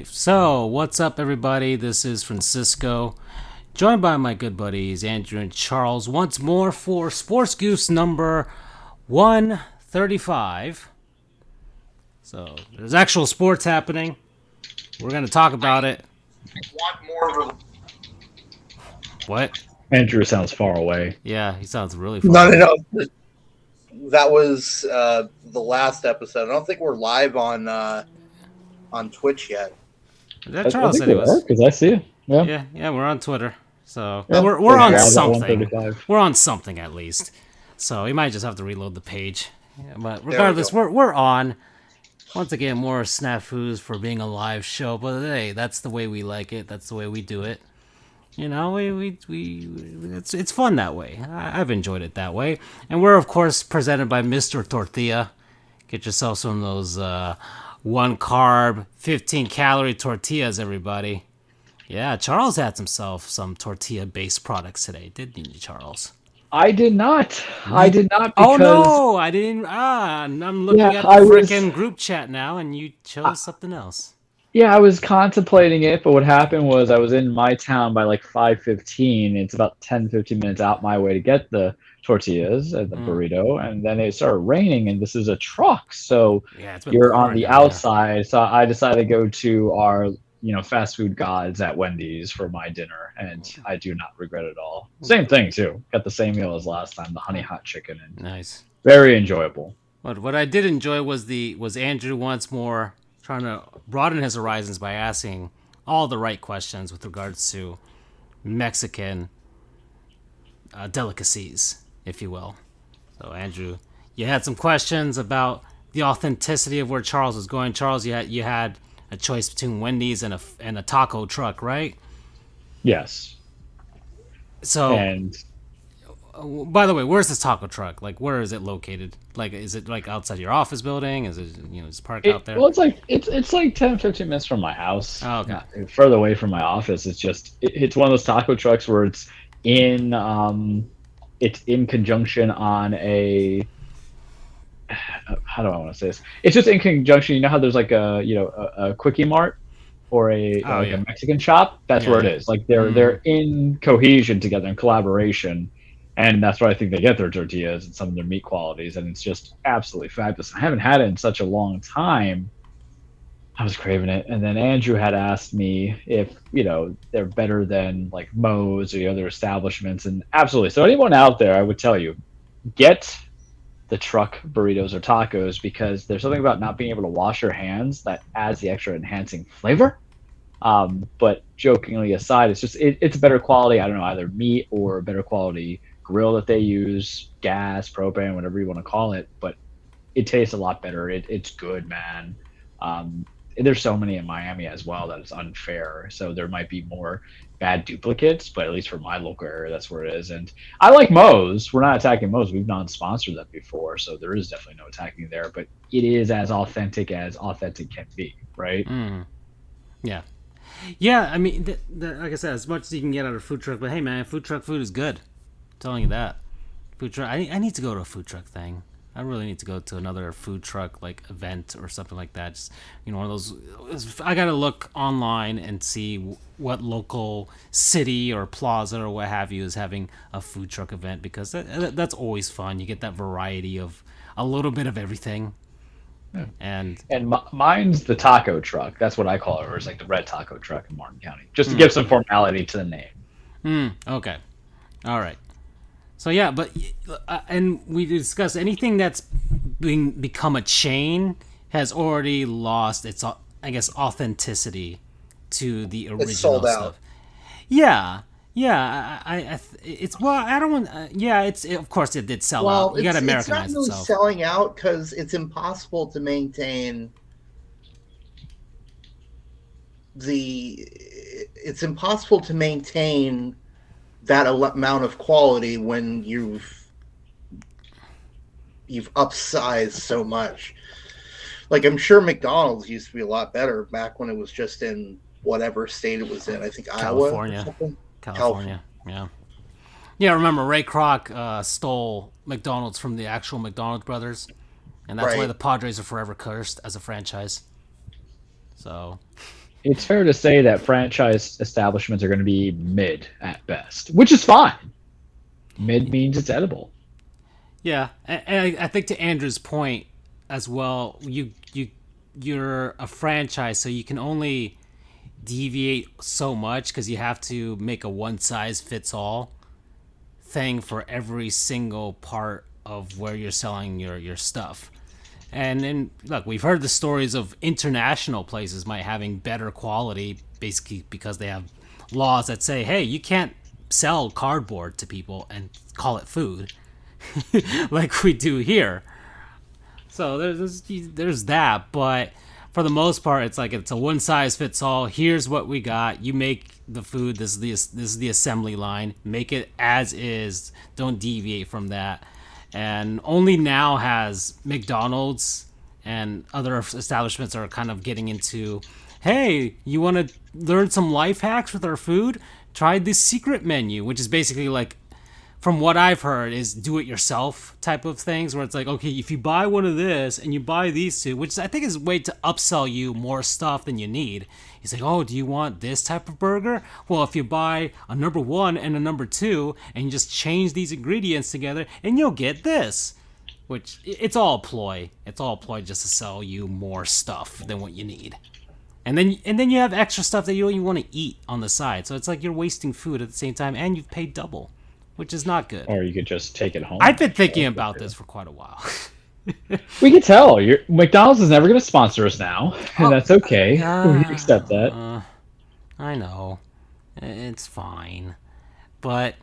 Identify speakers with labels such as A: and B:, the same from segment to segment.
A: right. So, what's up, everybody? This is Francisco, joined by my good buddies Andrew and Charles once more for Sports Goofs number 135. So, there's actual sports happening. We're going to talk about it.
B: Want more?
A: What?
C: Andrew sounds far away.
A: Yeah, he sounds really far away.
B: No. That was the last episode. I don't think we're live on Twitch yet.
A: That Charles said it was.
C: Because I see it. Yeah,
A: we're on Twitter. So
C: yeah.
A: we're on something. We're on something at least. So you might just have to reload the page. Yeah, but regardless, we're on. Once again, more snafus for being a live show. But hey, that's the way we like it. That's the way we do it. You know, it's fun that way. I've enjoyed it that way. And we're, of course, presented by Mr. Tortilla. Get yourself some of those 1-carb, 15-calorie tortillas, everybody. Yeah, Charles had himself some tortilla-based products today, didn't you, Charles?
C: I did not. I did not.
A: Because... Oh, no, I didn't. I'm looking at the freaking group chat now, and you chose something else.
C: Yeah, I was contemplating it, but what happened was I was in my town by like 5:15. It's about 10-15 minutes out my way to get the tortillas and the burrito, and then it started raining, and this is a truck, so you're on the outside. So I decided to go to our fast food gods at Wendy's for my dinner, and I do not regret it at all. Same thing too. Got the same meal as last time, the honey hot chicken, and
A: nice,
C: very enjoyable.
A: What I did enjoy was Andrew once more trying to broaden his horizons by asking all the right questions with regards to Mexican delicacies, if you will. So, Andrew, you had some questions about the authenticity of where Charles was going. Charles, you had a choice between Wendy's and a taco truck, right?
C: Yes.
A: So, by the way, where's this taco truck? Like, where is it located? Like, is it like outside your office building? Is it it's parked out there?
C: Well, it's like 10-15 minutes from my house.
A: Oh, okay.
C: Further away from my office. It's just it's one of those taco trucks where it's in conjunction on a how do I want to say this? It's just in conjunction. You know how there's like a Quickie Mart or a Mexican shop? That's where it is. Like they're in cohesion together, in collaboration. And that's where I think they get their tortillas and some of their meat qualities. And it's just absolutely fabulous. I haven't had it in such a long time. I was craving it. And then Andrew had asked me if, they're better than like Moe's or the other establishments. And absolutely. So anyone out there, I would tell you, get the truck burritos or tacos, because there's something about not being able to wash your hands that adds the extra enhancing flavor. But jokingly aside, it's better quality. I don't know, either meat or better quality grill that they use, gas, propane, whatever you want to call it, but it tastes a lot better. It's good, man. There's so many in Miami as well that it's unfair, so there might be more bad duplicates, but at least for my local area, that's where it is. And I like Moe's. We're not attacking Moe's. We've non-sponsored them before, so there is definitely no attacking there, but it is as authentic can be, right?
A: Yeah, I mean, like I said, as much as you can get out of a food truck, but hey, man, food truck food is good. I'm telling you that. Food truck. I need to go to a food truck thing. I really need to go to another food truck like event or something like that. Just one of those. I gotta look online and see what local city or plaza or what have you is having a food truck event, because that's always fun. You get that variety of a little bit of everything.
C: Yeah.
A: And
C: mine's the taco truck. That's what I call it, or it's like the red taco truck in Martin County, just to give some formality to the name.
A: Okay. All right. So yeah, but and we discussed anything that's become a chain has already lost its, I guess, authenticity to the original
B: it's sold
A: stuff.
B: Out.
A: Yeah. It's I don't want. It's of course it did sell out. You got to Americanize itself.
B: It's not really selling out because it's impossible to maintain that amount of quality when you've upsized so much. Like, I'm sure McDonald's used to be a lot better back when it was just in whatever state it was in. I think
A: California. California. Yeah, remember Ray Kroc stole McDonald's from the actual McDonald's brothers, and that's why the Padres are forever cursed as a franchise. So
C: it's fair to say that franchise establishments are going to be mid at best, which is fine. Mid means it's edible.
A: Yeah, and I think to Andrew's point as well, you're a franchise, so you can only deviate so much because you have to make a one size fits all thing for every single part of where you're selling your stuff. And then look, we've heard the stories of international places might having better quality basically because they have laws that say, hey, you can't sell cardboard to people and call it food like we do here. So there's that, but for the most part, it's like it's a one size fits all. Here's what we got. You make the food. This is the assembly line. Make it as is. Don't deviate from that. And only now has McDonald's and other establishments are kind of getting into, hey, you want to learn some life hacks with our food? Try this secret menu, which is basically like, from what I've heard, is do-it-yourself type of things, where it's like, okay, if you buy one of this and you buy these two, which I think is a way to upsell you more stuff than you need. He's like, oh, do you want this type of burger? Well, if you buy a number 1 and a number 2 and you just change these ingredients together, and you'll get this. Which, it's all a ploy. It's all a ploy just to sell you more stuff than what you need. And then you have extra stuff that you don't even want to eat on the side. So it's like you're wasting food at the same time, and you've paid double, which is not good.
C: Or you could just take it home.
A: I've been thinking about this for quite a while.
C: We can tell. McDonald's is never going to sponsor us now, and that's okay. We accept that.
A: I know. It's fine. But,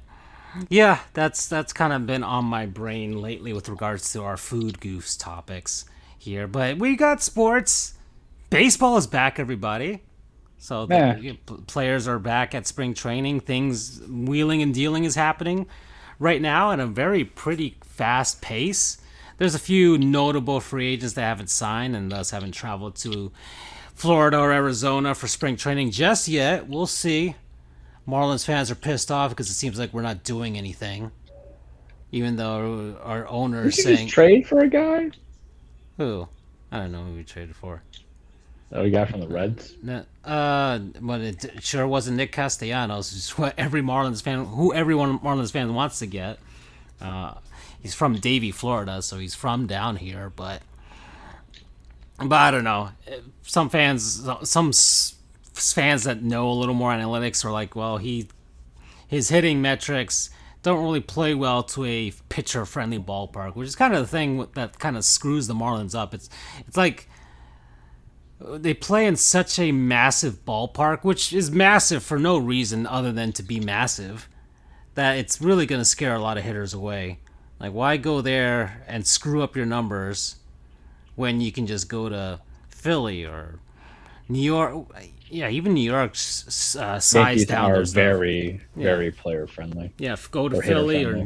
A: yeah, that's kind of been on my brain lately with regards to our food goofs topics here. But we got sports. Baseball is back, everybody. So the players are back at spring training. Things, wheeling and dealing is happening right now at a very pretty fast pace. There's a few notable free agents that haven't signed and thus haven't traveled to Florida or Arizona for spring training just yet. We'll see. Marlins fans are pissed off because it seems like we're not doing anything. Even though our owner is saying...
C: trade for a guy?
A: Who? I don't know who we traded for.
C: That we got from the Reds?
A: But it sure wasn't Nick Castellanos. It's what every Marlins fan, who everyone Marlins fan wants to get. He's from Davie, Florida, so he's from down here. But I don't know. Some fans that know a little more analytics are like, well, his hitting metrics don't really play well to a pitcher-friendly ballpark, which is kind of the thing that kind of screws the Marlins up. It's like they play in such a massive ballpark, which is massive for no reason other than to be massive, that it's really going to scare a lot of hitters away. Like, why go there and screw up your numbers when you can just go to Philly or New York? Yeah, even New York's size down.
C: Are very player friendly.
A: Yeah, go to Philly or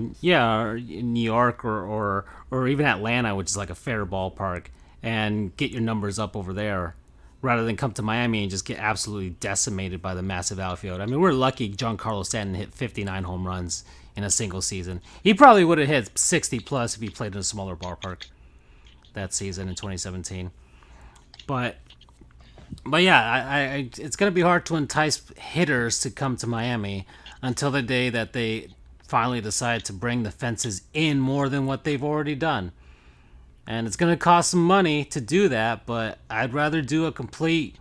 A: New York or even Atlanta, which is like a fair ballpark, and get your numbers up over there, rather than come to Miami and just get absolutely decimated by the massive outfield. I mean, we're lucky Giancarlo Stanton hit 59 home runs in a single season. He probably would have hit 60 plus if he played in a smaller ballpark that season in 2017. But yeah, it's going to be hard to entice hitters to come to Miami until the day that they finally decide to bring the fences in more than what they've already done. And it's going to cost some money to do that, but I'd rather do a complete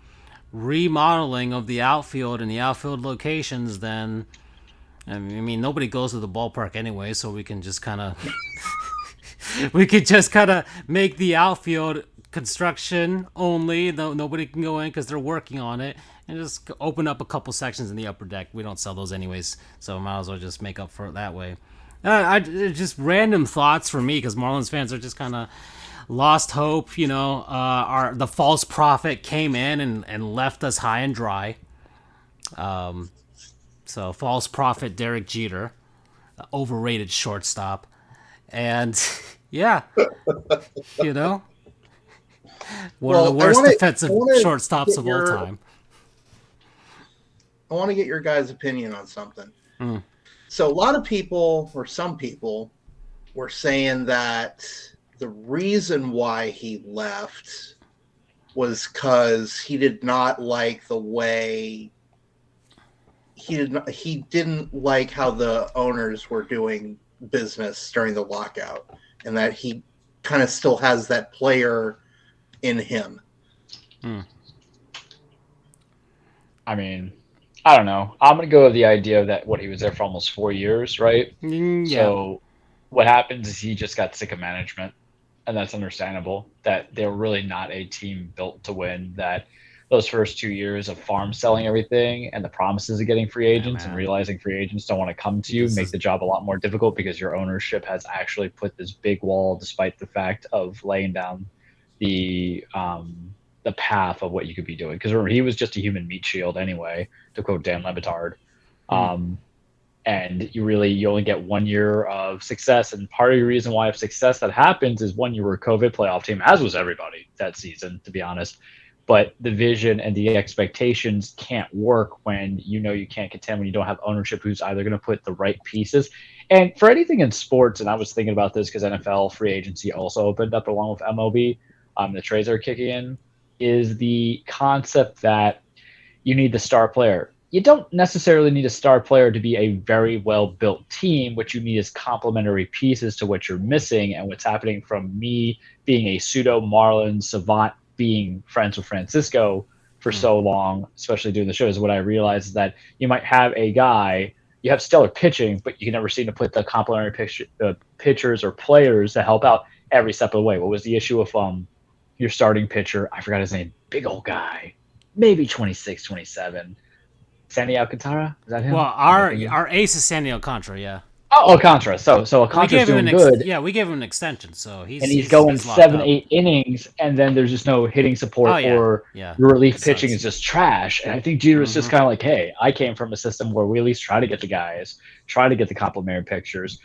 A: remodeling of the outfield and the outfield locations than... I mean, nobody goes to the ballpark anyway, so we can just kind of... we could just kind of make the outfield construction only. Nobody can go in because they're working on it. And just open up a couple sections in the upper deck. We don't sell those anyways, so might as well just make up for it that way. Just random thoughts for me, because Marlins fans are just kind of lost hope. You know, the false prophet came in and left us high and dry. So false prophet Derek Jeter, overrated shortstop, and yeah, you know, one of the worst defensive shortstops of all time.
B: I want to get your guys' opinion on something. So a lot of people, or some people, were saying that the reason why he left was because he did not like the way he didn't like how the owners were doing business during the lockout, and that he kind of still has that player in him.
C: I mean, I don't know. I'm going to go with the idea that he was there for almost 4 years, right?
A: Yeah.
C: So what happens is he just got sick of management, and that's understandable. That they're really not a team built to win. That those first 2 years of farm selling everything and the promises of getting free agents and realizing free agents don't want to come to you make the job a lot more difficult because your ownership has actually put this big wall despite the fact of laying down the path of what you could be doing. Because remember, he was just a human meat shield anyway, to quote Dan Le Batard. And you only get 1 year of success. And part of the reason why of success that happens is, one, you were a COVID playoff team, as was everybody that season, to be honest. But the vision and the expectations can't work when you can't contend, when you don't have ownership who's either going to put the right pieces. And for anything in sports, and I was thinking about this because NFL free agency also opened up along with MLB, the trades are kicking in, is the concept that you need the star player. You don't necessarily need a star player to be a very well-built team. What you need is complementary pieces to what you're missing. And what's happening from me being a pseudo Marlins savant, being friends with Francisco for so long, especially doing the shows, what I realized is that you might have a guy, you have stellar pitching, but you can never seem to put the complementary pitchers or players to help out every step of the way. What was the issue with your starting pitcher? I forgot his name. Big old guy, maybe 26, 27. Sandy Alcantara? Is that him?
A: Well, our ace is Sandy Alcantara, yeah.
C: Oh, Alcantara. So Alcantara's doing good.
A: Yeah, we gave him an extension, so
C: he's going 7-8 innings, and then there's just no hitting support or relief pitching is just trash. And I think Jeter was just kind of like, hey, I came from a system where we at least try to get the guys, try to get the complementary pitchers.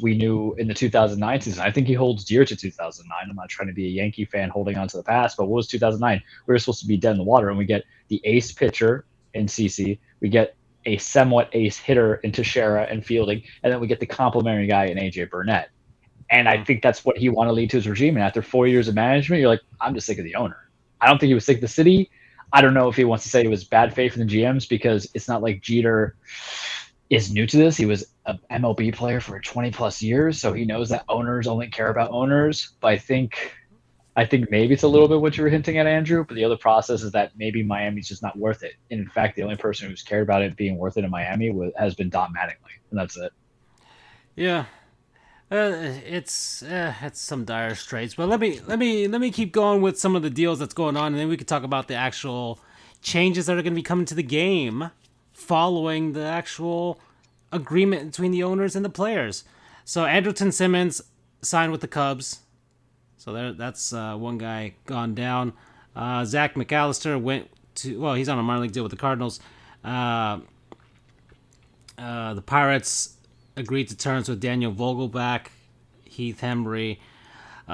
C: We knew in the 2009 season, I think he holds dear to 2009. I'm not trying to be a Yankee fan holding on to the past, but what was 2009? We were supposed to be dead in the water, and we get the ace pitcher in CC. We get a somewhat ace hitter in Teixeira and fielding, and then we get the complementary guy in AJ Burnett. And I think that's what he wanted to lead to his regime. And after 4 years of management, you're like, I'm just sick of the owner. I don't think he was sick of the city. I don't know if he wants to say it was bad faith in the GMs, because it's not like Jeter is new to this. He was an MLB player for 20 plus years, so he knows that owners only care about owners. But I think maybe it's a little bit what you were hinting at, Andrew, but the other process is that maybe Miami's just not worth it. And in fact, the only person who's cared about it being worth it in Miami has been Don Mattingly, and that's it.
A: Yeah. It's some dire straits, but let me keep going with some of the deals that's going on, and then we could talk about the actual changes that are going to be coming to the game following the actual agreement between the owners and the players. So Andrelton Simmons signed with the Cubs. So that's one guy gone down. Zach McAllister he's on a minor league deal with the Cardinals. The Pirates agreed to terms with Daniel Vogelbach, Heath Hembry.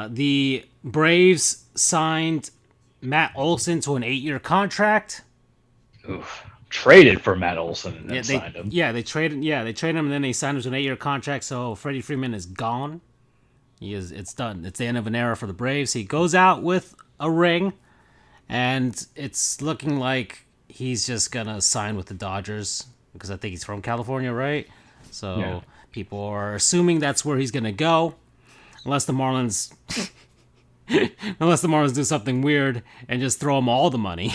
A: The Braves signed Matt Olson to an 8-year contract.
C: Oof. Traded for Matt Olson and then signed him.
A: Yeah, they traded him and then they signed him to an 8-year contract. So Freddie Freeman is gone. It's done. It's the end of an era for the Braves. He goes out with a ring, and it's looking like he's just gonna sign with the Dodgers because I think he's from California, right? So people are assuming that's where he's gonna go, unless the Marlins do something weird and just throw him all the money.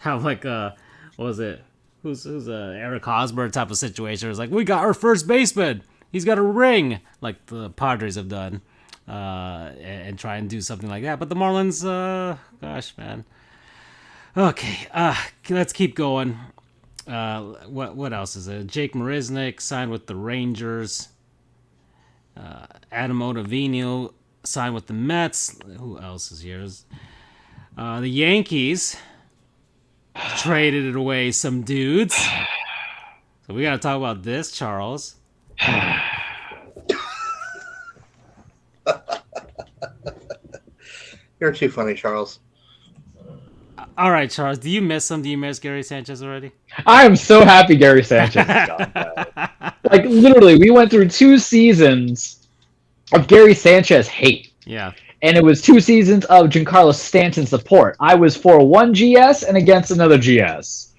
A: Have like what was it? Who's Eric Hosmer type of situation? It's like, we got our first baseman. He's got a ring, like the Padres have done, and try and do something like that. But the Marlins, gosh, man. Okay, let's keep going. What else is it? Jake Marisnick signed with the Rangers. Adam Ottavino signed with the Mets. Who else is here? The Yankees traded away some dudes. So we got to talk about this, Charles.
B: You're too funny, Charles.
A: All right, Charles. Do you miss him? Do you miss Gary Sanchez already?
C: I am so happy Gary Sanchez is gone. Like, literally, we went through 2 seasons of Gary Sanchez hate.
A: Yeah.
C: And it was 2 seasons of Giancarlo Stanton support. I was for one GS and against another GS.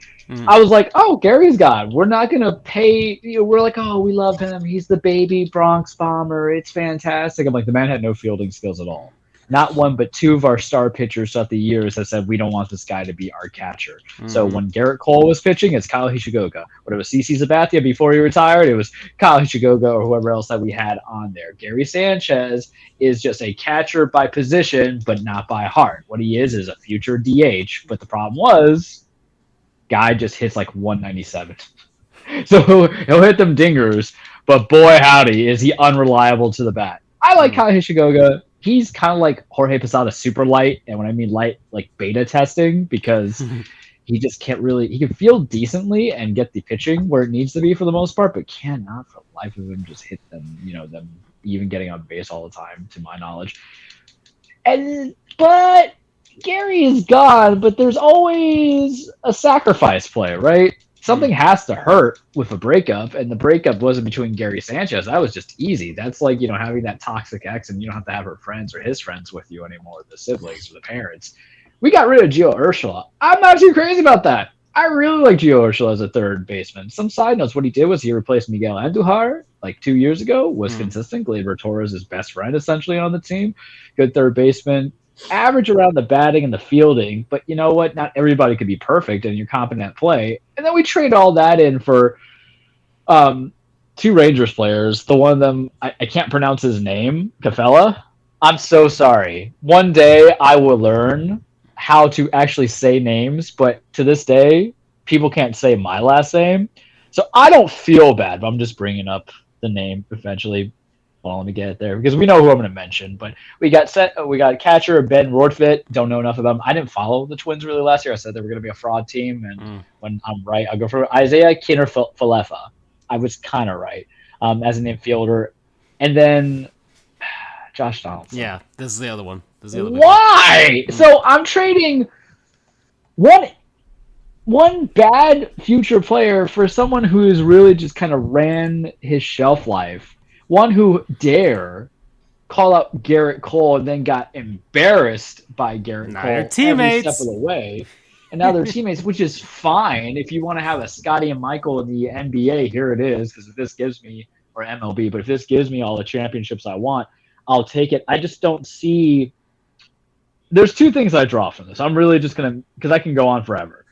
C: I was like, oh, Gary's gone. We're not going to pay. We're like, oh, we love him. He's the baby Bronx Bomber. It's fantastic. I'm like, the man had no fielding skills at all. Not one, but 2 of our star pitchers throughout the years have said, we don't want this guy to be our catcher. So when Garrett Cole was pitching, it's Kyle Hishigoga. When it was CC Sabathia before he retired, it was Kyle Hishigoga or whoever else that we had on there. Gary Sanchez is just a catcher by position, but not by heart. What he is a future DH. But the problem was, guy just hits like 197. So he'll hit them dingers, but boy howdy, is he unreliable to the bat. I like Kyle Hishigoga. He's kind of like Jorge Posada super light, and when I mean light, like beta testing, because he just can't really, he can field decently and get the pitching where it needs to be for the most part, but cannot for the life of him just hit them, them even getting on base all the time, to my knowledge. But Gary is gone, but there's always a sacrifice play, right? Something has to hurt with a breakup, and the breakup wasn't between Gary Sanchez. That was just easy. That's like, having that toxic ex, and you don't have to have her friends or his friends with you anymore, the siblings or the parents. We got rid of Gio Urshela. I'm not too crazy about that. I really like Gio Urshela as a third baseman. Some side notes, what he did was he replaced Miguel Andujar like 2 years ago, was consistent. Gleyber Torres' his best friend essentially on the team. Good third baseman. Average around the batting and the fielding, but you know what? Not everybody could be perfect, and you're competent at play. And then we trade all that in for 2 Rangers players. The one of them, I can't pronounce his name, Capella. I'm so sorry. One day I will learn how to actually say names, but to this day, people can't say my last name. So I don't feel bad, but I'm just bringing up the name eventually. Well, let me get it there because we know who I'm going to mention. But we got catcher Ben Rortvedt. Don't know enough of them. I didn't follow the Twins really last year. I said they were going to be a fraud team, and when I'm right, I'll go for Isaiah Kinner-Falefa. I was kind of right as an infielder, and then Josh Donaldson.
A: Yeah, this is the other one.
C: Why? So I'm trading one bad future player for someone who's really just kind of ran his shelf life. One who dare call out Garrett Cole and then got embarrassed by Garrett Cole every step of the way. And now they're teammates, which is fine. If you want to have a Scotty and Michael in the NBA, here it is. Because if this gives me, or MLB, but if this gives me all the championships I want, I'll take it. I just don't see. There's 2 things I draw from this. I'm really just going to, because I can go on forever.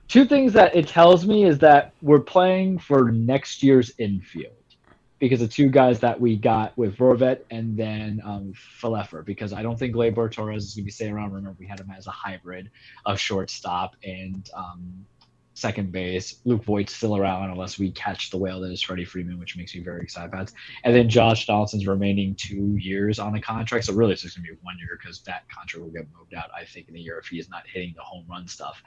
C: 2 things that it tells me is that we're playing for next year's infield. Because the 2 guys that we got with Rortvedt and then Falefa, because I don't think Gleyber Torres is going to be staying around. Remember, we had him as a hybrid of shortstop and second base. Luke Voigt's still around unless we catch the whale that is Freddie Freeman, which makes me very excited about. And then Josh Donaldson's remaining 2 years on the contract. So really it's just going to be 1 year because that contract will get moved out, I think, in a year if he is not hitting the home run stuff.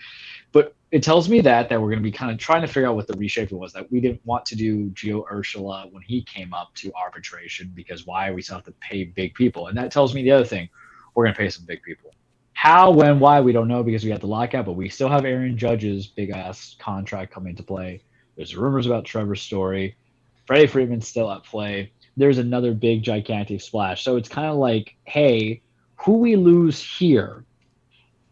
C: But it tells me that we're going to be kind of trying to figure out what the reshaping was, that we didn't want to do Gio Urshela when he came up to arbitration because why? We still have to pay big people. And that tells me the other thing, we're going to pay some big people. How, when, why, we don't know because we got the lockout, but we still have Aaron Judge's big-ass contract coming into play. There's rumors about Trevor Story. Freddie Freeman's still at play. There's another big, gigantic splash. So it's kind of like, hey, who we lose here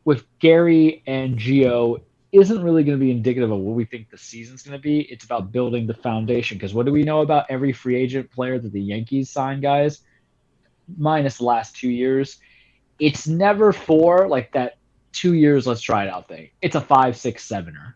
C: with Gary and Gio isn't really going to be indicative of what we think the season's going to be. It's about building the foundation because what do we know about every free agent player that the Yankees sign, guys? Minus the last 2 years. It's never for like that 2 years, let's try it out thing. It's a 5, 6, 7er.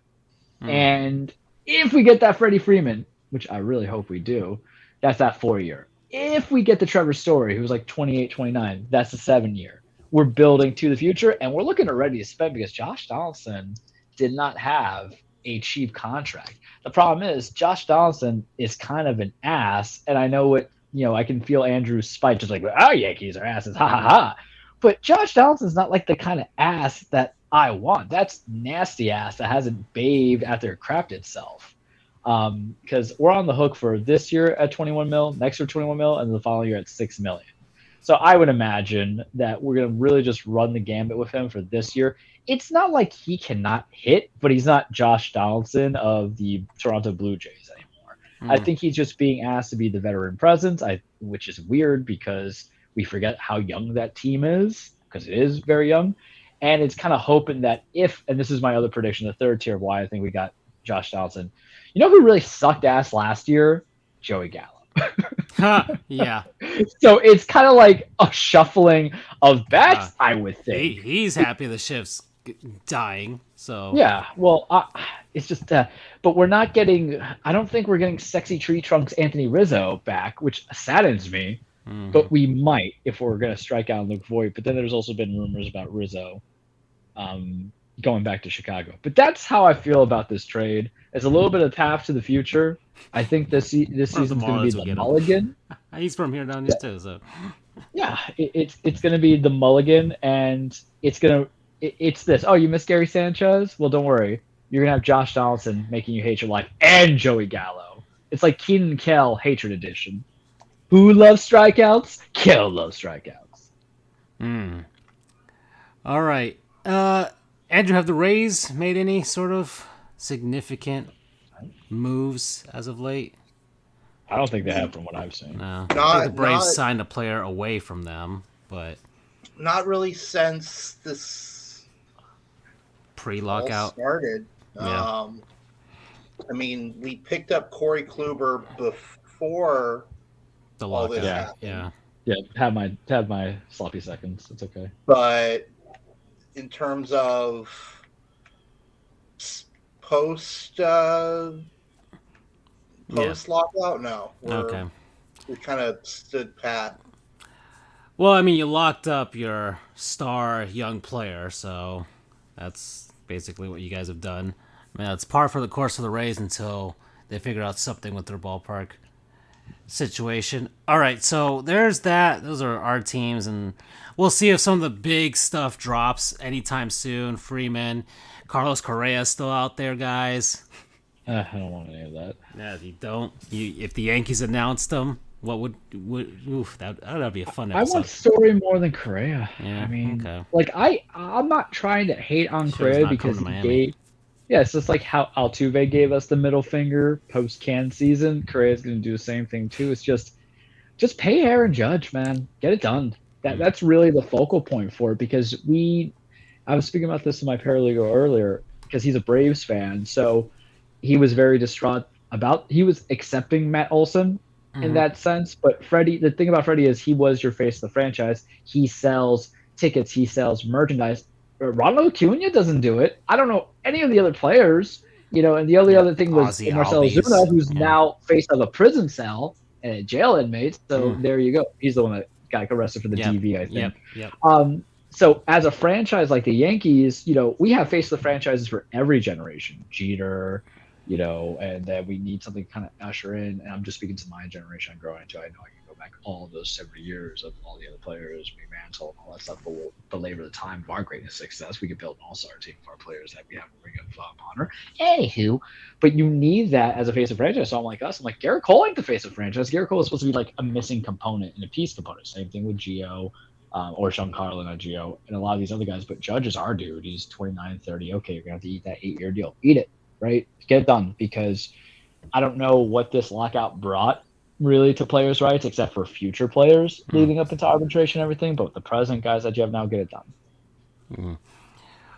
C: And if we get that Freddie Freeman, which I really hope we do, that's that 4-year. If we get the Trevor Story, who's like 28, 29, that's a 7-year. We're building to the future, and we're looking at ready to spend because Josh Donaldson did not have a cheap contract. The problem is Josh Donaldson is kind of an ass, and I know what, I can feel Andrew's spite, just like, oh, Yankees are asses, ha ha ha. But Josh Donaldson's not like the kind of ass that I want. That's nasty ass that hasn't bathed after it crapped itself. Because we're on the hook for this year at 21 mil, next year 21 mil, and the following year at 6 million. So I would imagine that we're going to really just run the gambit with him for this year. It's not like he cannot hit, but he's not Josh Donaldson of the Toronto Blue Jays anymore. I think he's just being asked to be the veteran presence, which is weird because we forget how young that team is, because it is very young. And it's kind of hoping that and this is my other prediction, the third tier of why I think we got Josh Donaldson. You know who really sucked ass last year? Joey Gallo.
A: Yeah.
C: So it's kind of like a shuffling of bets, I would think.
A: He's happy the ship's dying. So
C: yeah, well, it's just, but we're not getting. I don't think we're getting sexy tree trunks Anthony Rizzo back, which saddens me. Mm-hmm. But we might if we're going to strike out Luke Voigt. But then there's also been rumors about Rizzo going back to Chicago. But that's how I feel about this trade. It's a little bit of path to the future. I think this season's going to be the mulligan.
A: He's from here down here too, so
C: yeah, it's going to be the mulligan, and it's this. Oh, you miss Gary Sanchez? Well, don't worry. You're going to have Josh Donaldson making you hate your life, and Joey Gallo. It's like Keenan Kell Hatred Edition. Who loves strikeouts? Kell loves strikeouts.
A: All right. Andrew, have the Rays made any sort of significant moves as of late?
C: I don't think they have, from what I've seen.
A: No. I think the Braves signed a player away from them, but
B: not really since this
A: pre-lockout
B: started.
A: Yeah.
B: I mean, we picked up Corey Kluber before
A: the lockout. Yeah.
C: Have my sloppy seconds. It's okay.
B: But in terms of post lockout, no. We kind of stood pat.
A: Well, I mean, you locked up your star young player, so that's basically what you guys have done. I mean, it's par for the course of the Rays until they figure out something with their ballpark situation. All right, so there's that. Those are our teams, and we'll see if some of the big stuff drops anytime soon. Freeman, Carlos Correa still out there, guys.
C: I don't want any of that.
A: Yeah, if you don't, if the Yankees announced them, what would that'd be a fun episode.
C: I want Story more than Correa.
A: Yeah,
C: I mean,
A: okay.
C: like I'm not trying to hate on Correa because he gave. Yeah, it's just like how Altuve gave us the middle finger post-Can season. Correa's going to do the same thing too. It's just pay Aaron Judge, man. Get it done. That's really the focal point for it, because I was speaking about this in my paralegal earlier, because he's a Braves fan, so he was very distraught he was accepting Matt Olson in that sense. But Freddie, the thing about Freddie is he was your face of the franchise. He sells tickets, he sells merchandise. Ronald Acuna doesn't do it. I don't know any of the other players, and the only other thing was Marcell Ozuna, who's now face of a prison cell and a jail inmate. So there you go. He's the one that got arrested for the DV, I think.
A: Yep.
C: So as a franchise like the Yankees, we have face of the franchises for every generation. Jeter, and then we need something to kind of usher in. And I'm just speaking to my generation I'm growing into. I know I can go back all of those 70 years of all the other players, Mantle, and all that stuff, but we'll belabor the time of our greatest success. We could build an all-star team of our players that we have a ring of honor. Anywho, but you need that as a face of franchise. So I'm like us. I'm like, Garrett Cole ain't the face of franchise. Garrett Cole is supposed to be like a missing component and a piece component. Same thing with Gio. Or Giancarlo, not Gio, and a lot of these other guys. But Judge is our dude. He's 29, 30. Okay, you're going to have to eat that 8-year deal. Eat it, right? Get it done, because I don't know what this lockout brought really to players' rights, except for future players leading up into arbitration and everything. But with the present guys that you have now, get it done.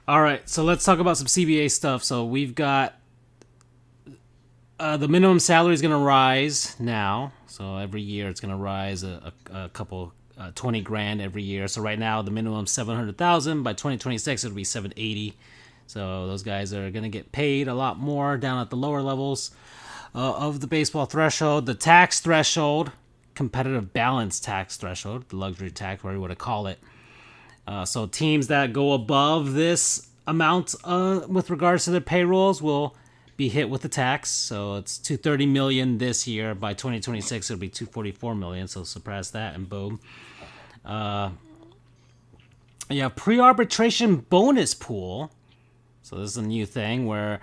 A: All right, so let's talk about some CBA stuff. So we've got the minimum salary is going to rise now. So every year it's going to rise a couple 20 grand every year. So right now the minimum $700,000. By 2026 it'll be $780,000. So those guys are going to get paid a lot more down at the lower levels of the baseball threshold. The tax threshold, competitive balance tax threshold, the luxury tax, whatever you want to call it. So teams that go above this amount with regards to their payrolls will be hit with the tax. So it's $230 million this year. By 2026 it'll be $244 million. So surpass that and boom. Pre-arbitration bonus pool. So this is a new thing where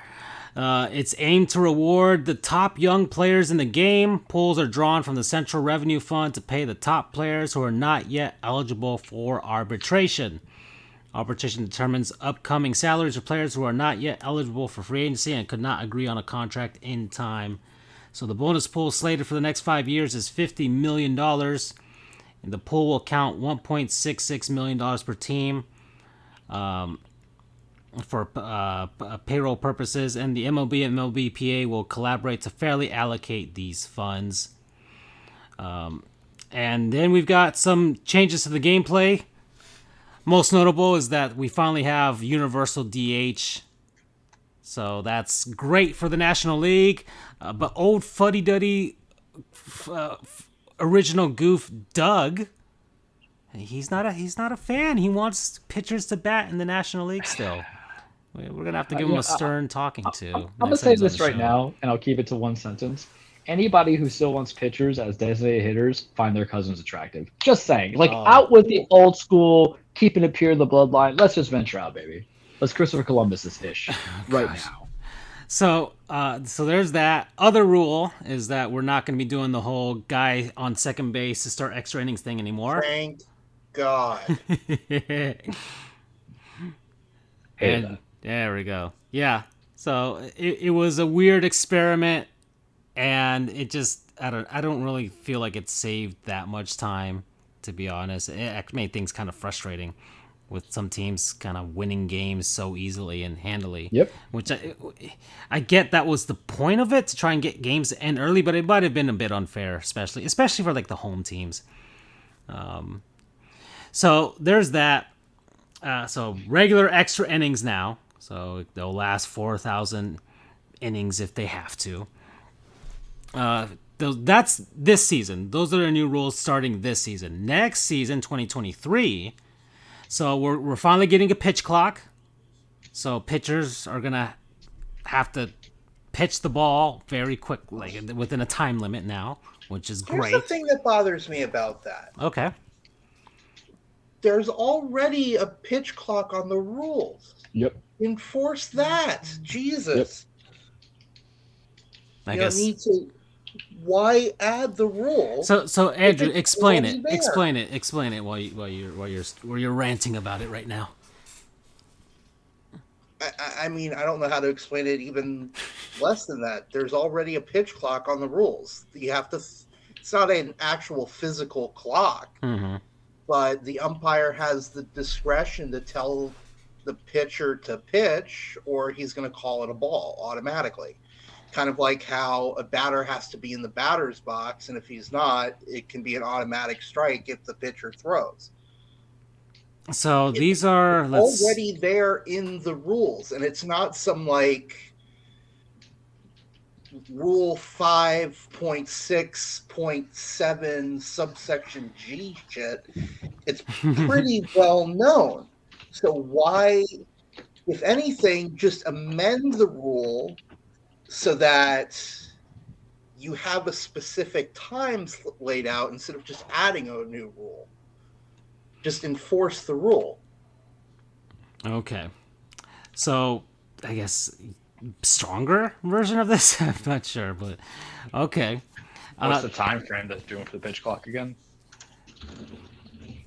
A: it's aimed to reward the top young players in the game. Pools are drawn from the Central Revenue Fund to pay the top players who are not yet eligible for arbitration. Arbitration determines upcoming salaries of players who are not yet eligible for free agency and could not agree on a contract in time. So the bonus pool slated for the next 5 years is $50 million. And the pool will count $1.66 million per team for payroll purposes, and the MLB and MLBPA will collaborate to fairly allocate these funds. And then we've got some changes to the gameplay. Most notable is that we finally have universal DH. So that's great for the National League. But old fuddy-duddy original Goof Doug, he's not a fan. He wants pitchers to bat in the National League still. We're going to have to give him a stern talking to.
C: I'm going to say this right now, and I'll keep it to one sentence. Anybody who still wants pitchers as designated hitters, find their cousins attractive. Just saying. Like, out with the old school, keeping it pure in the bloodline. Let's just venture out, baby. Let's Christopher Columbus this ish right now.
A: So there's that. Other rule is that we're not going to be doing the whole guy on second base to start extra innings thing anymore.
B: Thank God.
A: And there we go. Yeah. So it was a weird experiment, and it just I don't really feel like it saved that much time, to be honest. It made things kind of frustrating, with some teams kind of winning games so easily and handily.
C: Yep.
A: Which I get that was the point of it, to try and get games to end early, but it might have been a bit unfair, especially for like the home teams. So there's that. So regular extra innings now. So they'll last 4,000 innings if they have to. That's this season. Those are the new rules starting this season. Next season, 2023. So we're finally getting a pitch clock. So pitchers are gonna have to pitch the ball very quick, like within a time limit now, which is great.
B: Here's the thing that bothers me about that.
A: Okay.
B: There's already a pitch clock on the rules.
C: Yep.
B: Enforce that. Jesus.
A: Yep. I guess.
B: Don't need to. Why add the rule?
A: So Andrew, explain it while you're ranting about it right now.
B: I mean, I don't know how to explain it even less than that. There's already a pitch clock on the rules. You have to. It's not an actual physical clock, but the umpire has the discretion to tell the pitcher to pitch, or he's going to call it a ball automatically. Kind of like how a batter has to be in the batter's box, and if he's not, it can be an automatic strike if the pitcher throws.
A: So these are
B: already there in the rules, and it's not some like Rule 5.6.7 subsection G shit. It's pretty well known. So why, if anything, just amend the rule so that you have a specific time laid out instead of just adding a new rule. Just enforce the rule.
A: Okay. So, I guess stronger version of this? I'm not sure, but okay.
C: What's the time frame that's doing for the pitch clock again?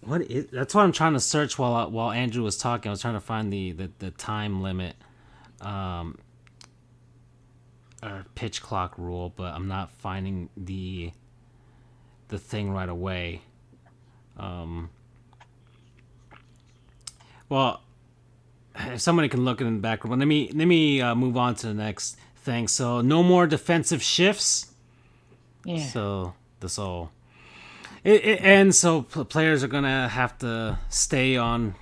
A: That's what I'm trying to search while Andrew was talking. I was trying to find the time limit. Pitch clock rule, but I'm not finding the thing right away. Well, if somebody can look in the background, let me move on to the next thing. So no more defensive shifts.
C: Yeah.
A: So this all and so players are gonna have to stay on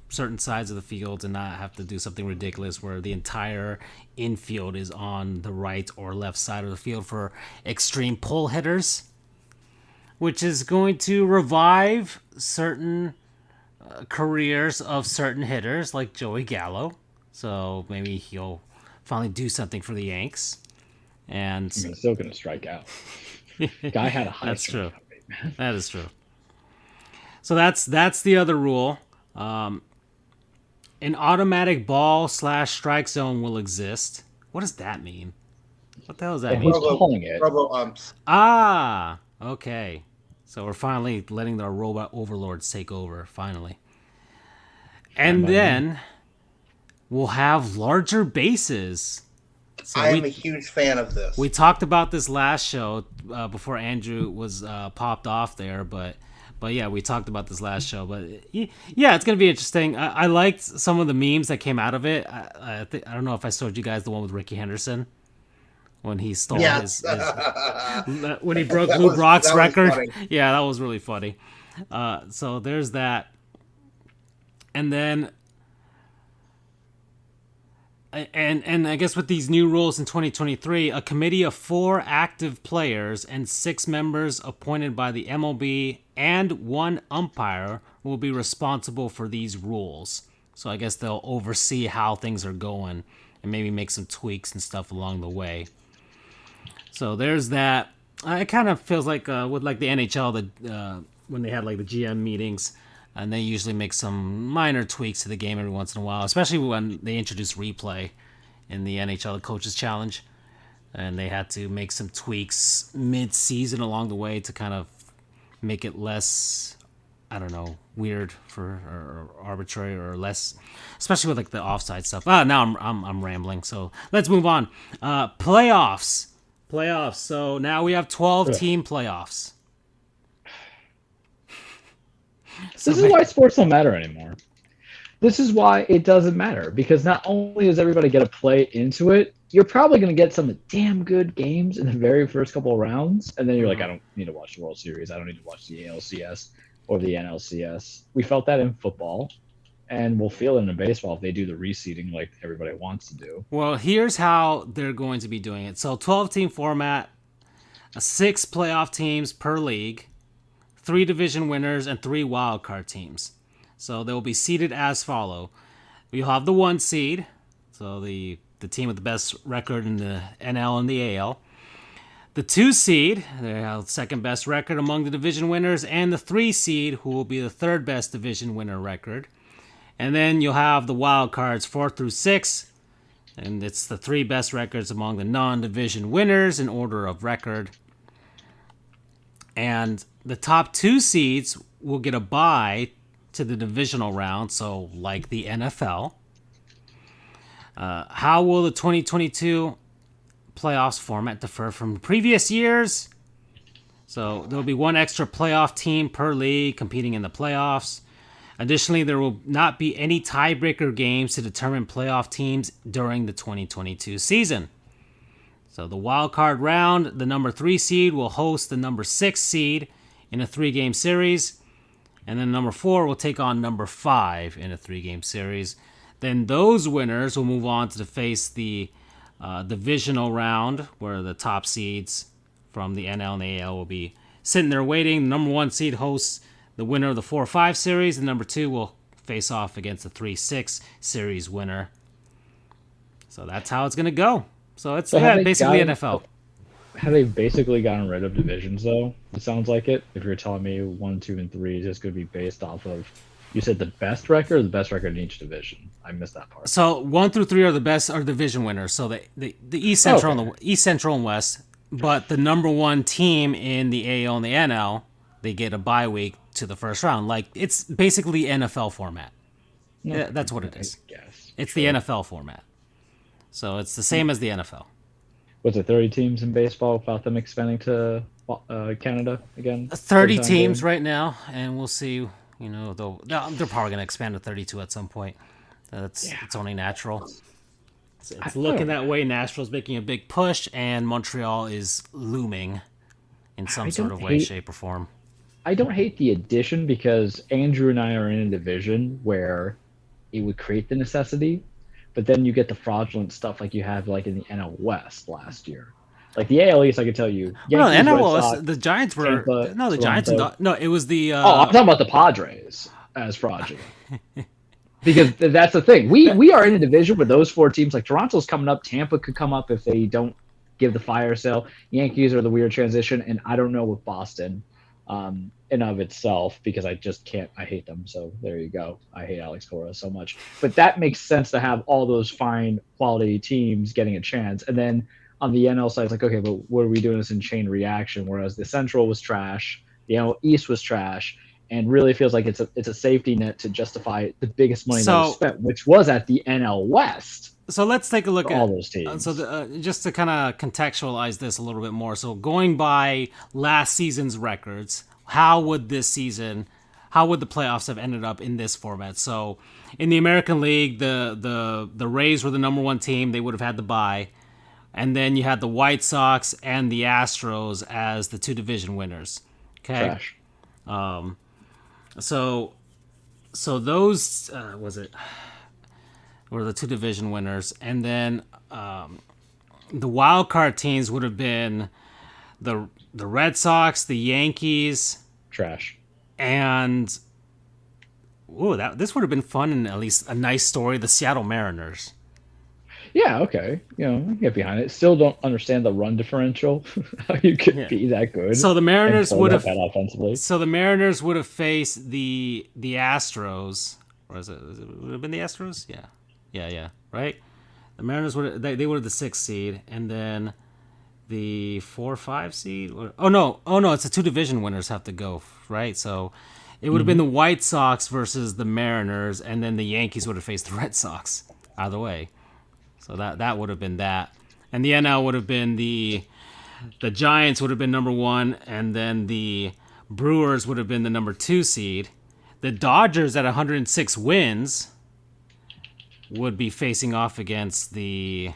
A: certain sides of the field and not have to do something ridiculous where the entire infield is on the right or left side of the field for extreme pull hitters, which is going to revive certain careers of certain hitters like Joey Gallo. So maybe he'll finally do something for the Yanks. And
C: I mean, still going to strike out. Guy had a high.
A: That's true. That is true. So that's the other rule. An automatic ball/strike zone will exist. What does that mean? What the hell does that mean?
C: He's calling it.
B: Robo-umps.
A: Ah, okay. So we're finally letting our robot overlords take over, finally. And then we'll have larger bases. So
B: I am a huge fan of this.
A: We talked about this last show before Andrew was popped off there, but But yeah, we talked about this last show. But yeah, it's gonna be interesting. I liked some of the memes that came out of it. I don't know if I showed you guys the one with Ricky Henderson when he stole his when he broke Lou Brock's record. Yeah, that was really funny. So there's that, and then. And I guess with these new rules in 2023, a committee of 4 active players and 6 members appointed by the MLB and 1 umpire will be responsible for these rules. So I guess they'll oversee how things are going and maybe make some tweaks and stuff along the way. So there's that. It kind of feels like with like the NHL, when they had like the GM meetings, and they usually make some minor tweaks to the game every once in a while, especially when they introduce replay in the NHL Coaches Challenge. And they had to make some tweaks mid-season along the way to kind of make it less, I don't know, weird or arbitrary or less, especially with like the offside stuff. Now I'm rambling, so let's move on. Playoffs. So now we have 12-team playoffs.
C: This is why sports don't matter anymore. This is why it doesn't matter, because not only does everybody get to play into it, you're probably going to get some damn good games in the very first couple of rounds, and then you're like, I don't need to watch the World Series. I don't need to watch the ALCS or the NLCS. We felt that in football, and we'll feel it in baseball if they do the reseeding like everybody wants to do.
A: Well, here's how they're going to be doing it. So 12-team format, 6 playoff teams per league, 3 division winners, and 3 wildcard teams. So they will be seeded as follow. You'll have the 1 seed, so the team with the best record in the NL and the AL. The 2 seed, they have the second best record among the division winners, and the 3 seed, who will be the third best division winner record. And then you'll have the wild cards 4 through 6, and it's the 3 best records among the non-division winners in order of record. And the top 2 seeds will get a bye to the divisional round, so like the NFL. How will the 2022 playoffs format differ from previous years? So there will be 1 extra playoff team per league competing in the playoffs. Additionally, there will not be any tiebreaker games to determine playoff teams during the 2022 season. So the wild card round, the number 3 seed will host the number 6 seed in a 3-game series, and then number 4 will take on number 5 in a 3-game series. Then those winners will move on to face the divisional round, where the top seeds from the NL and the AL will be sitting there waiting. The number 1 seed hosts the winner of the 4-5 series, and number 2 will face off against the 3-6 series winner. So that's how it's going to go. So it's basically NFL.
C: Have they basically gotten rid of divisions, though? It sounds like it. If you're telling me 1, 2, and 3 is just going to be based off of, you said the best record or the best record in each division? I missed that part.
A: So 1 through 3 are the best division winners. So the East Central and the East Central and West, but the number 1 team in the AL and the NL, they get a bye week to the first round. Like, it's basically NFL format. Yeah, that's what it is. It's the NFL format. So it's the same as the NFL.
C: Was it 30 teams in baseball without them expanding to Canada again?
A: 30 teams right now, and we'll see. You know, they're probably going to expand to 32 at some point. It's only natural. It's looking that way. Nashville's making a big push, and Montreal is looming in some sort of way, shape, or form.
C: I don't hate the addition, because Andrew and I are in a division where it would create the necessity, but then you get the fraudulent stuff like you have like in the NL West last year. Like the AL East, I can tell you.
A: Yankees, no, NL West, the Giants were Tampa, the Giants. No, it was the.
C: I'm talking about the Padres as fraudulent. Because that's the thing. We are in a division with those 4 teams. Like Toronto's coming up. Tampa could come up if they don't give the fire sale. Yankees are the weird transition, and I don't know with Boston. In of itself, because I just can't. I hate them. So there you go. I hate Alex Cora so much. But that makes sense to have all those fine quality teams getting a chance. And then on the NL side, it's like, okay, but what are we doing this in chain reaction? Whereas the Central was trash, the NL East was trash, and really feels like it's a safety net to justify the biggest money that was spent, which was at the NL West.
A: So let's take a look at
C: all those teams.
A: Just to kind of contextualize this a little bit more. So going by last season's records, how would the playoffs have ended up in this format? So in the American League, the Rays were the number one team. They would have had the bye. And then you had the White Sox and the Astros as the two division winners. Okay.
C: Trash.
A: So those were the two division winners, and then the wild card teams would have been the Red Sox, the Yankees,
C: Trash,
A: and this would have been fun and at least a nice story. The Seattle Mariners.
C: Yeah, okay. I can get behind it. Still don't understand the run differential. How you could be that good.
A: So the Mariners would have
C: offensively.
A: So the Mariners would have faced the Astros. Or would it have been the Astros? Yeah. Right. The Mariners would they would have the 6th seed, and then the 4-5 seed. Oh no! It's the two division winners have to go, right? So it would have been the White Sox versus the Mariners, and then the Yankees would have faced the Red Sox. Either way. So that would have been that. And the NL would have been the Giants would have been number 1, and then the Brewers would have been the number 2 seed. The Dodgers at 106 wins would be facing off against the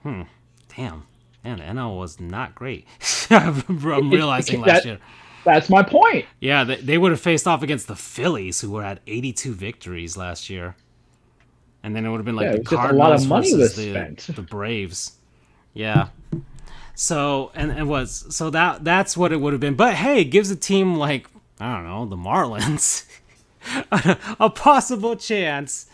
A: damn. Man, the NL was not great. I'm realizing last year.
C: That's my point.
A: Yeah, they would have faced off against the Phillies, who were at 82 victories last year. And then it would have been like the Cardinals
C: a lot of money
A: versus
C: was spent.
A: The Braves. Yeah. So that's what it would have been. But hey, it gives a team like, I don't know, the Marlins a possible chance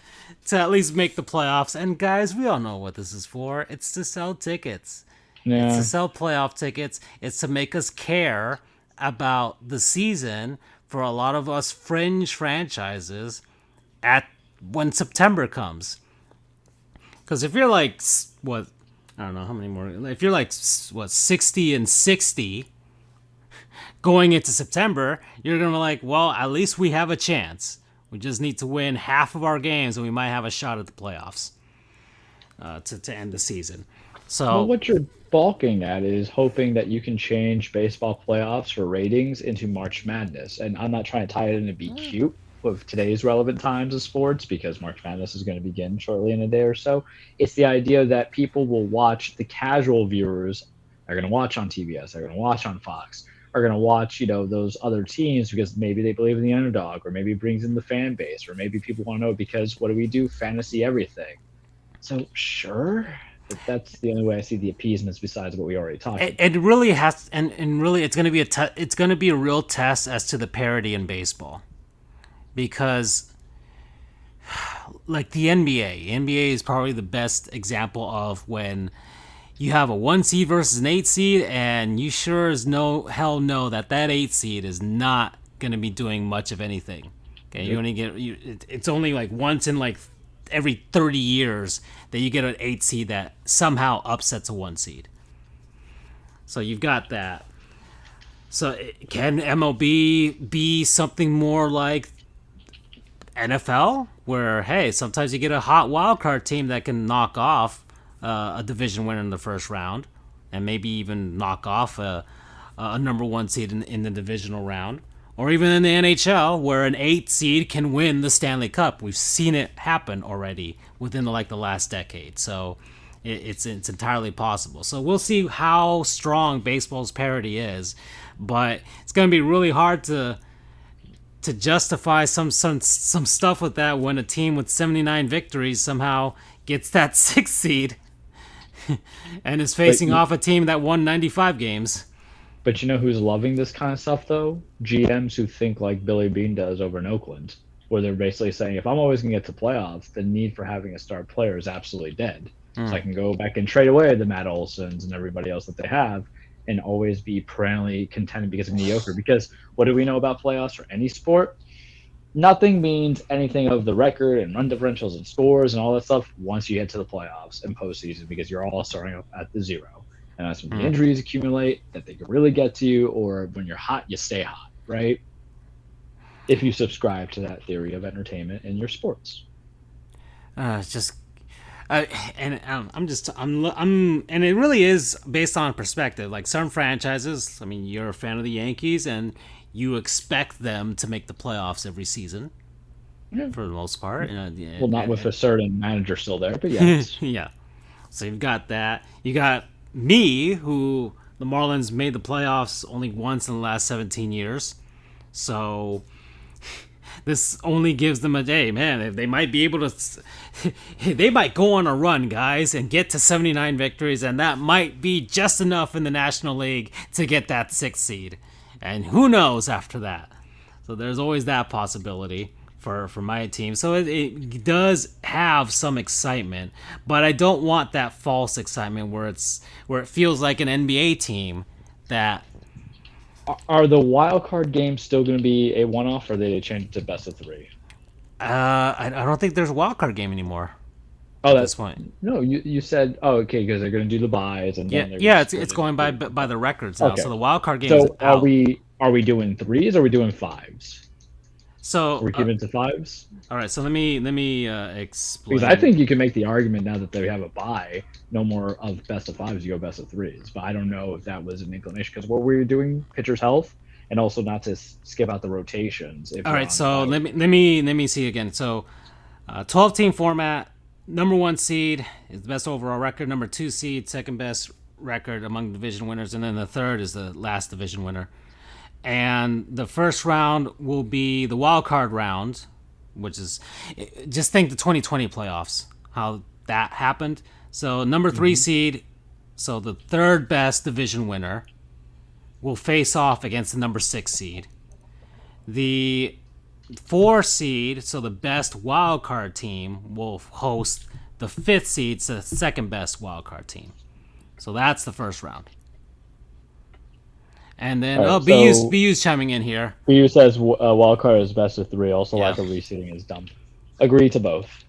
A: to at least make the playoffs. And guys, we all know what this is for. It's to sell tickets.
C: Yeah.
A: It's to sell playoff tickets. It's to make us care about the season for a lot of us fringe franchises when September comes. Because if you're like, I don't know how many more. If you're like, 60-60 going into September, you're going to be like, well, at least we have a chance. We just need to win half of our games and we might have a shot at the playoffs to end the season. So
C: what you're balking at is hoping that you can change baseball playoffs for ratings into March Madness. And I'm not trying to tie it in to be cute with today's relevant times of sports, because March Madness is going to begin shortly in a day or so. It's the idea that people will watch, the casual viewers are going to watch on TBS, they're going to watch on Fox, are going to watch, those other teams because maybe they believe in the underdog, or maybe it brings in the fan base, or maybe people want to know because what do we do? Fantasy everything. So sure, but that's the only way I see the appeasements besides what we already talked about.
A: It really has, and really it's going to be it's going to be a real test as to the parity in baseball. Because, like the NBA is probably the best example of when you have a 1 seed versus an 8 seed, and you sure as hell know that 8 seed is not going to be doing much of anything. Okay, you only get it's only like once in like every 30 years that you get an 8 seed that somehow upsets a 1 seed. So you've got that. So can MLB be something more like NFL, where hey, sometimes you get a hot wild card team that can knock off a division winner in the first round, and maybe even knock off a number 1 seed in the divisional round, or even in the NHL, where an 8 seed can win the Stanley Cup. We've seen it happen already within the last decade, so it's entirely possible. So we'll see how strong baseball's parity is, but it's going to be really hard to justify some stuff with that when a team with 79 victories somehow gets that 6th seed and is facing off a team that won 95 games.
C: But you know who's loving this kind of stuff, though? GMs who think like Billy Beane does over in Oakland, where they're basically saying, if I'm always going to get to playoffs, the need for having a star player is absolutely dead. So I can go back and trade away the Matt Olsons and everybody else that they have and always be perennially contented because of mediocre. Because what do we know about playoffs for any sport? Nothing means anything of the record and run differentials and scores and all that stuff once you get to the playoffs and postseason, because you're all starting up at the zero. And that's when the injuries accumulate that they can really get to you, or when you're hot, you stay hot, right? If you subscribe to that theory of entertainment in your sports.
A: It's just, And it really is based on perspective. Like some franchises, I mean, you're a fan of the Yankees, and you expect them to make the playoffs every season, for the most part.
C: Well, not with a certain manager still there, but yes.
A: Yeah. So you've got that. You got me, who the Marlins made the playoffs only once in the last 17 years. So this only gives them a day, man. They might be able to. They might go on a run, guys, and get to 79 victories, and that might be just enough in the National League to get that 6th seed. And who knows after that? So there's always that possibility for my team. So it does have some excitement, but I don't want that false excitement where it feels like an NBA team that.
C: Are the wild card games still going to be a one-off, or are they changed to best of 3?
A: I don't think there's a wild card game anymore.
C: Oh,
A: at this point.
C: No, you said okay because they're going to do the buys and then
A: it's going by the records now. Okay. So the wild card game.
C: So are we doing 3s or are we doing 5s?
A: So
C: we're keeping it to 5s.
A: All right. So let me explain.
C: Because I think you can make the argument now that they have a bye, no more of best of 5s, you go best of 3s. But I don't know if that was an inclination because what we're doing, pitcher's health, and also not to skip out the rotations.
A: All right. So let me see again. So 12-team format. Number 1 seed is the best overall record. Number 2 seed, second best record among division winners, and then the third is the last division winner. And the first round will be the wild card round, which is just think the 2020 playoffs, how that happened. So number 3 seed, so the third best division winner, will face off against the number 6 seed. The 4 seed, so the best wild card team, will host the 5th seed, so the second best wild card team. So that's the first round. And then BU's chiming in here.
C: BU says wild card is best of 3. Also, like a reseeding is dumb. Agree to both.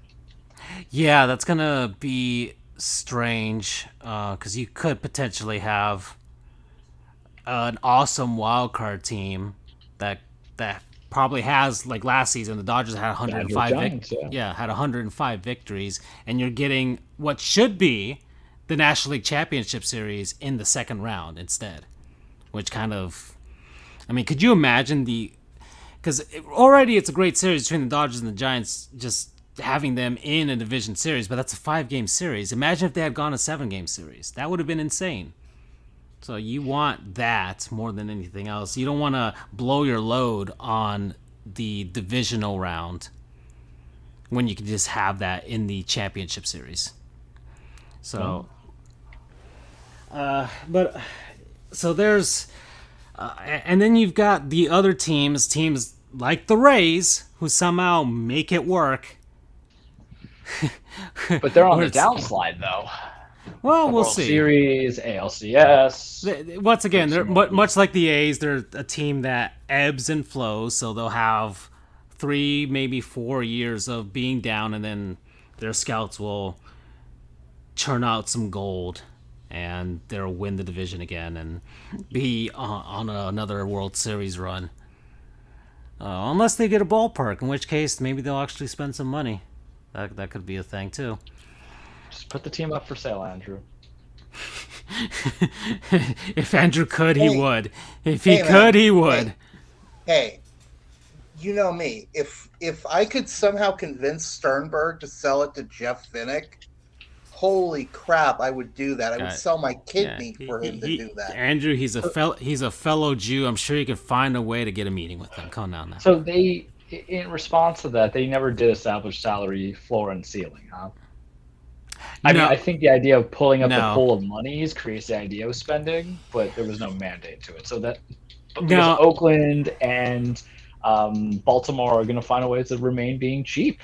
A: Yeah, that's gonna be strange because you could potentially have an awesome wild card team that probably has, like last season, the Dodgers had 105 had 105 victories, and you're getting what should be the National League Championship Series in the second round instead. Which kind of, I mean, could you imagine because already it's a great series between the Dodgers and the Giants, just having them in a division series, but that's a 5-game series. Imagine if they had gone a 7-game series. That would have been insane. So you want that more than anything else. You don't want to blow your load on the divisional round when you can just have that in the championship series. So, So there's, and then you've got the other teams like the Rays, who somehow make it work.
C: But they're on the downslide, though.
A: Well, we'll
C: World
A: see.
C: Series, ALCS.
A: Once again, they're much like the A's. They're a team that ebbs and flows, so they'll have 3, maybe 4 years of being down, and then their scouts will churn out some gold. And they'll win the division again and be on another World Series run. Unless they get a ballpark, in which case maybe they'll actually spend some money. That could be a thing, too.
C: Just put the team up for sale, Andrew.
A: If Andrew could, he would. If he could, he would.
B: Hey, you know me. If I could somehow convince Sternberg to sell it to Jeff Finnick, holy crap, I would do that. I would sell my kidney for him to do that.
A: Andrew, he's a fellow Jew. I'm sure he could find a way to get a meeting with them. Come on now.
C: So they, in response to that, they never did establish salary floor and ceiling, huh? I mean, I think the idea of pulling up the pool of monies creates the idea of spending, but there was no mandate to it. So that because Oakland and Baltimore are going to find a way to remain being cheap.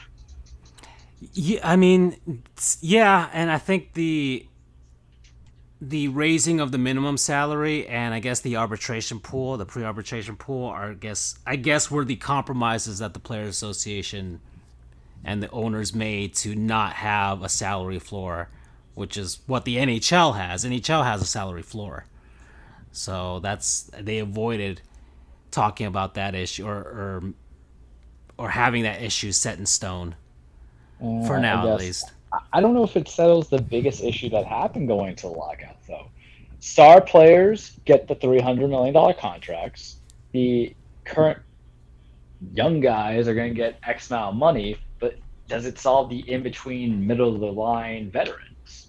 A: Yeah, I mean, yeah, and I think the raising of the minimum salary and I guess the arbitration pool, the pre-arbitration pool, are I guess were the compromises that the Players Association and the owners made to not have a salary floor, which is what the NHL has. NHL has a salary floor, so they avoided talking about that issue or having that issue set in stone. For now, at least.
C: I don't know if it settles the biggest issue that happened going to the lockout, though. Star players get the $300 million contracts. The current young guys are going to get X amount of money, but does it solve the in-between, middle-of-the-line veterans?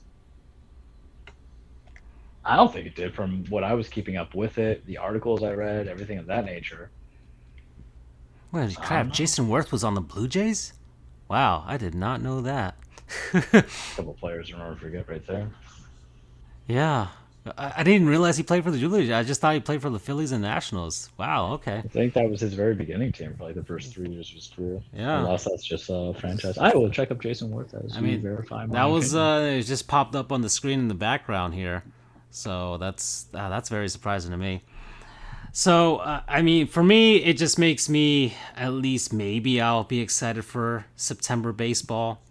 C: I don't think it did from what I was keeping up with it, the articles I read, everything of that nature.
A: Well, crap, Jason Worth was on the Blue Jays? Wow, I did not know that.
C: A couple players in order to forget right there.
A: Yeah. I didn't realize he played for the Blue Jays. I just thought he played for the Phillies and Nationals. Wow, okay.
C: I think that was his very beginning team for like the first 3 years of his career.
A: Yeah.
C: Unless that's just a franchise. I will check up Jason Worth as verify.
A: That was it just popped up on the screen in the background here. So that's very surprising to me. So, I mean, for me, it just makes me, at least maybe I'll be excited for September baseball.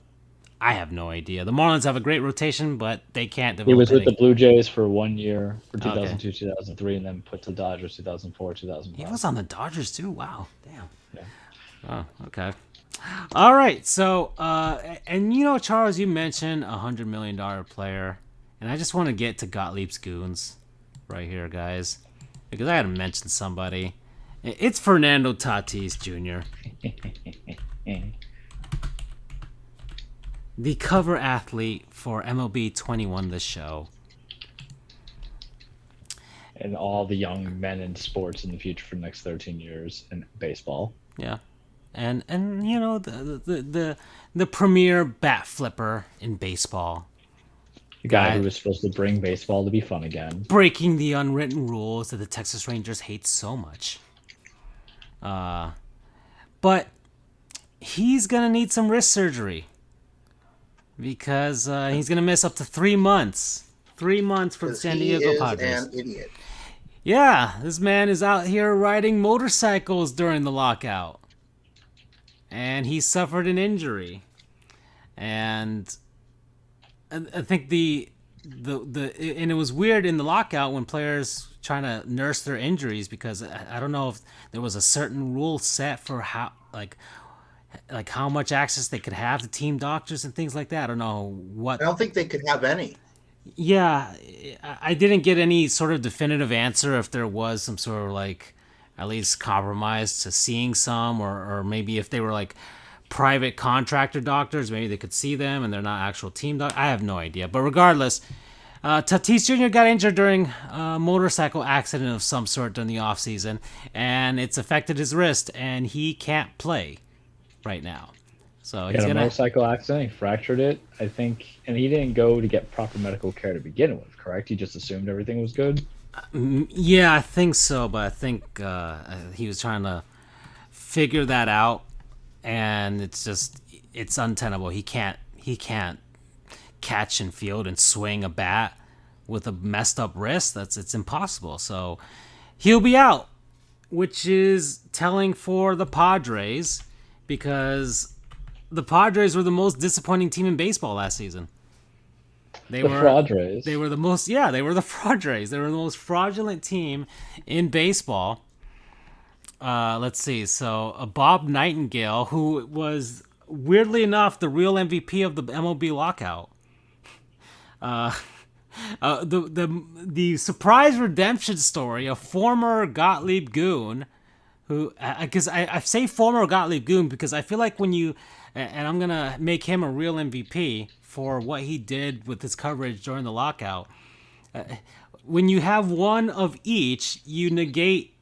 A: I have no idea. The Marlins have a great rotation, but they can't develop.
C: He was with the Blue Jays for 1 year, for 2002, 2003, and then put to the Dodgers 2004, 2005.
A: He was on the Dodgers too? Wow. Damn.
C: Yeah.
A: Oh, okay. All right. So, and you know, Charles, you mentioned $100 million player, and I just want to get to Gottlieb's Goons right here, guys, because I had to mention somebody. It's Fernando Tatis Jr. The cover athlete for MLB 21 The Show.
C: And all the young men in sports in the future for the next 13 years in baseball.
A: Yeah. And you know, the premier bat flipper in baseball.
C: The guy who was supposed to bring baseball to be fun again.
A: Breaking the unwritten rules that the Texas Rangers hate so much. But he's going to need some wrist surgery. Because he's going to miss up to 3 months. 3 months for the San Diego Padres.
B: He is an idiot.
A: Yeah, this man is out here riding motorcycles during the lockout. And he suffered an injury. And I think and it was weird in the lockout when players trying to nurse their injuries, because I don't know if there was a certain rule set for how, like how much access they could have to team doctors and things like that. I don't know what.
B: I don't think they could have any.
A: Yeah, I didn't get any sort of definitive answer if there was some sort of like at least compromise to seeing some, or maybe if they were like private contractor doctors, maybe they could see them and they're not actual team doctors. I have no idea. But regardless, Tatis Jr. got injured during a motorcycle accident of some sort during the offseason, and it's affected his wrist, and he can't play right now. So he's
C: a motorcycle accident. He fractured it, I think, and he didn't go to get proper medical care to begin with, correct? He just assumed everything was good?
A: Yeah, I think so, but I think he was trying to figure that out, and it's untenable. He can't catch and field and swing a bat with a messed up wrist. It's impossible. So he'll be out, which is telling for the Padres, because the Padres were the most disappointing team in baseball last season. They were the Padres. They were the Padres. They were the most fraudulent team in baseball. Let's see. So Bob Nightingale, who was weirdly enough the real MVP of the MLB lockout. The surprise redemption story of former Gottlieb Goon, who, because I say former Gottlieb Goon because I feel like when you, and I'm gonna make him a real MVP for what he did with his coverage during the lockout. When you have one of each, you negate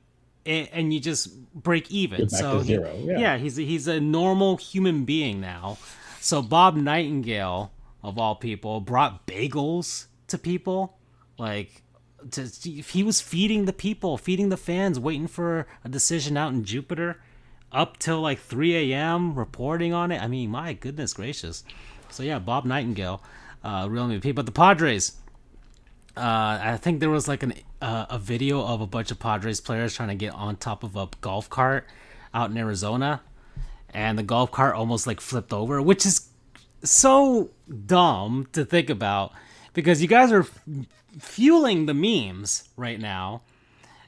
A: it and you just break even. So
C: to zero.
A: Yeah, he's a normal human being now. So Bob Nightingale, of all people, brought bagels to people. He was feeding the people, feeding the fans, waiting for a decision out in Jupiter, up till like 3 a.m. reporting on it. I mean, my goodness gracious. So yeah, Bob Nightingale, real MVP. But the Padres, I think there was like a video of a bunch of Padres players trying to get on top of a golf cart out in Arizona, and the golf cart almost like flipped over, which is so dumb to think about, because you guys are fueling the memes right now,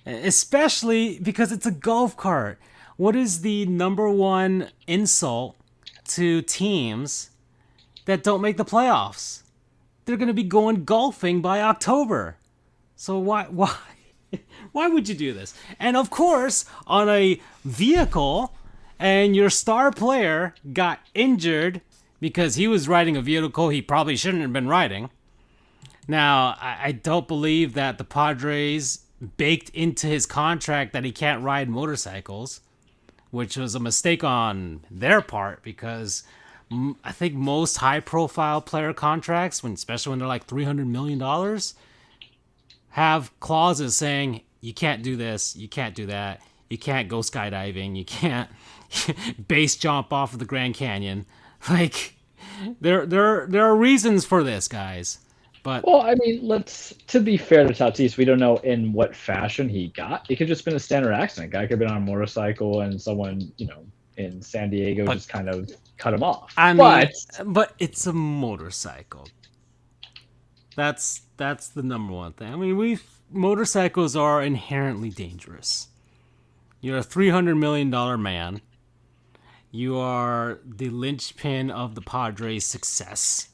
A: especially because it's a golf cart. What is the number one insult to teams that don't make the playoffs. They're going to be going golfing by October. So why would you do this? And of course, on a vehicle, and your star player got injured because he was riding a vehicle he probably shouldn't have been riding. Now, I don't believe that the Padres baked into his contract that he can't ride motorcycles, which was a mistake on their part, because I think most high-profile player contracts, especially when they're like $300 million, have clauses saying you can't do this, you can't do that, you can't go skydiving, you can't base jump off of the Grand Canyon. Like, there are reasons for this, guys. But
C: well, I mean, to be fair to Tatis, we don't know in what fashion he got. It could have just been a standard accident. Guy could have been on a motorcycle and someone, in San Diego just kind of cut him off.
A: But it's a motorcycle. That's the number one thing. I mean, motorcycles are inherently dangerous. You're a $300 million man. You are the linchpin of the Padres' success.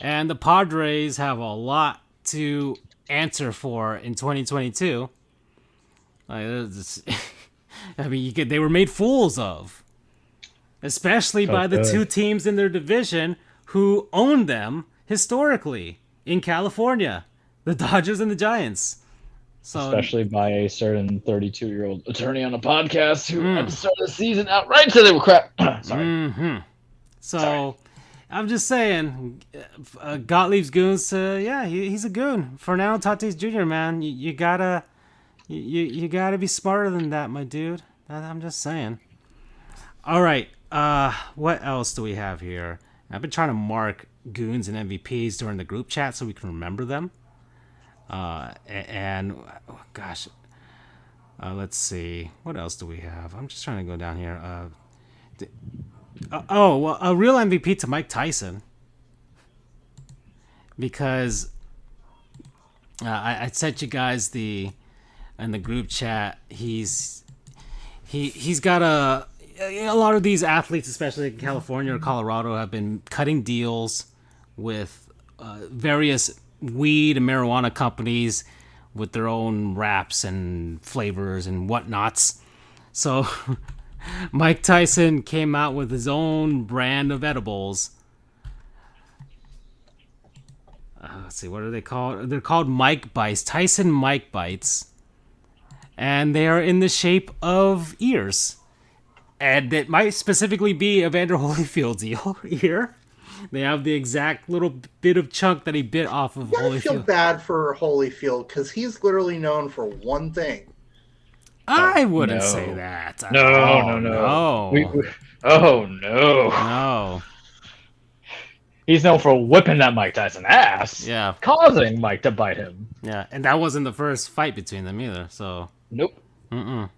A: And the Padres have a lot to answer for in 2022. I mean, they were made fools of. Especially by the two teams in their division who owned them historically in California. The Dodgers and the Giants. So,
C: especially by a certain 32-year-old attorney on a podcast who at the start of the season outright said they were crap. Sorry.
A: Mm-hmm. Sorry. I'm just saying, Gottlieb's goons. He's a goon. Fernando Tatis Jr. Man, you gotta be smarter than that, my dude. I'm just saying. All right. What else do we have here? I've been trying to mark goons and MVPs during the group chat so we can remember them. Let's see. What else do we have? I'm just trying to go down here. A real MVP to Mike Tyson, because I sent you guys in the group chat. He's got a lot of these athletes, especially in California or Colorado, have been cutting deals with various weed and marijuana companies with their own wraps and flavors and whatnots. So Mike Tyson came out with his own brand of edibles. Let's see, what are they called? They're called Mike Bites, Tyson Mike Bites. And they are in the shape of ears. And it might specifically be Evander Holyfield's ear. They have the exact little bit of chunk that he bit off of Holyfield. I feel
B: bad for Holyfield because he's literally known for one thing.
A: I wouldn't say that.
C: No.
A: No.
C: He's known for whipping that Mike Tyson ass.
A: Yeah.
C: Causing Mike to bite him.
A: Yeah, and that wasn't the first fight between them either, so.
C: Nope.
A: What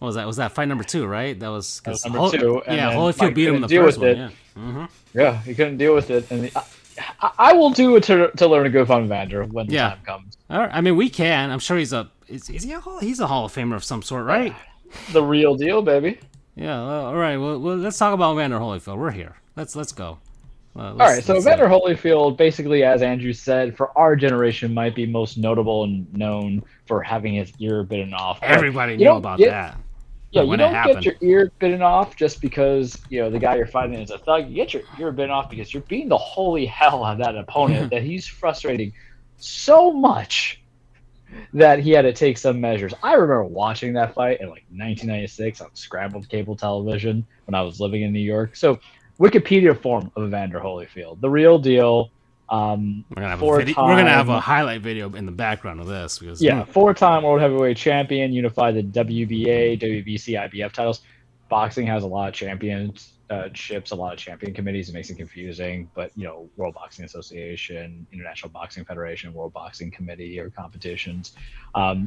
A: was that? Was that fight number 2, right? That was
C: number 2.
A: And Holyfield beat him in the first one. Yeah. Mm-hmm.
C: Yeah, he couldn't deal with it. And I will do it to learn a goof on Evander when the time comes.
A: All right. I mean, we can. I'm sure he's a Hall of Famer of some sort, right?
C: The real deal, baby.
A: Yeah. All right. Well, let's talk about Evander Holyfield. We're here. Let's go.
C: All right. So Evander Holyfield, basically, as Andrew said, for our generation, might be most notable and known for having his ear bitten off.
A: Everybody knew about that.
C: Yeah, you don't get your ear bitten off just because the guy you're fighting is a thug. You get your ear bitten off because you're beating the holy hell out of that opponent that he's frustrating so much that he had to take some measures. I remember watching that fight in 1996 on scrambled cable television when I was living in New York. So Wikipedia form of Evander Holyfield, the real deal.
A: We're gonna have a highlight video in the background of this because
C: 4-time world heavyweight champion, unified the WBA, WBC, IBF titles. Boxing has a lot of championships, a lot of champion committees. It makes it confusing, but World Boxing Association, International Boxing Federation, World Boxing Committee or competitions.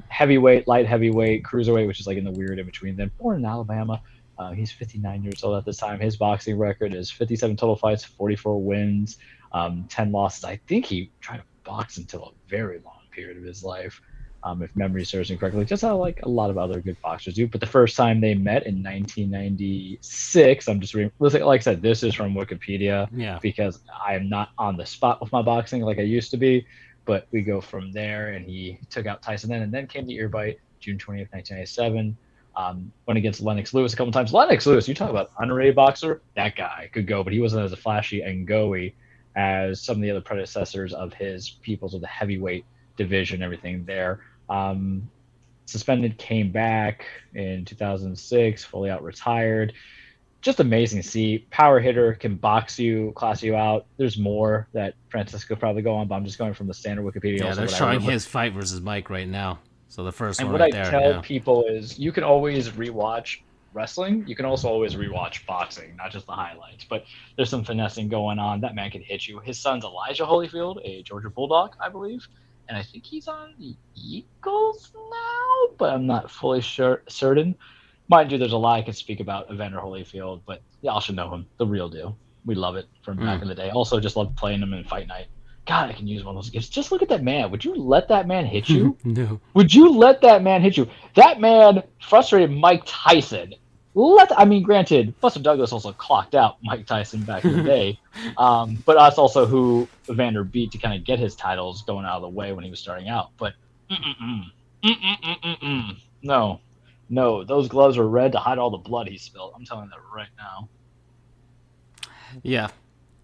C: Heavyweight, light heavyweight, cruiserweight, which is in the weird in between. Then born in Alabama. He's 59 years old at this time. His boxing record is 57 total fights, 44 wins. 10 losses. I think he tried to box until a very long period of his life. if memory serves me correctly, just how like a lot of other good boxers do. But the first time they met in 1996, I'm just like I said, this is from Wikipedia because I am not on the spot with my boxing like I used to be. But we go from there, and he took out Tyson then, and then came the ear bite, June 20th, 1997. Went against Lennox Lewis a couple times. Lennox Lewis, you talk about underrated boxer, that guy could go, but he wasn't as flashy and go-y as some of the other predecessors of his peoples of the heavyweight division, everything there. Suspended, came back in 2006, fully out retired. Just amazing to see. Power hitter, can box you, class you out. There's more that Francisco probably go on, but I'm just going from the standard Wikipedia.
A: Yeah, they're showing his fight versus Mike right now. So the first
C: and
A: one
C: what
A: right
C: I
A: there.
C: tell people is you can always rewatch wrestling. You can also always rewatch boxing, not just the highlights. But there's some finessing going on. That man can hit you. His son's Elijah Holyfield, a Georgia Bulldog, I believe. And I think he's on the Eagles now, but I'm not fully certain. Mind you, there's a lot I could speak about Evander Holyfield, but y'all should know him, the real deal. We love it from back in the day. Also, just love playing him in Fight Night. God, I can use one of those gifts. Just look at that man. Would you let that man hit you?
A: No.
C: Would you let that man hit you? That man frustrated Mike Tyson. Granted, Buster Douglas also clocked out Mike Tyson back in the day, but that's also who Evander beat to kind of get his titles going out of the way when he was starting out. But no, those gloves are red to hide all the blood he spilled. I'm telling you that right now.
A: Yeah.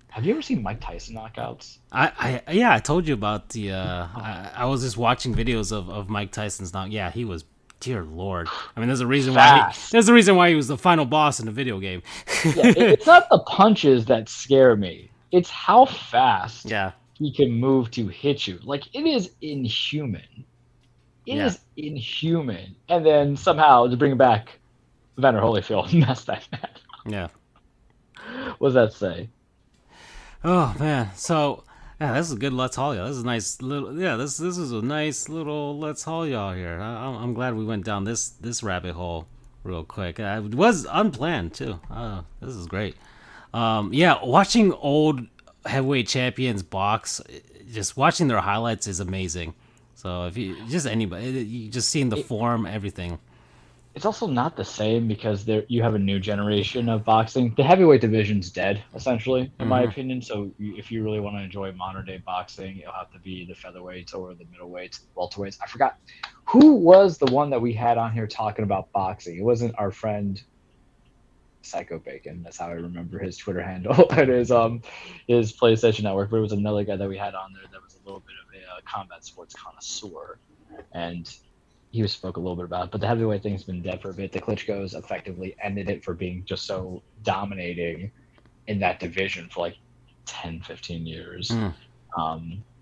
C: Have you ever seen Mike Tyson knockouts?
A: I told you about the. I was just watching videos of Mike Tyson's knock. Yeah, he was. Dear Lord! I mean, there's a reason why he was the final boss in the video game.
C: It's not the punches that scare me; it's how fast he can move to hit you. Like, it is inhuman. It is inhuman. And then somehow to bring it back, Evander Holyfield messed that man.
A: Yeah.
C: What does that say?
A: Oh man! So. Yeah, this is a good Let's Haul Y'all. This is a nice little. Yeah, this is a nice little Let's Haul Y'all here. I'm glad we went down this rabbit hole real quick. It was unplanned too. This is great. Watching old heavyweight champions box, just watching their highlights is amazing. So if you just anybody, you just seeing the form, everything.
C: It's also not the same because you have a new generation of boxing. The heavyweight division's dead, essentially, in my opinion. So if you really want to enjoy modern day boxing, it'll have to be the featherweights or the middleweights, welterweights. I forgot who was the one that we had on here talking about boxing. It wasn't our friend Psycho Bacon. That's how I remember his Twitter handle at his PlayStation Network. But it was another guy that we had on there that was a little bit of a combat sports connoisseur, and he spoke a little bit about it, but the heavyweight thing's been dead for a bit. The Klitschko's effectively ended it for being just so dominating in that division for like 10, 15 years.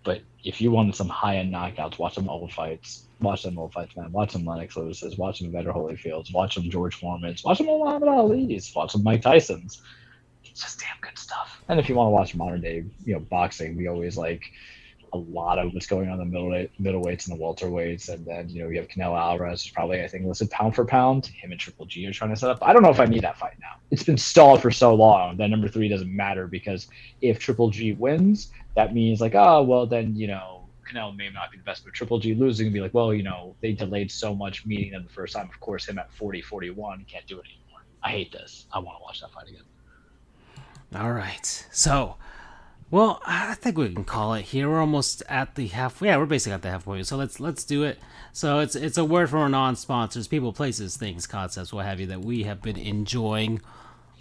C: But if you wanted some high-end knockouts, watch them old fights, man. Watch some Lennox Lewis's, watch some Evander Holyfield's, watch some George Foreman's, watch some Muhammad Ali's, watch some Mike Tyson's. It's just damn good stuff. And if you want to watch modern day, boxing, we always like a lot of what's going on in the middleweights and the welterweights, and then you have Canelo Alvarez, who's probably I think listed pound for pound. Him and Triple G are trying to set up. I don't know if I need that fight now. It's been stalled for so long that number 3 doesn't matter, because if Triple G wins, that means like, oh well, then Canelo may not be the best, but Triple G losing and be like, well, they delayed so much meeting them the first time. Of course, him at 40-41 can't do it anymore. I hate this. I want to watch that fight again.
A: All right, so. Well, I think we can call it here. We're almost at the halfway. Yeah, we're basically at the halfway. So let's do it. So it's a word from our non-sponsors, people, places, things, concepts, what have you, that we have been enjoying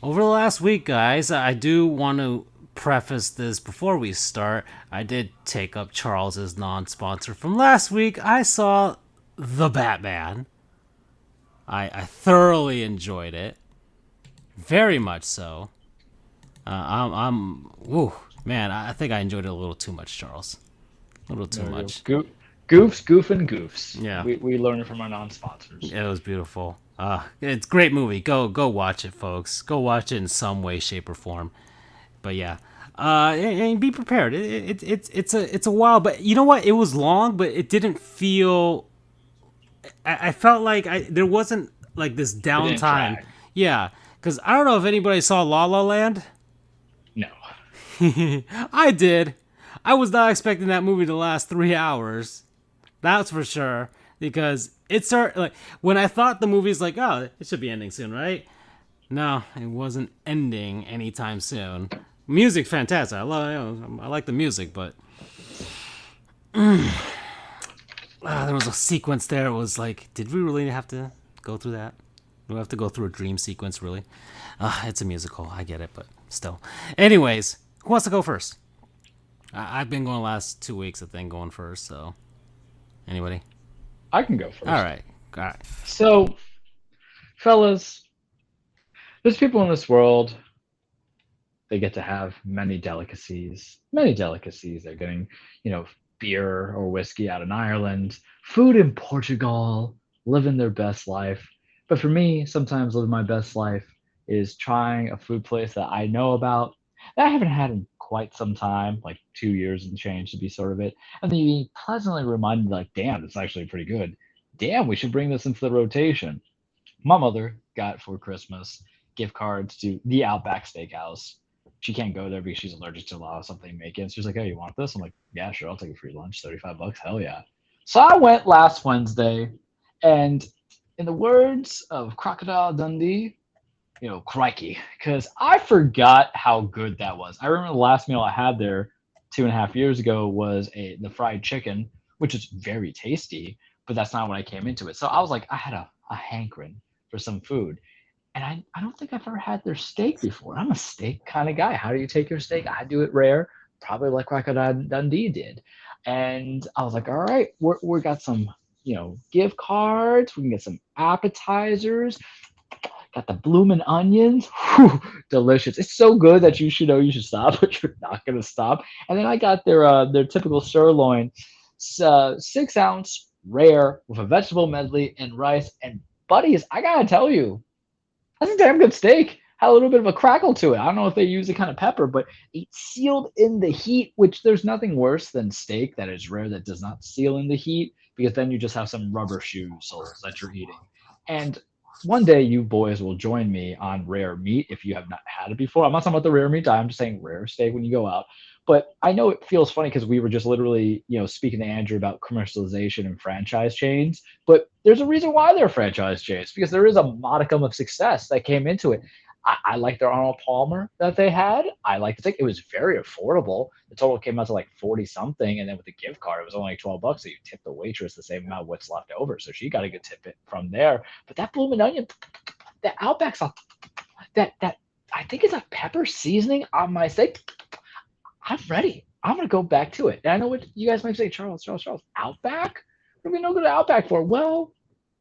A: over the last week, guys. I do want to preface this before we start. I did take up Charles's non-sponsor from last week. I saw The Batman. I thoroughly enjoyed it, very much so. Man, I think I enjoyed it a little too much, Charles. A little too much.
C: Goofs, Goof, and Goofs.
A: Yeah.
C: We learned it from our non-sponsors.
A: It was beautiful. It's a great movie. Go watch it, folks. Go watch it in some way, shape, or form. But yeah. And be prepared. It's a while, but you know what? It was long, but it didn't feel... I felt like there wasn't like this downtime. Yeah. Because I don't know if anybody saw La La Land.
C: No.
A: I did. I was not expecting that movie to last 3 hours. That's for sure. because it started like when I thought the movie's like, oh, it should be ending soon, right? No, it wasn't ending anytime soon. Music, fantastic. I like the music, but there was a sequence there. It was like, did we really have to go through that? Do we have to go through a dream sequence, really? It's a musical. I get it, but still. Anyways, who wants to go first? I've been going the last 2 weeks, I think, going first, so. Anybody?
C: I can go first.
A: All right.
C: So, fellas, there's people in this world, they get to have many delicacies. They're getting, beer or whiskey out in Ireland, food in Portugal, living their best life. But for me, sometimes living my best life is trying a food place that I know about that I haven't had in quite some time, like 2 years and change to be sort of it. And then you be pleasantly reminded, like, damn, it's actually pretty good. Damn, we should bring this into the rotation. My mother got for Christmas gift cards to the Outback Steakhouse. She can't go there because she's allergic to a lot of something they make it. So she's like, "Oh, you want this?" I'm like, "Yeah, sure, I'll take a free lunch, $35. Hell yeah." So I went last Wednesday, and in the words of Crocodile Dundee, crikey, because I forgot how good that was. I remember the last meal I had there 2.5 years ago was the fried chicken, which is very tasty, but that's not what I came into it. So I was like, I had a hankering for some food. And I don't think I've ever had their steak before. I'm a steak kind of guy. How do you take your steak? I do it rare, probably like Crocodile Dundee did. And I was like, all right, we got some, gift cards. We can get some appetizers. Got the blooming onions. Whew, delicious. It's so good that you should stop, but you're not going to stop. And then I got their typical sirloin, 6-ounce rare with a vegetable medley and rice. And buddies, I got to tell you, that's a damn good steak. Had a little bit of a crackle to it. I don't know if they use the kind of pepper, but it sealed in the heat, which there's nothing worse than steak that is rare that does not seal in the heat, because then you just have some rubber shoe soles that you're eating. And one day you boys will join me on rare meat if you have not had it before. I'm not talking about the rare meat diet. I'm just saying rare steak when you go out. But I know it feels funny because we were just literally, speaking to Andrew about commercialization and franchise chains. But there's a reason why they're franchise chains, because there is a modicum of success that came into it. I like their Arnold Palmer that they had. I like the steak. It was very affordable. The total came out to like 40 something. And then with the gift card, it was only like $12. So you tip the waitress the same amount of what's left over. So she got a good tip from there. But that blooming onion, that Outback sauce, that I think it's a pepper seasoning on my steak. I'm ready. I'm going to go back to it. And I know what you guys might say, Charles, Outback? What do we know go to Outback for? Well,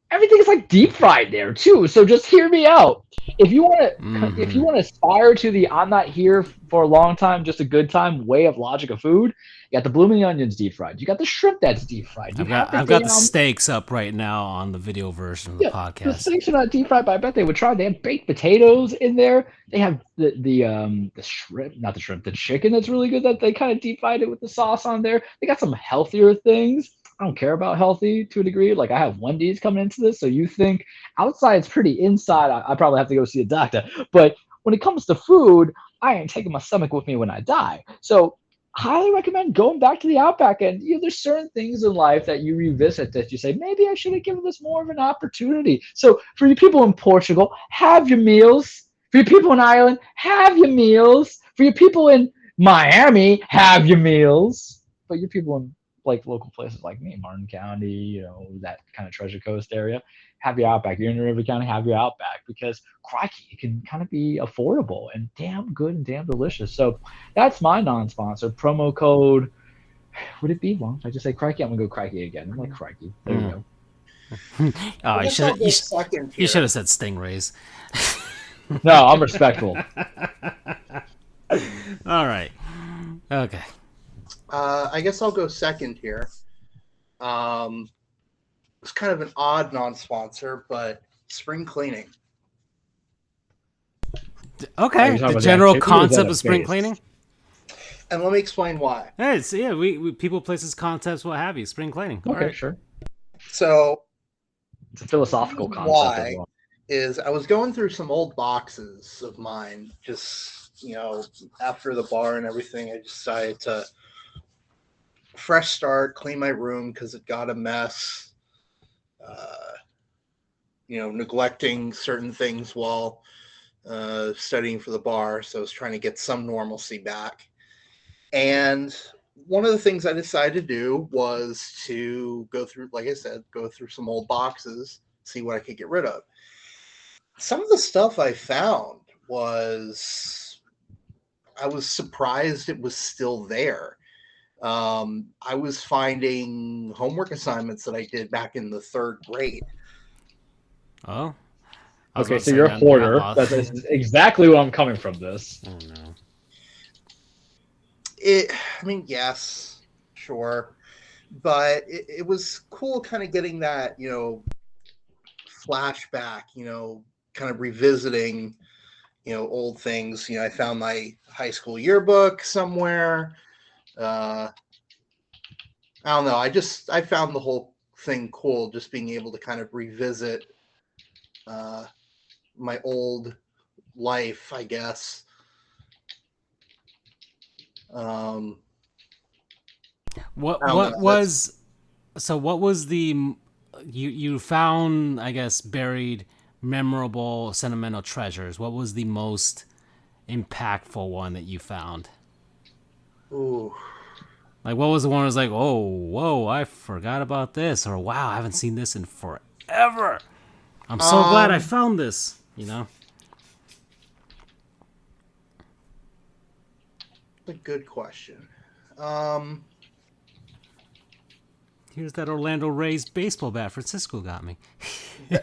C: everything is like deep fried there too. So just hear me out. If you want to aspire to the I'm not here for a long time, just a good time way of logic of food, you got the blooming onions deep fried. You got the shrimp that's deep fried.
A: I've got the steaks up right now on the video version of the podcast.
C: The steaks are not deep fried, but I bet they would try. They have baked potatoes in there. They have the shrimp, not the shrimp, the chicken that's really good that they kind of deep fried it with the sauce on there. They got some healthier things. I don't care about healthy to a degree. Like I have Wendy's coming into this, so you think outside's pretty, inside I probably have to go see a doctor. But when it comes to food, I ain't taking my stomach with me when I die. So highly recommend going back to the Outback. And there's certain things in life that you revisit that you say, maybe I should have given this more of an opportunity. So for you people in Portugal, have your meals. For you people in Ireland, have your meals. For you people in Miami, have your meals. But you people in like local places like me, Martin County, that kind of Treasure Coast area, have your Outback. You're in River County, have your Outback, because crikey, it can kind of be affordable and damn good and damn delicious. So that's my non-sponsor promo code. Would it be long? If I just say crikey, I'm gonna go crikey again. I'm like crikey. There you go.
A: Oh, you should have said stingrays.
C: No, I'm respectful.
A: All right. Okay.
B: I guess I'll go second here. It's kind of an odd non-sponsor, but spring cleaning.
A: Okay, the general concept of spring cleaning.
B: And let me explain why.
A: Hey, so we people, places, concepts, what have you. Spring cleaning.
C: Okay, right. Sure.
B: So
C: it's a philosophical concept.
B: Why is I was going through some old boxes of mine, just after the bar and everything. I decided to fresh start, clean my room because it got a mess. neglecting certain things while studying for the bar. So I was trying to get some normalcy back. And one of the things I decided to do was to go through, like I said, go through some old boxes, see what I could get rid of. Some of the stuff I found I was surprised it was still there. I was finding homework assignments that I did back in the 3rd grade.
A: Oh.
C: Okay, so you're a hoarder. That's exactly where I'm coming from this.
A: Oh, no.
B: Yes, sure. But it was cool kind of getting that, flashback, kind of revisiting, old things. I found my high school yearbook somewhere. I don't know. I found the whole thing cool, just being able to kind of revisit my old life, I guess.
A: What was the you found, I guess, buried memorable sentimental treasures? What was the most impactful one that you found?
B: Ooh.
A: Like, what was the one that was like, oh, whoa, I forgot about this, or wow, I haven't seen this in forever. I'm so glad I found this,
B: A good question.
A: Here's that Orlando Rays baseball bat Francisco got me.
B: Yeah.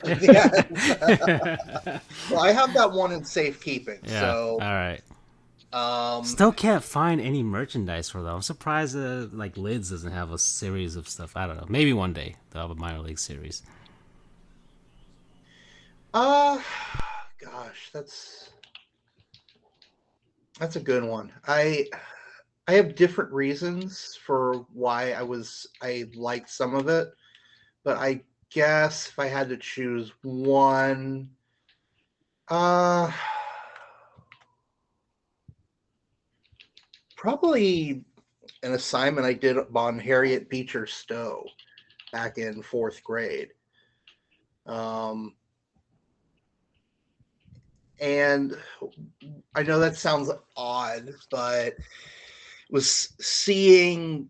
B: Well, I have that one in safekeeping.
A: Yeah.
B: So
A: all right. Still can't find any merchandise for them. I'm surprised like Lids doesn't have a series of stuff. I don't know. Maybe one day they'll have a minor league series.
B: Gosh, that's a good one. I have different reasons for why I liked some of it, but I guess if I had to choose one, probably an assignment I did on Harriet Beecher Stowe back in 4th grade. And I know that sounds odd, but was seeing,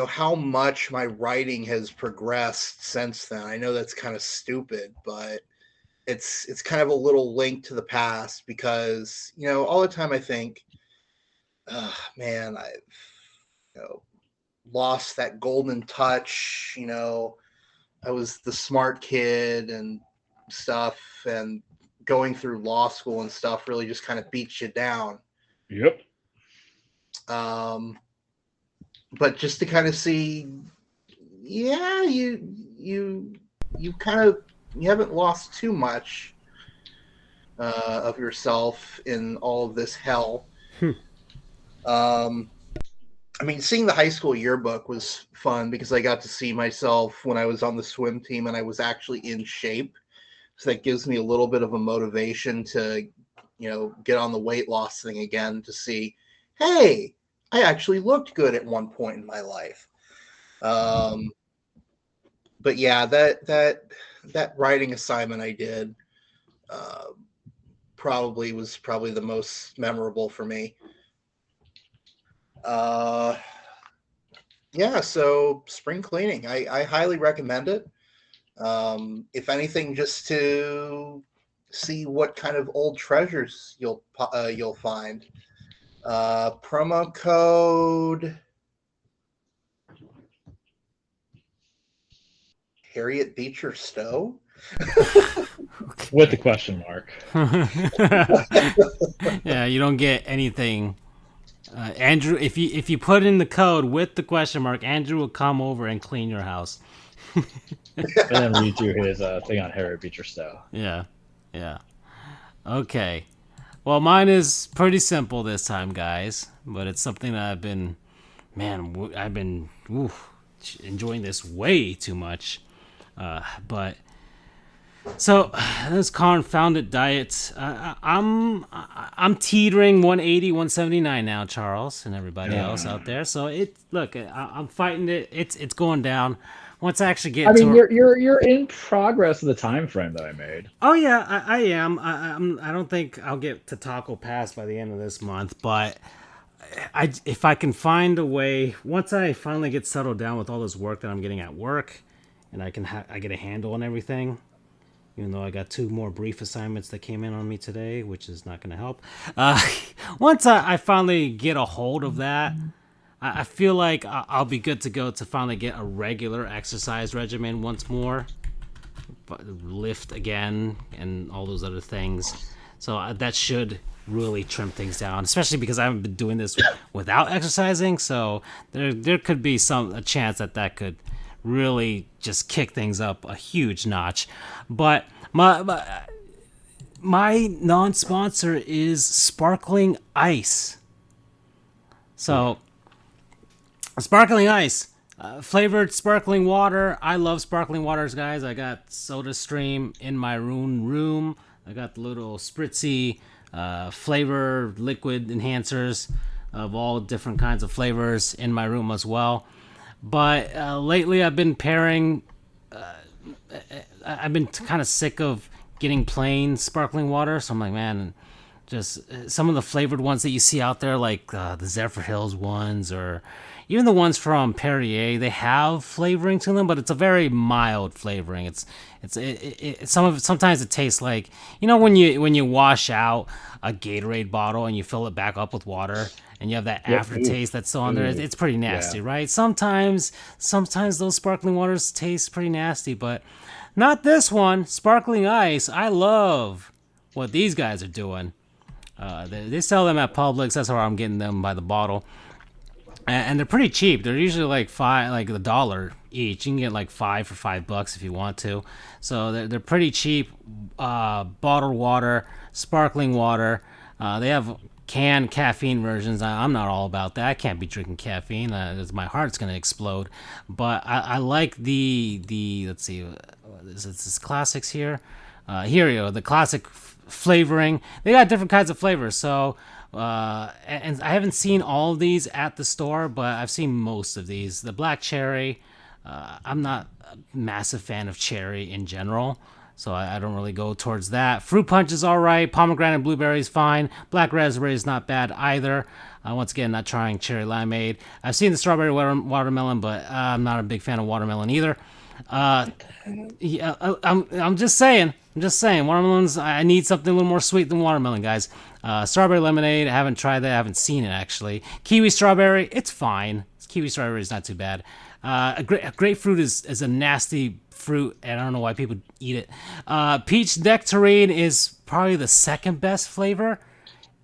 B: how much my writing has progressed since then. I know that's kind of stupid, but it's kind of a little link to the past because, all the time I think, man, I've lost that golden touch. I was the smart kid and stuff, and going through law school and stuff really just kind of beats you down.
C: Yep.
B: But just to kind of see, yeah, you haven't lost too much of yourself in all of this hell. Seeing the high school yearbook was fun because I got to see myself when I was on the swim team and I was actually in shape. So that gives me a little bit of a motivation to, get on the weight loss thing again to see, hey, I actually looked good at one point in my life. But yeah, that writing assignment I did probably the most memorable for me. Yeah, so spring cleaning, I highly recommend it. If anything, just to see what kind of old treasures you'll find. Promo code Harriet Beecher Stowe.
C: With the question mark.
A: Yeah, you don't get anything. Andrew, if you put in the code with the question mark, Andrew will come over and clean your house.
C: And then read you his thing on Harriet Beecher Stowe.
A: Yeah. Okay. Well, mine is pretty simple this time, guys, but it's something that I've been enjoying this way too much. But so this confounded diet, I'm teetering 180, 179 now, Charles, and everybody else out there. So I'm fighting it. It's going down. once I actually get.
C: I mean, you're in progress of the time frame that I made.
A: Oh yeah, I am. I don't think I'll get to Taco Pass by the end of this month, but if I can find a way, once I finally get settled down with all this work that I'm getting at work, and I get a handle on everything. Even though I got 2 more brief assignments that came in on me today, which is not going to help. Once I finally get a hold of that, I feel like I'll be good to go to finally get a regular exercise regimen once more. Lift again and all those other things. So that should really trim things down, especially because I haven't been doing this without exercising. So there could be a chance that could really just kick things up a huge notch. But my non-sponsor is sparkling ice. So sparkling ice, flavored sparkling water. I love sparkling waters, guys. I got SodaStream in my room. I got the little spritzy flavor liquid enhancers of all different kinds of flavors in my room as well. But lately I've been pairing, I've been kind of sick of getting plain sparkling water. So I'm like, man, just some of the flavored ones that you see out there, like the Zephyr Hills ones, or even the ones from Perrier, they have flavoring to them, but it's a very mild flavoring. Sometimes it tastes like, when you wash out a Gatorade bottle and you fill it back up with water, and you have that aftertaste that's still on there. It's pretty nasty, right? Sometimes those sparkling waters taste pretty nasty, but not this one. Sparkling ice. I love what these guys are doing. They sell them at Publix. That's where I'm getting them by the bottle, and they're pretty cheap. They're usually like $1 each. You can get like 5 for $5 if you want to. So they're pretty cheap. Bottled water, sparkling water. They have canned caffeine versions. I'm not all about that. I can't be drinking caffeine. My heart's gonna explode. But I like the let's see, is this classics here? Here you go. The classic flavoring. They got different kinds of flavors. So and I haven't seen all of these at the store, but I've seen most of these. The black cherry. I'm not a massive fan of cherry in general, so I don't really go towards that. Fruit punch is all right. Pomegranate and blueberry is fine. Black raspberry is not bad either. Once again, not trying cherry limeade. I've seen the strawberry watermelon, but I'm not a big fan of watermelon either. Yeah, I'm just saying. Watermelons, I need something a little more sweet than watermelon, guys. Strawberry lemonade, I haven't tried that. I haven't seen it, actually. Kiwi strawberry, it's fine. Kiwi strawberry is not too bad. Grapefruit is a nasty fruit, and I don't know why people eat it. Peach nectarine is probably the second best flavor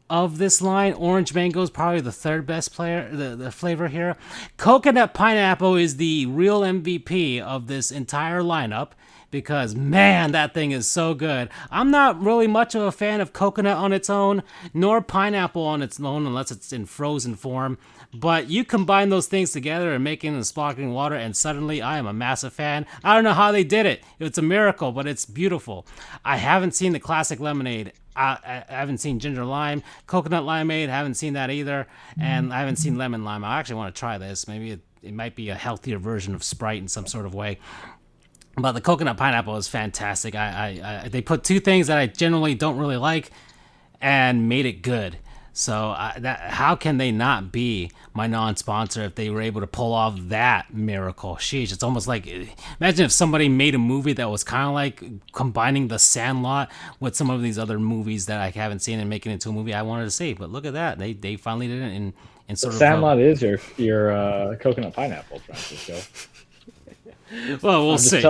A: of this line. Orange mango is probably the third best the flavor here. Coconut pineapple is the real MVP of this entire lineup, because man, that thing is so good. I'm not really much of a fan of coconut on its own, nor pineapple on its own unless it's in frozen form. But you combine those things together and make it into sparkling water, and suddenly I am a massive fan. I don't know how they did it. It's a miracle, but it's beautiful. I haven't seen the classic lemonade. I haven't seen ginger lime. Coconut limeade, haven't seen that either. And I haven't seen lemon lime. I actually want to try this. Maybe it might be a healthier version of Sprite in some sort of way. But the coconut pineapple is fantastic. They put 2 things that I generally don't really like and made it good. So how can they not be my non-sponsor if they were able to pull off that miracle? Sheesh, it's almost like, imagine if somebody made a movie that was kind of like combining The Sandlot with some of these other movies that I haven't seen and making it into a movie I wanted to see. But look at that, they finally did it in sort of.
C: Sandlot is your coconut pineapple, Francisco.
A: Well, we'll see.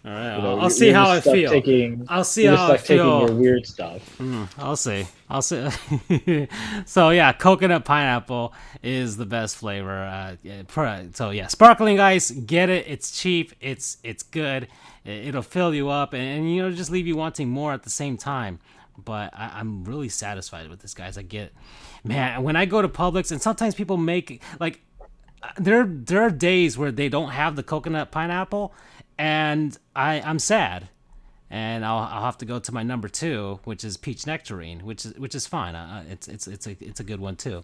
A: All right, I'll see how I feel. I'll see how I feel.
C: Taking your weird stuff.
A: I'll see. So yeah, coconut pineapple is the best flavor. So yeah, sparkling ice, get it. It's cheap. It's good. It'll fill you up and just leave you wanting more at the same time. But I'm really satisfied with this, guys. I get, man, when I go to Publix, and sometimes people make like, there are days where they don't have the coconut pineapple. And I'm sad, and I'll have to go to my number 2, which is peach nectarine, which is fine. It's a good one too.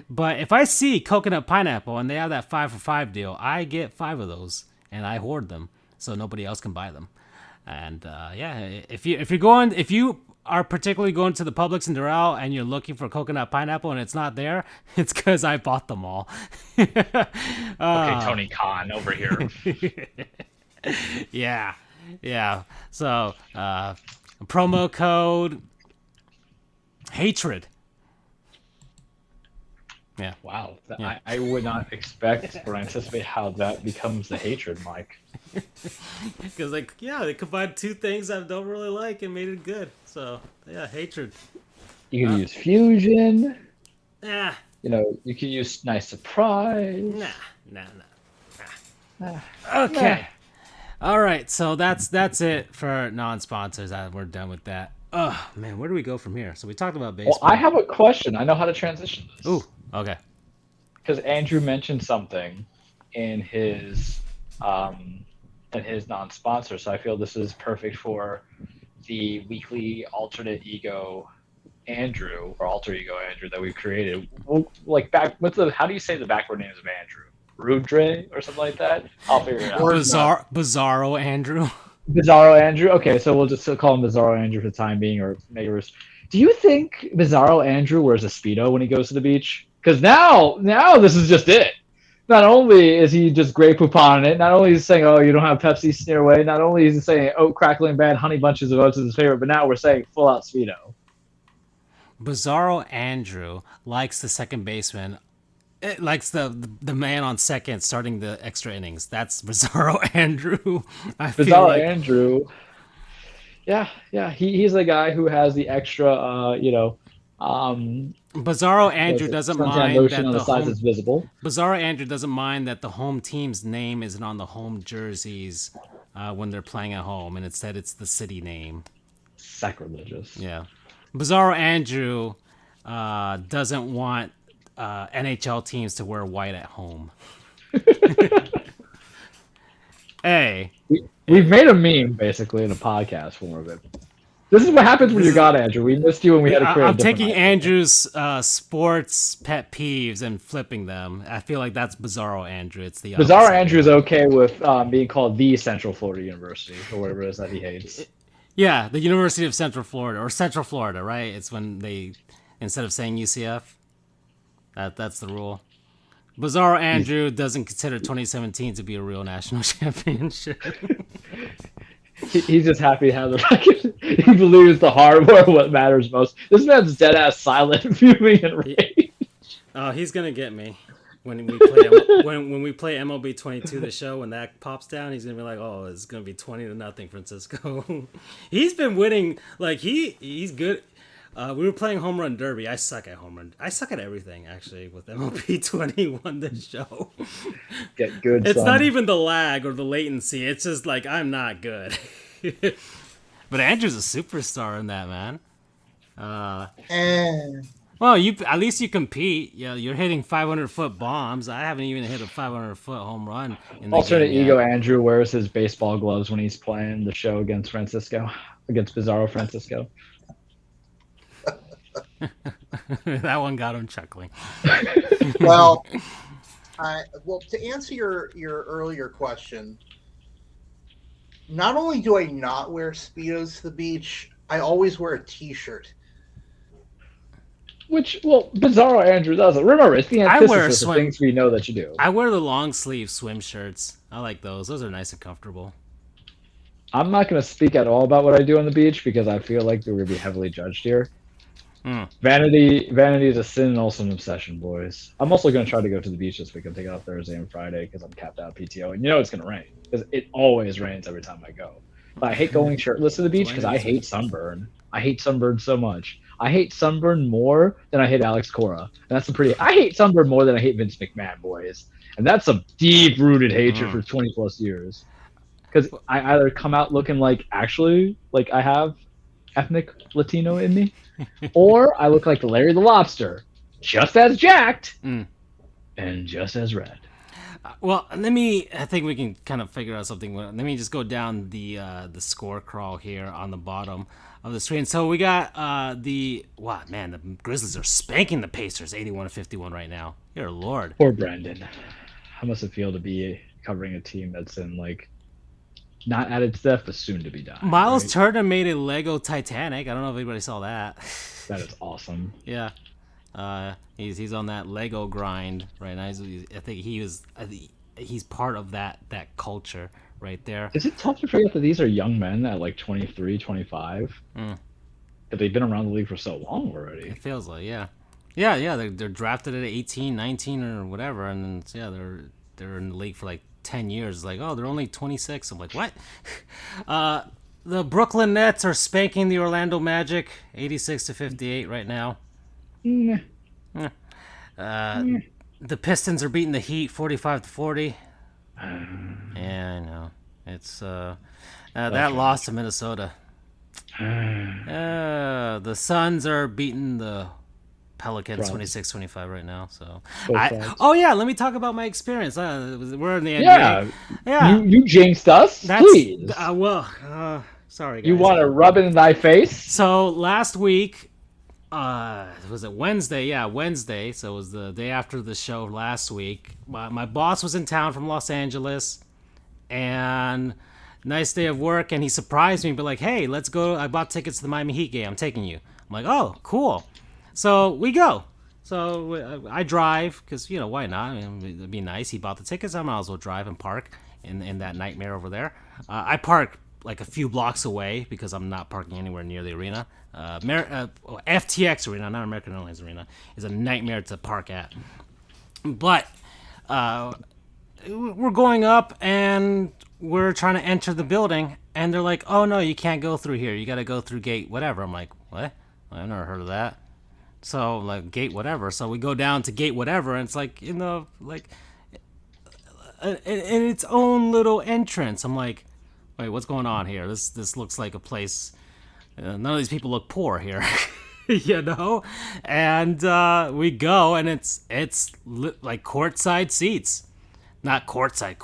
A: But if I see coconut pineapple and they have that 5 for 5 deal, I get 5 of those and I hoard them so nobody else can buy them. And if you are particularly going to the Publix in Doral and you're looking for coconut pineapple and it's not there, it's because I bought them all.
C: Okay, Tony Khan over here.
A: Yeah. So promo code hatred. Yeah.
C: Wow. Yeah. I would not expect or anticipate how that becomes the hatred, Mike.
A: Because they combined two things I don't really like and made it good. So yeah, hatred.
C: You can use fusion.
A: Yeah.
C: You can use nice surprise.
A: Nah. Okay. All right. So that's it for non-sponsors. We're done with that. Oh man, where do we go from here? So we talked about baseball.
C: Well, I have a question. I know how to transition this.
A: Ooh. Okay.
C: Because Andrew mentioned something in his non-sponsor, so I feel this is perfect for the weekly alternate ego Andrew or alter ego Andrew that we've created. Well, how do you say the backward names of Andrew? Rudre or something like that? I'll figure it out.
A: Bizarro Andrew.
C: Bizarro Andrew. Okay, so we'll just call him Bizarro Andrew for the time being, or Megars. Do you think Bizarro Andrew wears a Speedo when he goes to the beach? Because now this is just it. Not only is he just Grey Poupon in it, not only is he saying, oh, you don't have Pepsi, steer away, not only is he saying oat crackling bad, honey bunches of oats is his favorite, but now we're saying full out Speedo.
A: Bizarro Andrew likes the second baseman. It likes the man on second starting the extra innings. That's Bizarro Andrew.
C: Andrew. Yeah. He's the guy who has the extra,
A: Bizarro Andrew doesn't mind that the
C: home is visible.
A: Bizarro Andrew doesn't mind that the home team's name isn't on the home jerseys when they're playing at home, and instead it's the city name.
C: Sacrilegious.
A: Yeah. Bizarro Andrew doesn't want NHL teams to wear white at home. Hey.
C: We've made a meme, basically, in a podcast form of it. This is what happens when you got Andrew. We missed you when we had to create
A: I'm taking Andrew's sports pet peeves and flipping them. I feel like that's Bizarro Andrew. It's the
C: Bizarro Andrew is okay with being called the Central Florida University, or whatever it is that he hates.
A: Yeah, the University of Central Florida, or Central Florida, right? It's when they, instead of saying UCF, that's the rule. Bizarro Andrew doesn't consider 2017 to be a real national championship.
C: He's just happy to have the he believes the hardware what matters most. This man's dead ass silent, fuming and rage.
A: Oh, he's gonna get me when we play when we play MLB 22 the show. When that pops down, he's gonna be like, "Oh, it's gonna be 20-0 Francisco." He's been winning. Like he's good. We were playing home run derby. I suck at home run. I suck at everything actually with MLB 21 this show.
C: Get good.
A: It's not even the lag or the latency. It's just like I'm not good. But Andrew's a superstar in that, man. Well, at least you compete. Yeah, you're hitting 500-foot bombs. I haven't even hit a 500-foot home run.
C: Alternate ego Andrew wears his baseball gloves when he's playing the show against Bizarro Francisco.
A: That one got him chuckling.
B: Well, to answer your earlier question, not only do I not wear Speedos to the beach, I always wear a T-shirt.
C: Bizarro Andrew doesn't. Remember, it's the antithesis of things we know that you do.
A: I wear the long sleeve swim shirts. I like those. Those are nice and comfortable.
C: I'm not going to speak at all about what I do on the beach because I feel like we're going to be heavily judged here. Vanity is a sin and also an obsession, boys. I'm also going to try to go to the beach this week. I'm taking off Thursday and Friday because I'm capped out PTO, and it's going to rain because it always rains every time I go. But I hate going shirtless to the beach because I hate sunburn. I hate sunburn so much. I hate sunburn more than I hate Alex Cora, and I hate sunburn more than I hate Vince McMahon, boys. And that's a deep-rooted hatred for 20+ years. Because I either come out looking like I have ethnic Latino in me, or I look like Larry the Lobster, just as jacked and just as red.
A: Well, I think we can kind of figure out something. Let me just go down the score crawl here on the bottom. of the screen. So we got the Grizzlies are spanking the Pacers 81-51 right now. Dear Lord.
C: Poor Brandon. How must it feel to be covering a team that's in like not at its death, but soon to be dying?
A: Miles Turner made a Lego Titanic. I don't know if anybody saw that.
C: That is awesome.
A: Yeah. He's on that Lego grind right now. I think he's part of that culture right there.
C: Is it tough to forget that these are young men at like 23, 25? That they've been around the league for so long already.
A: It feels like, yeah. They're drafted at 18, 19 or whatever, and then, they're in the league for like 10 years. Like, oh, they're only 26. I'm like, what? The Brooklyn Nets are spanking the Orlando Magic 86-58 right now. The Pistons are beating the Heat 45-40. Yeah, I know. It's that loss to Minnesota. The Suns are beating the Pelicans 26-25 right now. So, let me talk about my experience. We're in the NBA. Yeah.
C: You jinxed us. Please.
A: Sorry, guys.
C: You want to rub it in thy face?
A: So last week, was it Wednesday? Yeah, Wednesday. So it was the day after the show last week. My boss was in town from Los Angeles, and nice day of work, and he surprised me, but like, hey, let's go. I bought tickets to the Miami Heat game. I'm taking you. I'm like, oh, cool. So we go. So I drive because, why not? I mean, it'd be nice. He bought the tickets. I might as well drive and park in that nightmare over there. I park like a few blocks away because I'm not parking anywhere near the arena. FTX Arena, not American Airlines Arena, is a nightmare to park at. But we're going up and we're trying to enter the building, and they're like, oh, no, you can't go through here. You got to go through gate whatever. I'm like, what? I've never heard of that. So, like, gate whatever. So we go down to gate whatever, and it's like, in its own little entrance. I'm like, wait, what's going on here? This looks like a place. None of these people look poor here, And we go, and it's like courtside seats, not courtside.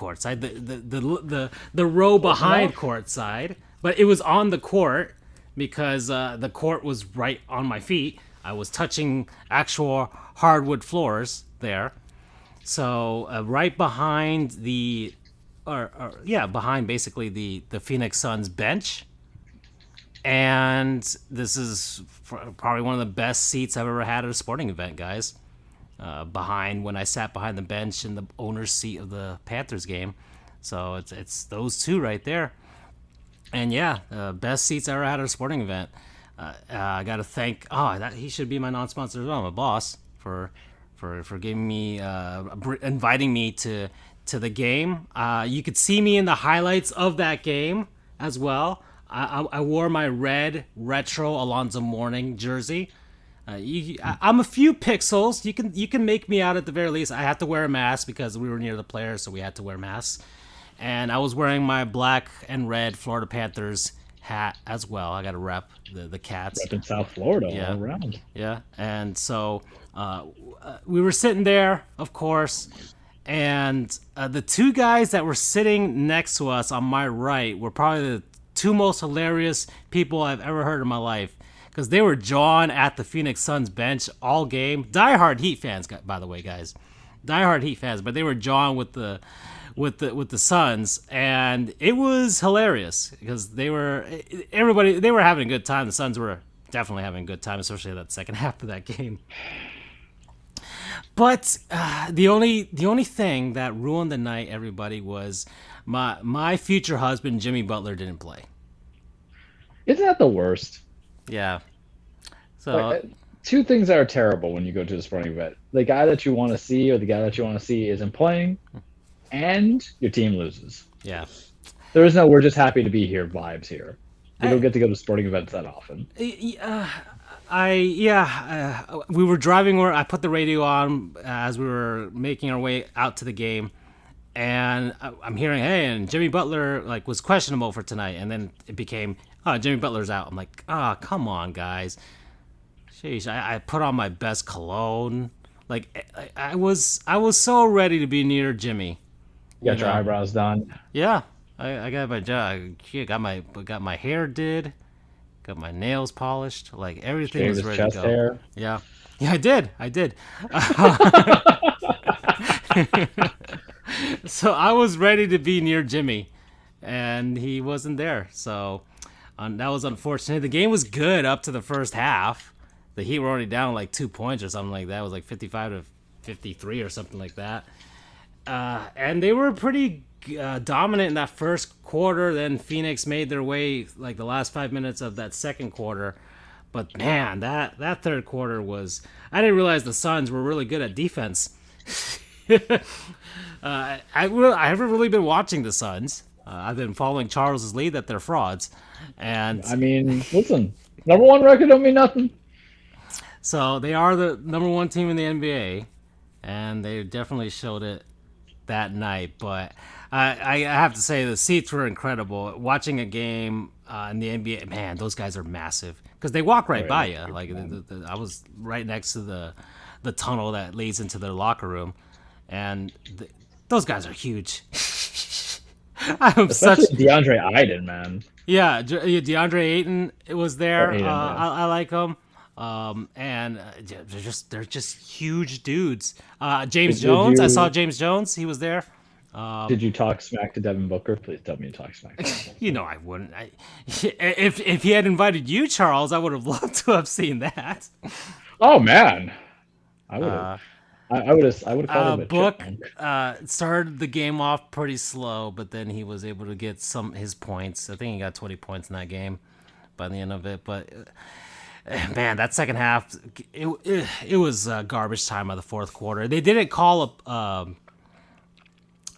A: The row behind courtside, but it was on the court because the court was right on my feet. I was touching actual hardwood floors there, so right behind behind basically the Phoenix Suns bench. And this is probably one of the best seats I've ever had at a sporting event, guys. Behind when I sat behind the bench in the owner's seat of the Panthers game. So it's those two right there. And best seats I ever had at a sporting event. I got to thank he should be my non-sponsor as well, my boss, for giving me inviting me to the game. You could see me in the highlights of that game as well. I wore my red retro Alonzo Mourning jersey. I'm a few pixels. You can make me out at the very least. I had to wear a mask because we were near the players, so we had to wear masks. And I was wearing my black and red Florida Panthers hat as well. I got to rep the Cats.
C: Rep in South Florida all around.
A: Yeah, and so we were sitting there, of course, and the two guys that were sitting next to us on my right were probably the two most hilarious people I've ever heard in my life, because they were jawing at the Phoenix Suns bench all game. Diehard Heat fans, by the way, guys. Diehard Heat fans, but they were jawing with the Suns, and it was hilarious because they were having a good time. The Suns were definitely having a good time, especially that second half of that game. But the only thing that ruined the night, everybody, was my future husband Jimmy Butler didn't play.
C: Isn't that the worst?
A: Yeah. So
C: two things that are terrible when you go to a sporting event: the guy that you want to see or the guy that you want to see isn't playing, and your team loses.
A: Yeah.
C: There is no "we're just happy to be here" vibes here. You don't get to go to sporting events that often. We were driving where I put the radio on as we were making our way out to the game, and I'm hearing, hey, and Jimmy Butler was questionable for tonight, and then it became, oh, Jimmy Butler's out. I'm like, come on, guys. Sheesh, I put on my best cologne. I was so ready to be near Jimmy. You got your eyebrows done.
A: Yeah, I got my got my hair did. Got my nails polished. Like everything
C: Shaved
A: was
C: his
A: ready
C: chest
A: to go.
C: hair.
A: Yeah, I did. So I was ready to be near Jimmy, and he wasn't there. So that was unfortunate. The game was good up to the first half. The Heat were already down like 2 points or something like that. It was like 55 to 53 or something like that. And they were pretty dominant in that first quarter. Then Phoenix made their way like the last 5 minutes of that second quarter. But man, that third quarter was... I didn't realize the Suns were really good at defense. I haven't really been watching the Suns. I've been following Charles's lead that they're frauds. And
C: I mean, listen, number one record don't mean nothing.
A: So they are the number one team in the NBA, and they definitely showed it that night. But I have to say the seats were incredible. Watching a game in the NBA, man, those guys are massive because they walk right by you. Like I was right next to the tunnel that leads into their locker room, and those guys are huge.
C: Especially DeAndre Ayton, man.
A: Yeah, DeAndre Ayton was there.
C: Ayton,
A: I like him. And they're just huge dudes. James Jones, I saw James Jones. He was there.
C: Did you talk smack to Devin Booker? Please tell me you talk smack to him.
A: You know I wouldn't. If he had invited you, Charles, I would have loved to have seen that.
C: Oh man, I would have. I would have called him a
A: Book
C: chipmunk.
A: started the game off pretty slow, but then he was able to get his points. I think he got 20 points in that game by the end of it. But man, that second half, it was garbage time of the fourth quarter. They didn't call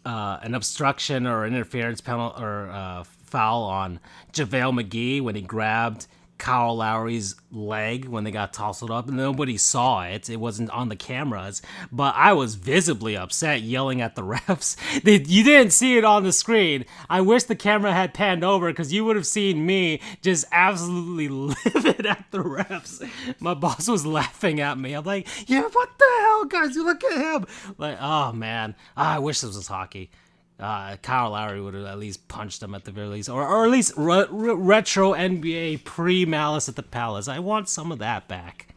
A: an obstruction or an interference penalty or foul on JaVale McGee when he grabbed Kyle Lowry's leg when they got tousled up. Nobody saw it. It wasn't on the cameras. But I was visibly upset, yelling at the refs. You didn't see it on the screen. I wish the camera had panned over because you would have seen me just absolutely livid at the refs. My boss was laughing at me. I'm like, yeah, what the hell, guys? You look at him. Like, oh, man. I wish this was hockey. Kyle Lowry would have at least punched him at the very least, or at least retro NBA pre-Malice at the Palace. I want some of that back.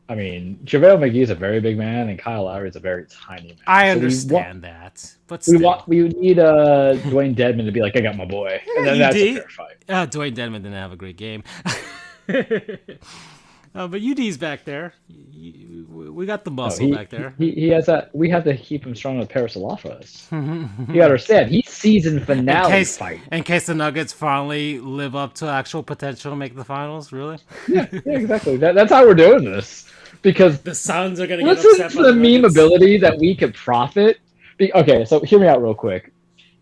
C: I mean, JaVale McGee is a very big man, and Kyle Lowry is a very tiny man.
A: I understand that, but still.
C: We need Dwayne Dedmon to be like, I got my boy, and then that's a fair fight.
A: Dwayne Dedmon didn't have a great game. But UD's back there. We got the muscle back there.
C: He has that. We have to keep him strong with Parasalafas. You gotta understand, he's season finale fight.
A: In case the Nuggets finally live up to actual potential to make the finals, really?
C: Yeah, exactly. That's how we're doing this. Because
A: the Suns are going to get upset.
C: Listen to the meme ability that we could profit. Okay, so hear me out real quick.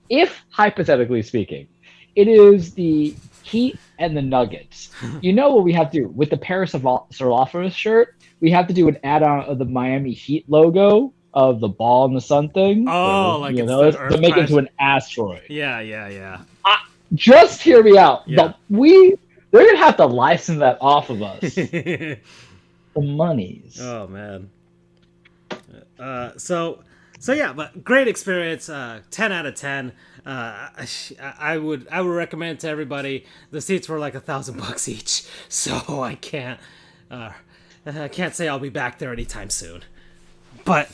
C: If, hypothetically speaking, it is the Heat and the Nuggets, you know what we have to do? With the Parasalafas shirt, we have to do an add-on of the Miami Heat logo of the ball and the sun thing.
A: Oh, like it's the
C: to make it into an asteroid.
A: Yeah.
C: Just hear me out.
A: Yeah.
C: They're going to have to license that off of us. The monies.
A: Oh man. So yeah, but great experience. 10 out of 10. I would recommend to everybody. The seats were like $1,000 each, so I can't say I'll be back there anytime soon. But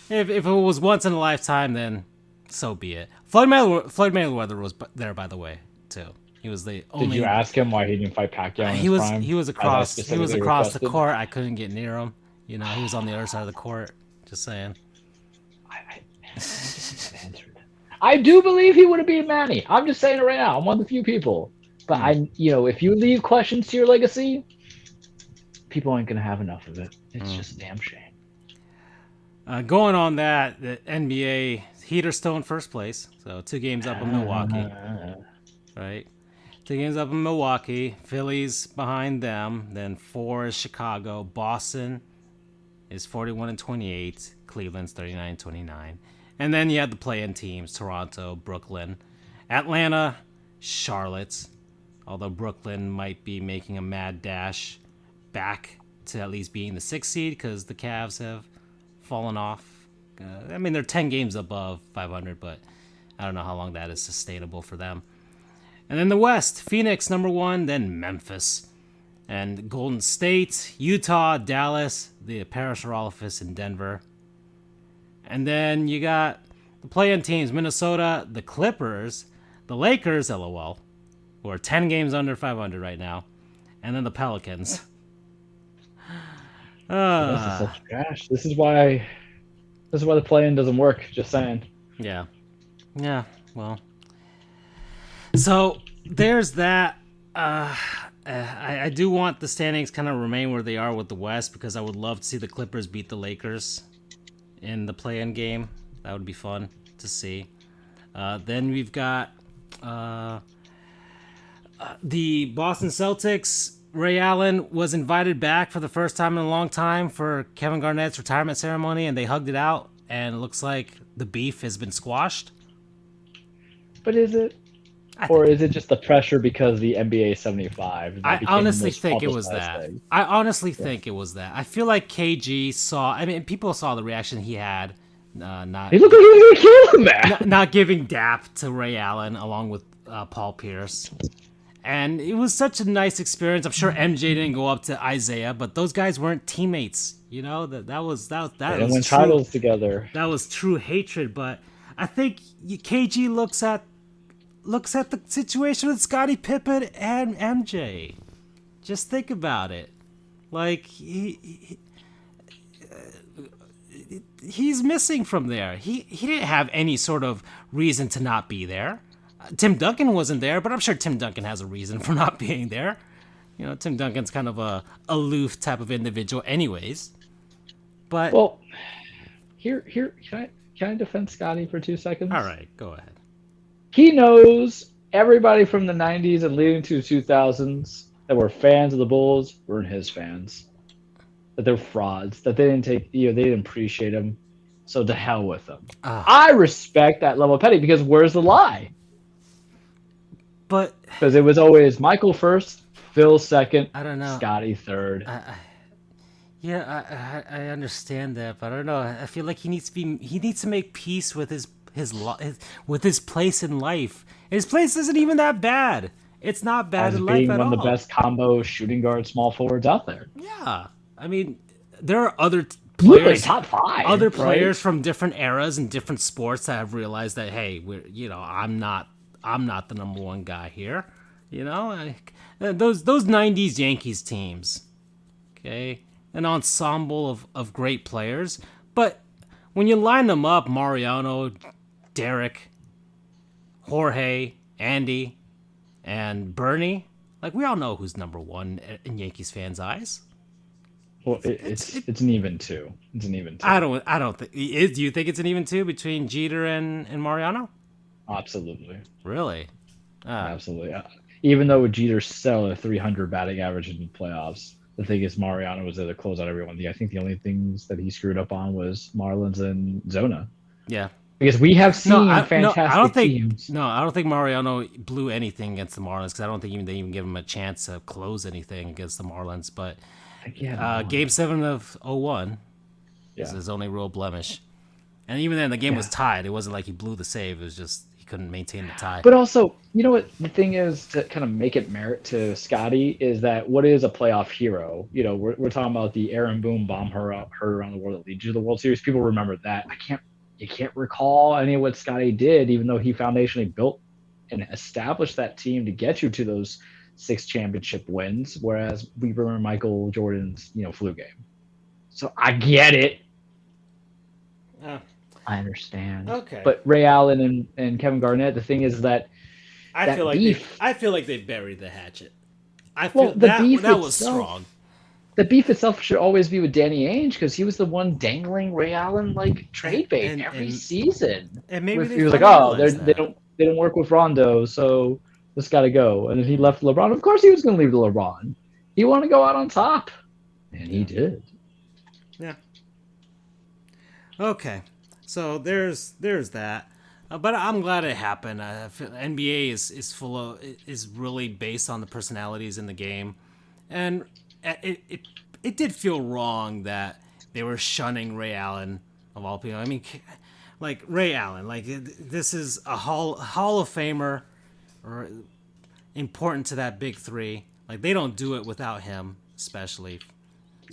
A: if it was once in a lifetime, then so be it. Floyd Mayweather was there, by the way, too. He was the only.
C: Did you ask him why he didn't fight Pacquiao in his prime?
A: He was across the court. I couldn't get near him. You know, he was on the other side of the court. Just saying.
C: I do believe he would have beaten Manny. I'm just saying it right now. I'm one of the few people. But if you leave questions to your legacy, people aren't gonna have enough of it. It's just a damn shame.
A: Going on that, the NBA Heat are still in first place, so 2 games up in Milwaukee. Right. 2 games up in Milwaukee. Philly's behind them. Then 4 is Chicago. Boston is 41-28. Cleveland's 39-29. And then you have the play-in teams: Toronto, Brooklyn, Atlanta, Charlotte. Although Brooklyn might be making a mad dash back to at least being the 6th seed because the Cavs have fallen off. They're 10 games above 500, but I don't know how long that is sustainable for them. And then the West, Phoenix number 1, then Memphis. and Golden State, Utah, Dallas, the Paris Orioles in Denver. And then you got the play-in teams, Minnesota, the Clippers, the Lakers, LOL, who are 10 games under 500 right now, and then the Pelicans.
C: This is such trash. This is why the play-in doesn't work, just saying.
A: Yeah. Yeah, well. So, there's that. I do want the standings kind of remain where they are with the West because I would love to see the Clippers beat the Lakers in the play-in game. That would be fun to see. Then we've got the Boston Celtics. Ray Allen was invited back for the first time in a long time for Kevin Garnett's retirement ceremony, and they hugged it out, and it looks like the beef has been squashed.
C: But is it? Or is it just the pressure because the NBA 75?
A: I honestly think it was that. I honestly think it was that. I feel like KG saw... I mean, people saw the reaction he had.
C: He looked like he was going to kill him, man!
A: Not giving dap to Ray Allen along with Paul Pierce. And it was such a nice experience. I'm sure MJ didn't go up to Isaiah, but those guys weren't teammates. You know, that was
C: they didn't win titles together.
A: That was true hatred, but I think KG looks at the situation with Scottie Pippen and MJ. Just think about it. Like, he's missing from there. He didn't have any sort of reason to not be there. Tim Duncan wasn't there, but I'm sure Tim Duncan has a reason for not being there. You know, Tim Duncan's kind of a aloof type of individual anyways. But
C: well, here can I defend Scottie for 2 seconds?
A: All right, go ahead.
C: He knows everybody from the 90s and leading to the 2000s that were fans of the Bulls weren't his fans. That they're frauds. That they didn't they didn't appreciate him. So to hell with them. I respect that level of petty because where's the lie?
A: But
C: because it was always Michael first, Phil second,
A: I don't know,
C: Scottie third.
A: I understand that, but I don't know. I feel like he needs to make peace with his place in life. His place isn't even that bad. It's not bad in life at all.
C: Being one of the best combo shooting guard small forwards out there.
A: Yeah, I mean, there are other players,
C: top 5,
A: other players from different eras and different sports that have realized that hey, I'm not the number one guy here. You know, those 90s Yankees teams, okay, an ensemble of great players, but when you line them up, Mariano, Derek, Jorge, Andy, and Bernie, like we all know who's number one in Yankees fans' eyes.
C: Well, it's an even 2. It's an even 2.
A: I don't think. Do you think it's an even 2 between Jeter and Mariano?
C: Absolutely.
A: Really?
C: Absolutely. Even though Jeter still a 300 batting average in the playoffs, the thing is Mariano was there to close out everyone. I think the only things that he screwed up on was Marlins and Zona.
A: Yeah.
C: Because we have seen fantastic teams.
A: No, I don't think Mariano blew anything against the Marlins because I don't think they even gave him a chance to close anything against the Marlins. But Game 7 of 01 is his only real blemish. And even then, the game was tied. It wasn't like he blew the save. It was just he couldn't maintain the tie.
C: But also, you know what the thing is to kind of make it merit to Scottie is that what is a playoff hero? You know, we're talking about the Aaron Boone bomb heard around the world that leads you to the World Series. People remember that. You can't recall any of what Scottie did, even though he foundationally built and established that team to get you to those 6 championship wins. Whereas we remember Michael Jordan's, flu game. So I get it. I understand.
A: Okay.
C: But Ray Allen and Kevin Garnett, the thing is that
A: I feel like they buried the hatchet. I feel that was strong.
C: The beef itself should always be with Danny Ainge because he was the one dangling Ray Allen like trade bait every season.
A: And maybe
C: he was like, they don't work with Rondo, so this got to go. And then he left LeBron. Of course, he was going to leave LeBron. He wanted to go out on top, and he did.
A: Yeah. Okay. So there's that, but I'm glad it happened. NBA is really based on the personalities in the game, and it did feel wrong that they were shunning Ray Allen of all people. I mean, like Ray Allen, like this is a Hall of Famer, or important to that big 3. Like they don't do it without him, especially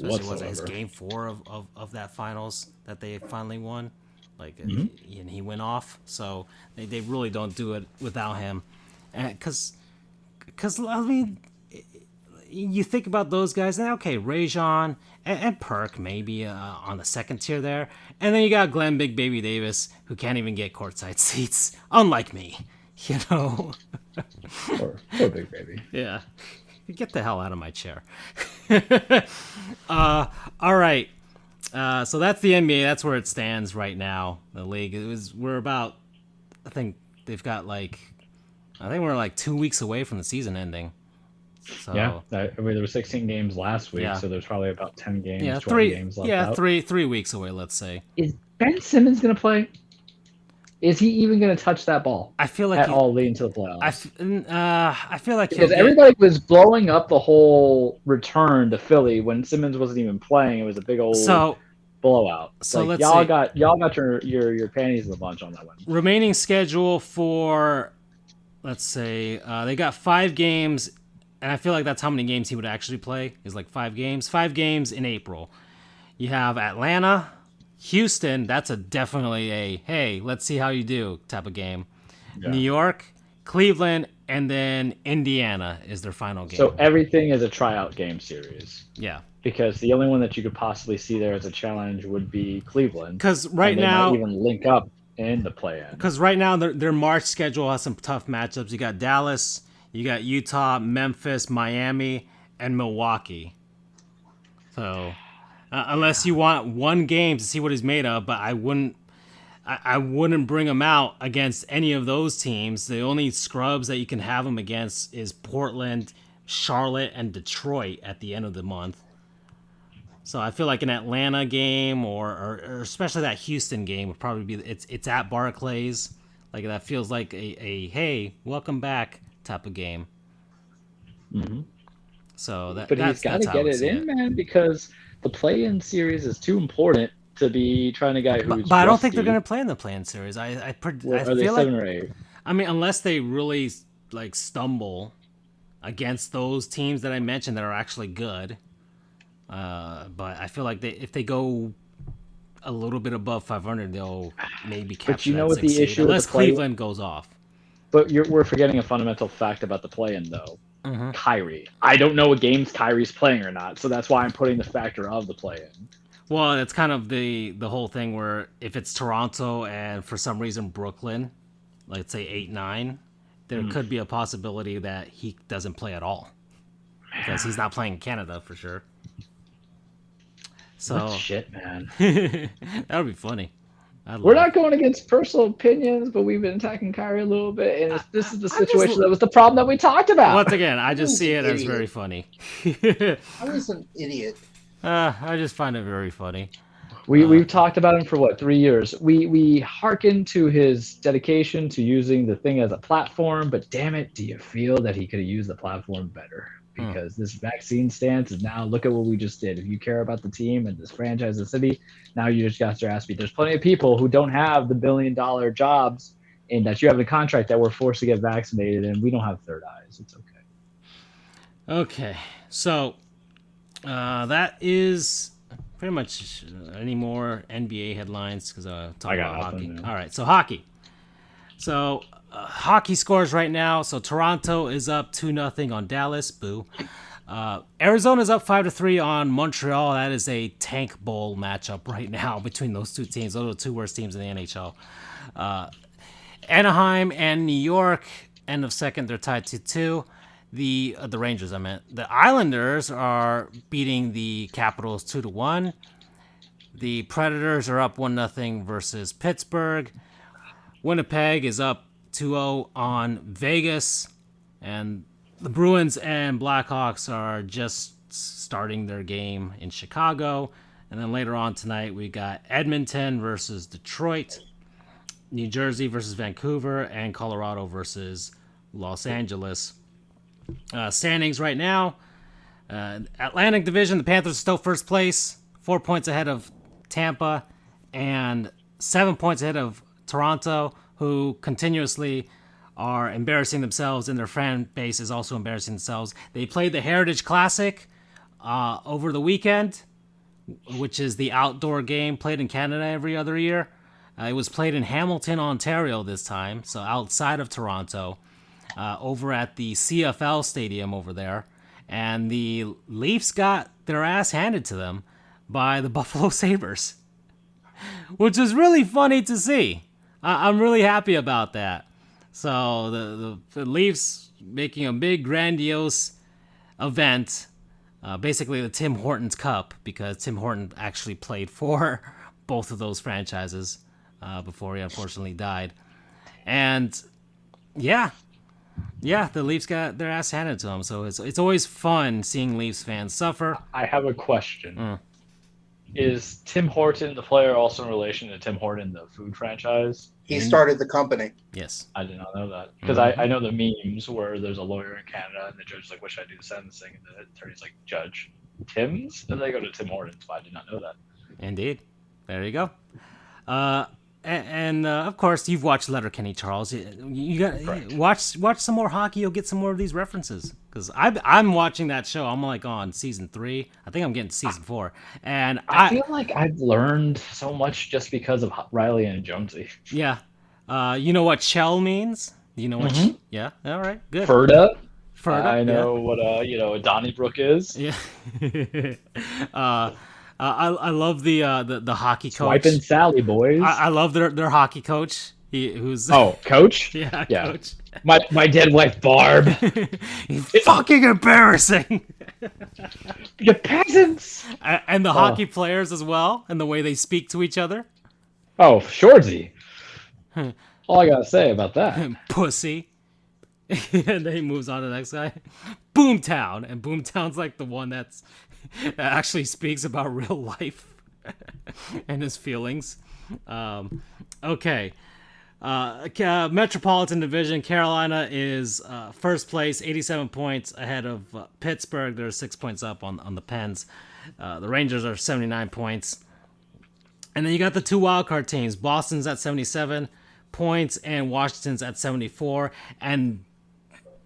A: was it his
C: Whatsoever.
A: game 4 of that finals that they finally won. Like and he went off, so they really don't do it without him, because I mean, you think about those guys now. Okay, Rajon and Perk maybe on the second tier there, and then you got Glenn Big Baby Davis who can't even get courtside seats, unlike me. You know,
C: Poor Big Baby.
A: yeah. Get the hell out of my chair. All right. So that's the NBA. That's where it stands right now. The league. We're about. I think they've got we're like 2 weeks away from the season ending. So,
C: Yeah, I mean there were 16 games last week,
A: Yeah.
C: so there's probably about 10 games,
A: yeah,
C: 12 games left out.
A: three weeks away. Let's say.
C: Is Ben Simmons gonna play? Is he even gonna touch that ball?
A: I feel like
C: at all leading to the playoffs?
A: I feel like
C: because everybody was blowing up the whole return to Philly when Simmons wasn't even playing. It was a big old blowout.
A: So
C: like,
A: let's
C: y'all got your panties in a bunch on that one.
A: Remaining schedule for, let's say, they got 5 games, and I feel like that's how many games he would actually play. Is like 5 games. 5 games in April. You have Atlanta, Houston. That's definitely a hey, let's see how you do type of game. Yeah. New York, Cleveland, and then Indiana is their final game.
C: So everything is a tryout game series.
A: Yeah.
C: Because the only one that you could possibly see there as a challenge would be Cleveland.
A: Because right now,
C: might even link up in the play-in.
A: Because right now their March schedule has some tough matchups. You got Dallas, you got Utah, Memphis, Miami, and Milwaukee. So unless you want one game to see what he's made of, but I wouldn't bring him out against any of those teams. The only scrubs that you can have him against is Portland, Charlotte, and Detroit at the end of the month. So I feel like an Atlanta game or especially that Houston game would probably be it's at Barclays. Like that feels like a hey, welcome back type of game.
C: Mm-hmm.
A: So
C: but he's got to get it in, man, because the play-in series is too important to be trying to guy who's.
A: But I don't think they're going to play in the play-in series. I
C: are
A: feel
C: they 7
A: like,
C: or 8?
A: I mean, unless they really like stumble against those teams that I mentioned that are actually good. But I feel like if they go a little bit above 500, they'll maybe capture.
C: But you know what the issue
A: unless
C: with
A: Cleveland goes off.
C: But we're forgetting a fundamental fact about the play-in, though.
A: Mm-hmm.
C: Kyrie. I don't know what games Kyrie's playing or not, so that's why I'm putting the factor of the play-in.
A: Well, it's kind of the whole thing where if it's Toronto and for some reason Brooklyn, let's say 8-9, there could be a possibility that he doesn't play at all because he's not playing in Canada for sure. So
C: what shit, man.
A: That would be funny.
C: We're not going against personal opinions, but we've been attacking Kyrie a little bit, and this is the situation that was the problem that we talked about.
A: Once again, I just see it as very funny.
B: I was an idiot.
A: I just find it very funny.
C: We've talked about him for what, 3 years. We hearken to his dedication to using the thing as a platform, but damn it, do you feel that he could have used the platform better? Because this vaccine stance is now, look at what we just did. If you care about the team and this franchise and city, now you just got your ass beat. There's plenty of people who don't have the $1 billion jobs and that you have a contract that we're forced to get vaccinated, and we don't have third eyes. It's okay.
A: Okay, so that is pretty much any more NBA headlines because talking about hockey.
C: Man.
A: All right, so hockey. So hockey scores right now. So Toronto is up 2-0 on Dallas. Boo. Arizona's up 5-3 on Montreal. That is a tank bowl matchup right now between those two teams. Those are the two worst teams in the NHL. Anaheim and New York, end of second, they're tied 2-2. The Rangers, I meant. The Islanders are beating the Capitals 2-1. The Predators are up 1-0 versus Pittsburgh. Winnipeg is up 2-0 on Vegas. And the Bruins and Blackhawks are just starting their game in Chicago. And then later on tonight, we got Edmonton versus Detroit, New Jersey versus Vancouver, and Colorado versus Los Angeles. Standings right now, Atlantic Division, the Panthers are still first place, 4 points ahead of Tampa, and 7 points ahead of Toronto, who continuously are embarrassing themselves, and their fan base is also embarrassing themselves. They played the Heritage Classic over the weekend, which is the outdoor game played in Canada every other year. It was played in Hamilton, Ontario this time, so outside of Toronto, over at the CFL Stadium over there. And the Leafs got their ass handed to them by the Buffalo Sabres, which was really funny to see. I'm really happy about that. So the Leafs making a big, grandiose event, basically the Tim Hortons Cup, because Tim Horton actually played for both of those franchises before he unfortunately died. And yeah, the Leafs got their ass handed to them. So it's always fun seeing Leafs fans suffer.
C: I have a question. Is Tim Horton, the player, also in relation to Tim Horton, the food franchise?
B: He started the company.
A: Yes.
C: I did not know that. Because I know the memes where there's a lawyer in Canada and the judge is like, what should I do the sentencing? And the attorney's like, Judge, Tim's? And they go to Tim Hortons, but I did not know that.
A: Indeed. There you go. And of course, you've watched Letterkenny, Charles. You got watch some more hockey. You'll get some more of these references. Because I'm watching that show. I'm like on season 3. I think I'm getting to season 4. And
C: I feel like I've learned so much just because of Riley and Jonesy.
A: Yeah. You know what Chell means? You know what? Yeah. All right. Good.
C: Ferda. I know what a Donnybrook is.
A: Yeah. I love the hockey coach.
C: Swiping Sally boys.
A: I love their hockey coach. Who's
C: coach?
A: Yeah, coach.
C: My dead wife Barb.
A: He's fucking embarrassing.
C: You peasants.
A: And the hockey players as well, and the way they speak to each other.
C: Oh, Shorty. All I gotta say about that.
A: Pussy. And then he moves on to the next guy. Boomtown. And Boomtown's like the one that actually speaks about real life and his feelings. Okay. Metropolitan Division, Carolina is first place, 87 points ahead of Pittsburgh. They're 6 points up on the Pens. The Rangers are 79 points. And then you got the 2 wildcard teams. Boston's at 77 points and Washington's at 74. And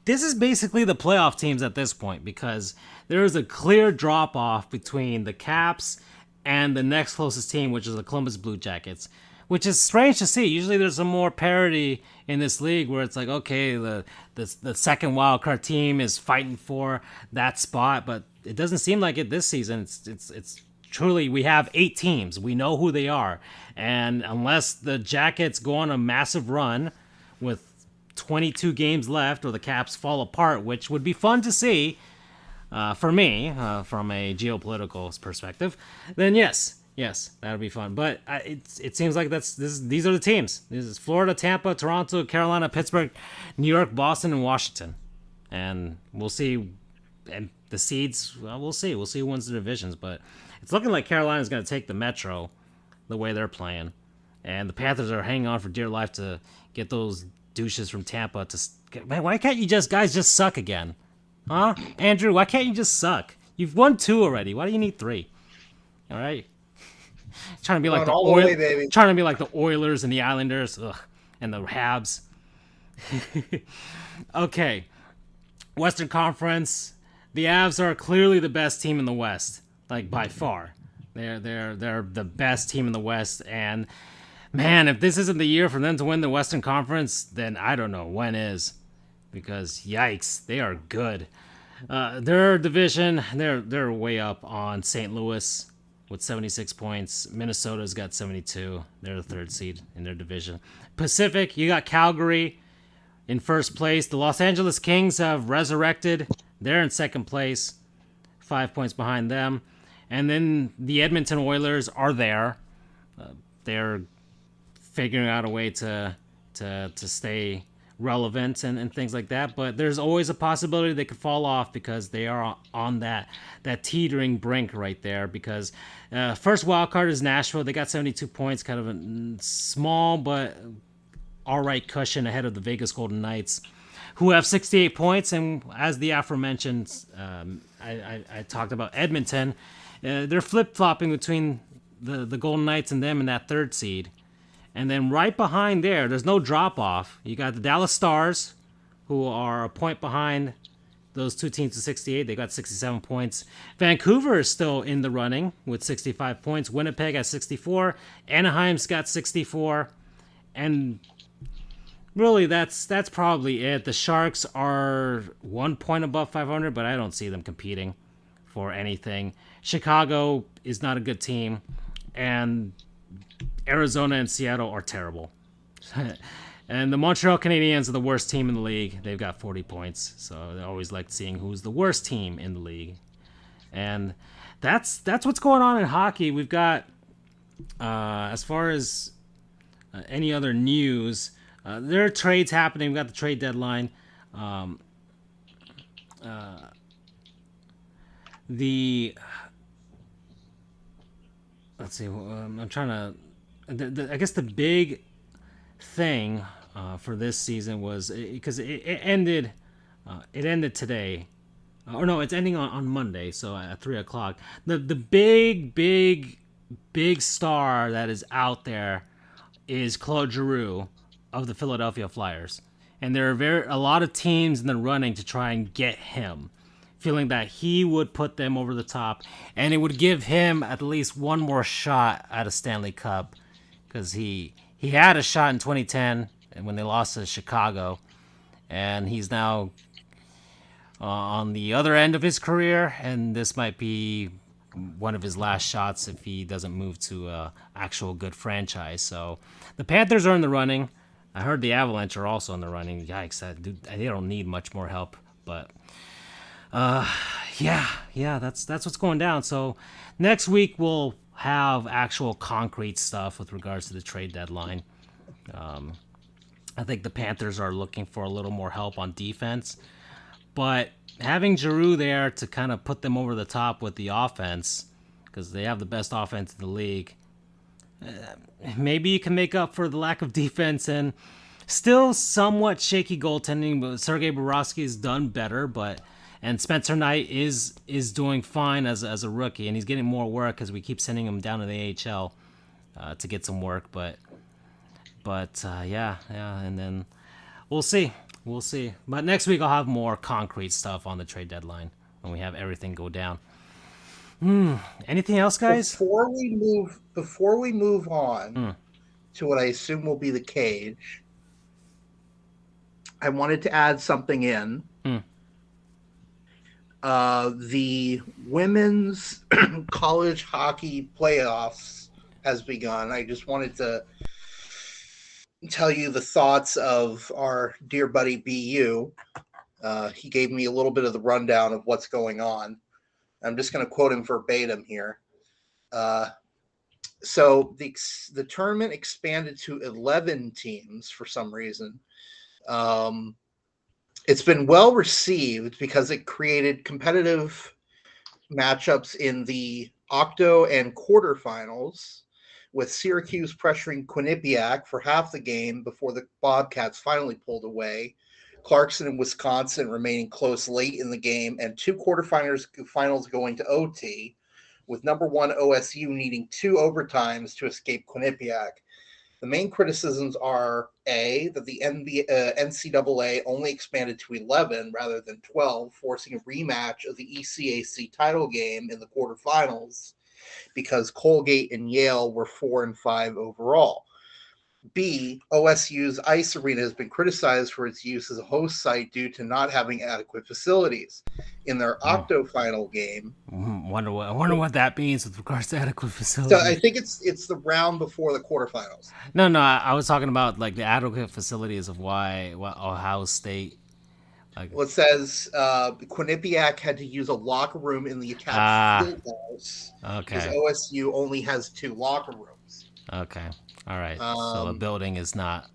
A: this is basically the playoff teams at this point, because there is a clear drop-off between the Caps and the next closest team, which is the Columbus Blue Jackets, which is strange to see. Usually there's some more parity in this league where it's like, okay, the second wildcard team is fighting for that spot, but it doesn't seem like it this season. It's truly, we have 8 teams. We know who they are. And unless the Jackets go on a massive run with 22 games left, or the Caps fall apart, which would be fun to see for me from a geopolitical perspective, then yes, that would be fun. But it seems like these are the teams. This is Florida, Tampa, Toronto, Carolina, Pittsburgh, New York, Boston, and Washington. And we'll see. And the seeds, well, we'll see. We'll see who wins the divisions. But it's looking like Carolina's going to take the Metro the way they're playing. And the Panthers are hanging on for dear life to get those douches from Tampa to... Man, why can't you guys just suck again? Huh? Andrew, why can't you just suck? You've won 2 already. Why do you need 3? All right? Trying to be like trying to be like the Oilers and the Islanders, and the Habs. Okay. Western Conference. The Avs are clearly the best team in the West, like by far. They're the best team in the West, and man, if this isn't the year for them to win the Western Conference, then I don't know when is, because yikes, they are good. Their division, they're way up on St. Louis with 76 points. Minnesota's got 72. They're the 3rd seed in their division. Pacific, you got Calgary in first place. The Los Angeles Kings have resurrected. They're in 2nd place, 5 points behind them. And then the Edmonton Oilers are there. They're figuring out a way to stay relevant and things like that, but there's always a possibility they could fall off because they are on that teetering brink right there. Because first wild card is Nashville. They got 72 points, kind of a small but all right cushion ahead of the Vegas Golden Knights, who have 68 points. And as the aforementioned, I talked about Edmonton. They're flip-flopping between the Golden Knights and them in that 3rd seed. And then right behind there's no drop off. You got the Dallas Stars, who are a point behind those two teams at 68. They got 67 points. Vancouver is still in the running with 65 points. Winnipeg at 64. Anaheim's got 64. And really, that's probably it. The Sharks are 1 point above 500, but I don't see them competing for anything. Chicago is not a good team. And Arizona and Seattle are terrible. And the Montreal Canadiens are the worst team in the league. They've got 40 points. So I always like seeing who's the worst team in the league. And that's what's going on in hockey. We've got, as far as any other news, there are trades happening. We've got the trade deadline. Let's see. I'm trying to. I guess the big thing for this season was because it ended. It ended today, or no, it's ending on Monday. So at 3:00. The big star that is out there is Claude Giroux of the Philadelphia Flyers, and there are a lot of teams in the running to try and get him, feeling that he would put them over the top, and it would give him at least one more shot at a Stanley Cup, because he had a shot in 2010 when they lost to Chicago, and he's now on the other end of his career, and this might be one of his last shots if he doesn't move to a actual good franchise. So the Panthers are in the running. I heard the Avalanche are also in the running. Yikes, they don't need much more help, but yeah, that's what's going down. So next week we'll have actual concrete stuff with regards to the trade deadline. I think the Panthers are looking for a little more help on defense, but having Giroux there to kind of put them over the top with the offense, because they have the best offense in the league, maybe you can make up for the lack of defense and still somewhat shaky goaltending. But Sergei Bobrovsky has done better, and Spencer Knight is doing fine as a rookie, and he's getting more work because we keep sending him down to the AHL to get some work. But yeah, and then we'll see. But next week I'll have more concrete stuff on the trade deadline when we have everything go down. Anything else, guys?
B: Before we move on to what I assume will be the cage, I wanted to add something in. The women's college hockey playoffs has begun. I just wanted to tell you the thoughts of our dear buddy BU. He gave me a little bit of the rundown of what's going on. I'm just going to quote him verbatim here. So the tournament expanded to 11 teams for some reason. It's been well received because it created competitive matchups in the octo and quarterfinals, with Syracuse pressuring Quinnipiac for half the game before the Bobcats finally pulled away. Clarkson and Wisconsin remaining close late in the game, and two quarterfinals going to OT, with number one OSU needing 2 overtimes to escape Quinnipiac. The main criticisms are, A, that the NCAA only expanded to 11 rather than 12, forcing a rematch of the ECAC title game in the quarterfinals because Colgate and Yale were 4 and 5 overall. B, OSU's ice arena has been criticized for its use as a host site due to not having adequate facilities. In their octo final game,
A: wonder what that means with regards to adequate facilities.
B: So I think it's the round before the quarterfinals.
A: No, I was talking about like the adequate facilities of Ohio State.
B: Well, it says Quinnipiac had to use a locker room in the attached field house.
A: Okay.
B: Because OSU only has 2 locker rooms.
A: Okay. All right. So a building is not.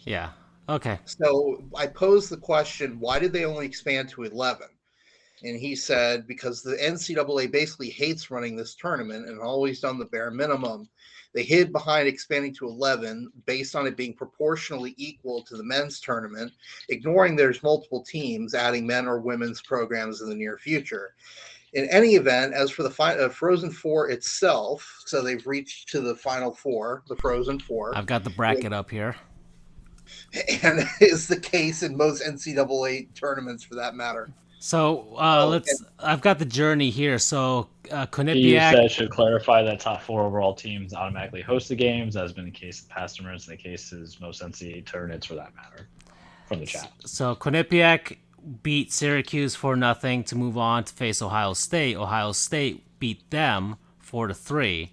A: Yeah. Okay.
B: So I posed the question, why did they only expand to 11? And he said, because the NCAA basically hates running this tournament and always done the bare minimum. They hid behind expanding to 11 based on it being proportionally equal to the men's tournament, ignoring there's multiple teams adding men or women's programs in the near future. In any event, as for the Frozen Four itself, so they've reached to the Final Four, the Frozen Four.
A: I've got the bracket up here.
B: And is the case in most NCAA tournaments, for that matter.
A: So I've got the journey here. So
C: Quinnipiac should clarify that top 4 overall teams automatically host the games, as has been the case in past tournaments, and the case is most NCAA tournaments for that matter. From the chat.
A: So Quinnipiac beat Syracuse 4-0 to move on to face Ohio State. Ohio State beat them 4-3.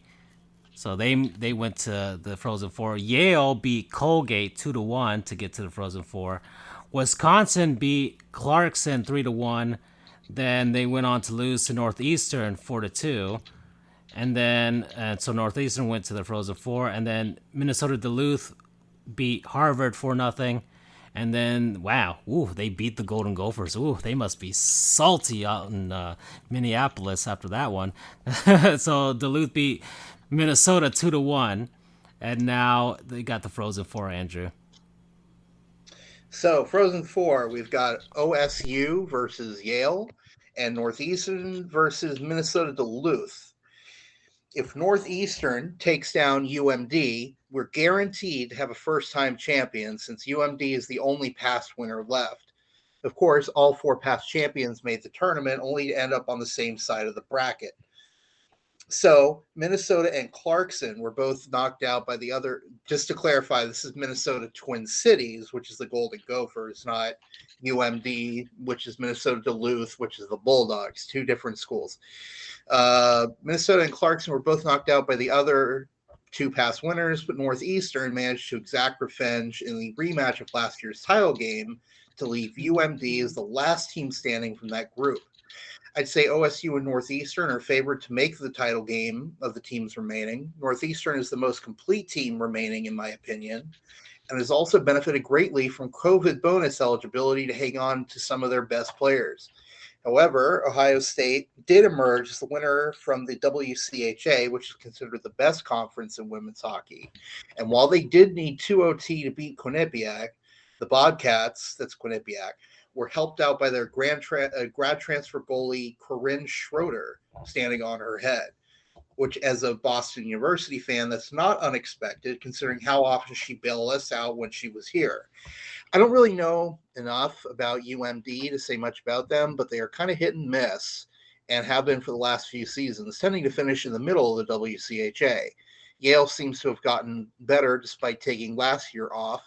A: So they went to the Frozen Four. Yale beat Colgate 2-1 to get to the Frozen Four. Wisconsin beat Clarkson 3-1. Then they went on to lose to Northeastern 4-2. And then so Northeastern went to the Frozen Four. And then Minnesota Duluth beat Harvard 4-0. And then, wow, they beat the Golden Gophers. They must be salty out in Minneapolis after that one. So Duluth beat Minnesota 2-1, and now they got the Frozen Four, Andrew.
B: So Frozen Four, we've got OSU versus Yale, and Northeastern versus Minnesota Duluth. If Northeastern takes down UMD, we're guaranteed to have a first-time champion, since UMD is the only past winner left. Of course, all 4 past champions made the tournament, only to end up on the same side of the bracket. So Minnesota and Clarkson were both knocked out by the other. Just to clarify, this is Minnesota Twin Cities, which is the Golden Gophers, not UMD, which is Minnesota Duluth, which is the Bulldogs, 2 different schools. Minnesota and Clarkson were both knocked out by the other 2 past winners, but Northeastern managed to exact revenge in the rematch of last year's title game to leave UMD as the last team standing from that group. I'd say OSU and Northeastern are favored to make the title game of the teams remaining. Northeastern is the most complete team remaining, in my opinion, and has also benefited greatly from COVID bonus eligibility to hang on to some of their best players. However, Ohio State did emerge as the winner from the WCHA, which is considered the best conference in women's hockey. And while they did need 2 OT to beat Quinnipiac, the Bobcats, that's Quinnipiac, were helped out by their grad transfer goalie Corinne Schroeder standing on her head, which, as a Boston University fan, that's not unexpected considering how often she bailed us out when she was here. I don't really know enough about UMD to say much about them, but they are kind of hit and miss and have been for the last few seasons, tending to finish in the middle of the WCHA. Yale seems to have gotten better despite taking last year off.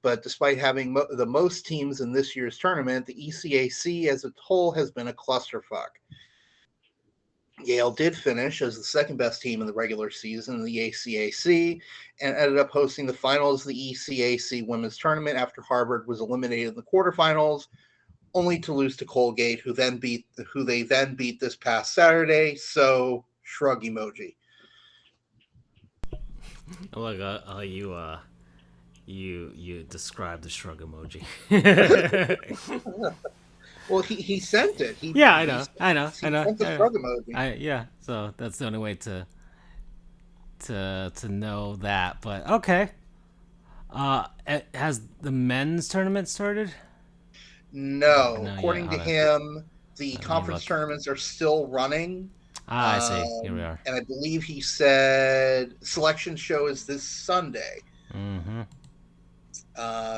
B: But despite having the most teams in this year's tournament, the ECAC as a whole has been a clusterfuck. Yale did finish as the second best team in the regular season in the ACAC and ended up hosting the finals of the ECAC women's tournament after Harvard was eliminated in the quarterfinals, only to lose to Colgate, who they then beat this past Saturday. So shrug emoji.
A: Look, you described the shrug emoji.
B: Well, he sent it.
A: I know.
B: He sent the shrug emoji.
A: So that's the only way to know that. But okay. Has the men's tournament started?
B: No. According to him, the conference tournaments are still running.
A: I see. Here we are.
B: And I believe he said selection show is this Sunday.
A: Mm-hmm.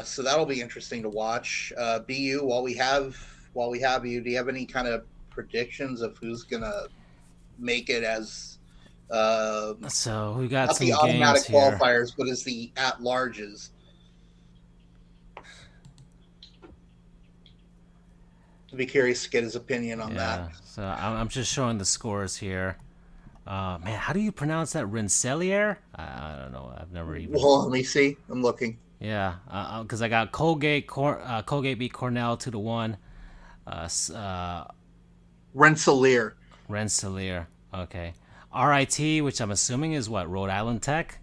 B: So that'll be interesting to watch. BU, while we have you, do you have any kind of predictions of who's gonna make it as
A: so we got
B: not
A: some
B: the automatic
A: games here.
B: qualifiers, but as the at-larges? I'd be curious to get his opinion on that.
A: So I'm just showing the scores here. Man, how do you pronounce that? Rensselaer? I don't know. I've never even.
B: Well, let me see. I'm looking.
A: Yeah, because I got Colgate. Colgate beat Cornell 2-1.
B: Rensselaer.
A: Rensselaer. Okay. RIT, which I'm assuming is what, Rhode Island Tech,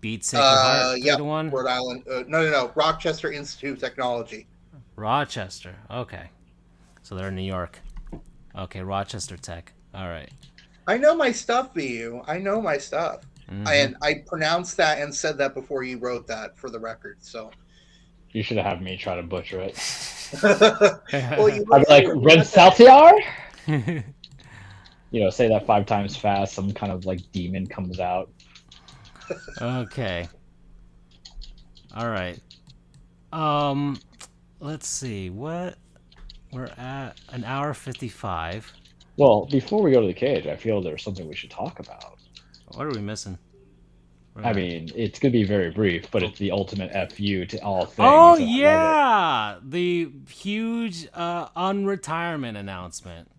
A: beat Sacred Heart 3-1.
B: Rhode Island. No. Rochester Institute of Technology.
A: Rochester. Okay. So they're in New York. Okay, Rochester Tech. All right.
B: I know my stuff, BU. I know my stuff.
A: Mm-hmm.
B: And I pronounced that and said that before you wrote that for the record. So
C: you should have me try to butcher it.
B: Well,
C: I'd be like Rensselaer. Say that 5 times fast, some kind of like demon comes out.
A: Okay. All right. Let's see. What we're at an hour 55.
C: Well, before we go to the cage, I feel there's something we should talk about.
A: What are we missing?
C: I mean, it's going to be very brief, but it's the ultimate FU to all things.
A: Oh, yeah! The huge unretirement announcement.